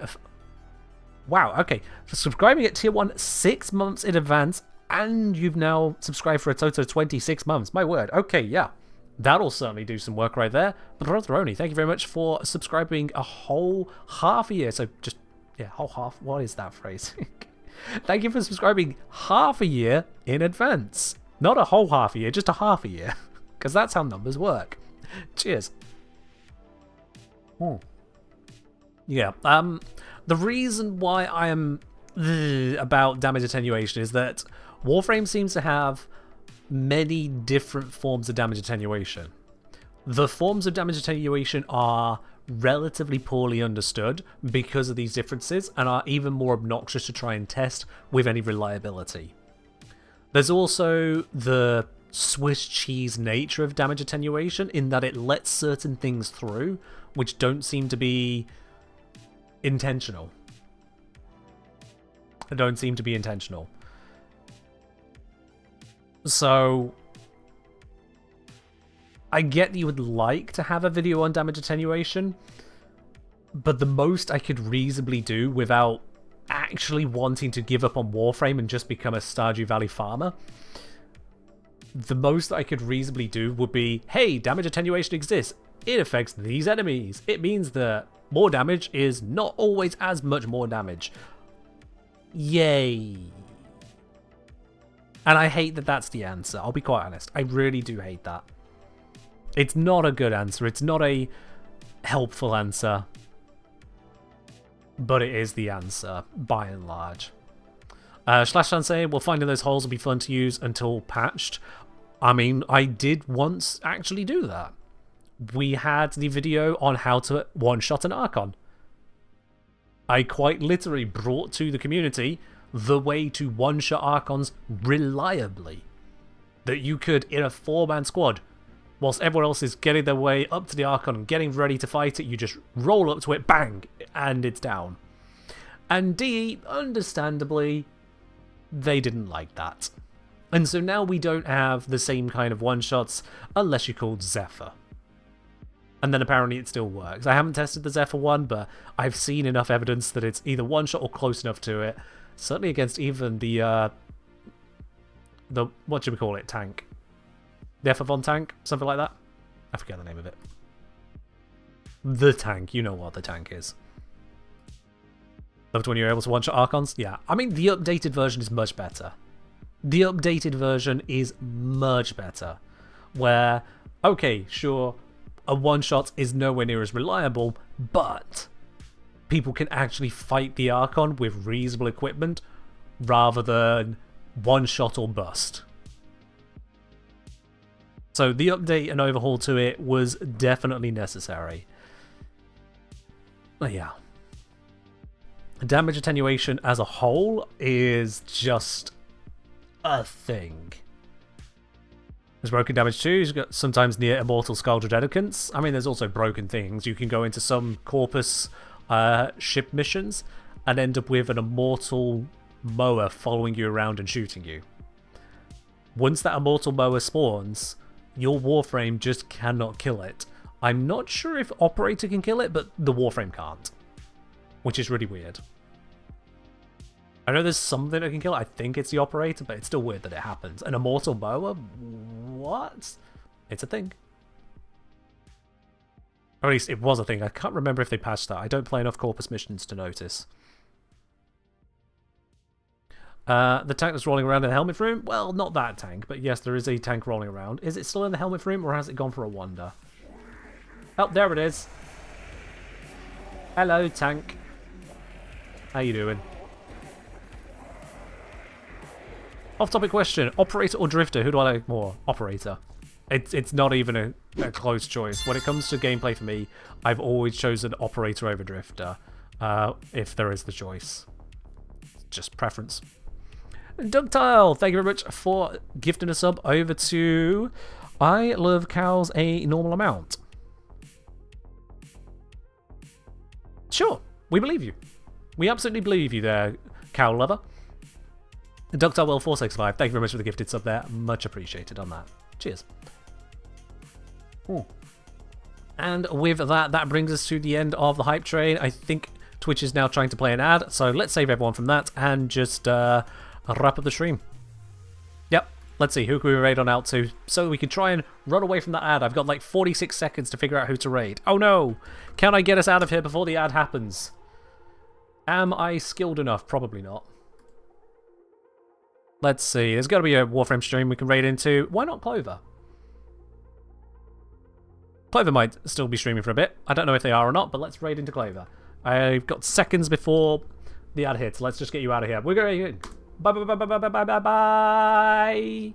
Wow, okay. For subscribing at tier 1 6 months in advance, and you've now subscribed for a total of 26 months. My word. Okay, yeah. That'll certainly do some work right there. Brotheroni, thank you very much for subscribing a whole half a year. So just, yeah, whole half. What is that phrase? Thank you for subscribing half a year in advance. Not a whole half a year, just a half a year. Because that's how numbers work. Cheers. Yeah, the reason why I am about damage attenuation is that Warframe seems to have many different forms of damage attenuation. The forms of damage attenuation are relatively poorly understood because of these differences and are even more obnoxious to try and test with any reliability. There's also the Swiss cheese nature of damage attenuation in that it lets certain things through which don't seem to be intentional. They don't seem to be intentional. So I get that you would like to have a video on damage attenuation, but the most I could reasonably do without actually wanting to give up on Warframe and just become a Stardew Valley farmer, the most I could reasonably do would be, hey, damage attenuation exists. It affects these enemies. It means that more damage is not always as much more damage. Yay. And I hate that that's the answer. I'll be quite honest. I really do hate that. It's not a good answer. It's not a helpful answer. But it is the answer, by and large. Slash saying, well, finding those holes will be fun to use until patched. I mean, I did once actually do that. We had the video on how to one-shot an Archon. I quite literally brought to the community the way to one-shot Archons reliably. That you could, in a 4-man squad, Whilst everyone else is getting their way up to the Archon and getting ready to fight it, you just roll up to it, bang, and it's down. And DE, understandably, they didn't like that. And so now we don't have the same kind of one-shots unless you're called Zephyr. And then apparently it still works. I haven't tested the Zephyr one, but I've seen enough evidence that it's either one-shot or close enough to it. Certainly against even the what should we call it, tank? The F-Von tank? Something like that? I forget the name of it. The tank. You know what the tank is. Loved when you're able to one-shot Archons? Yeah. I mean, the updated version is much better. The updated version is much better. Where, okay, sure, a one-shot is nowhere near as reliable, but people can actually fight the Archon with reasonable equipment rather than one-shot or bust. So the update and overhaul to it was definitely necessary. But yeah. Damage attenuation as a whole is just a thing. There's broken damage too. You've got sometimes near immortal skull Dreadicants. I mean, there's also broken things. You can go into some Corpus ship missions and end up with an immortal mower following you around and shooting you. Once that immortal mower spawns, your Warframe just cannot kill it. I'm not sure if Operator can kill it, but the Warframe can't. Which is really weird. I know there's something that can kill it. I think it's the Operator, but it's still weird that it happens. An immortal mower? What? It's a thing. Or at least it was a thing. I can't remember if they patched that. I don't play enough Corpus missions to notice. The tank that's rolling around in the helmet room? Well, not that tank, but yes, there is a tank rolling around. Is it still in the helmet room, or has it gone for a wander? Oh, there it is. Hello, tank. How you doing? Off-topic question. Operator or Drifter? Who do I like more? Operator. It's not even a close choice. When it comes to gameplay for me, I've always chosen Operator over Drifter. If there is the choice. Just preference. Ductile, thank you very much for gifting a sub over to I Love Cows a Normal Amount. Sure, we believe you. We absolutely believe you there, cow lover. Ductile Well 465, thank you very much for the gifted sub there. Much appreciated on that. Cheers. Ooh. And with that, that brings us to the end of the hype train. I think Twitch is now trying to play an ad, so let's save everyone from that and just wrap up the stream. Yep, let's see, who can we raid on out to so we can try and run away from that ad. I've got like 46 seconds to figure out who to raid. Oh no! Can I get us out of here before the ad happens? Am I skilled enough? Probably not. Let's see, there's got to be a Warframe stream we can raid into. Why not Clover? Clover might still be streaming for a bit. I don't know if they are or not, but let's raid into Clover. I've got seconds before the ad hits. Let's just get you out of here. We're going. Bye bye bye bye bye bye bye bye.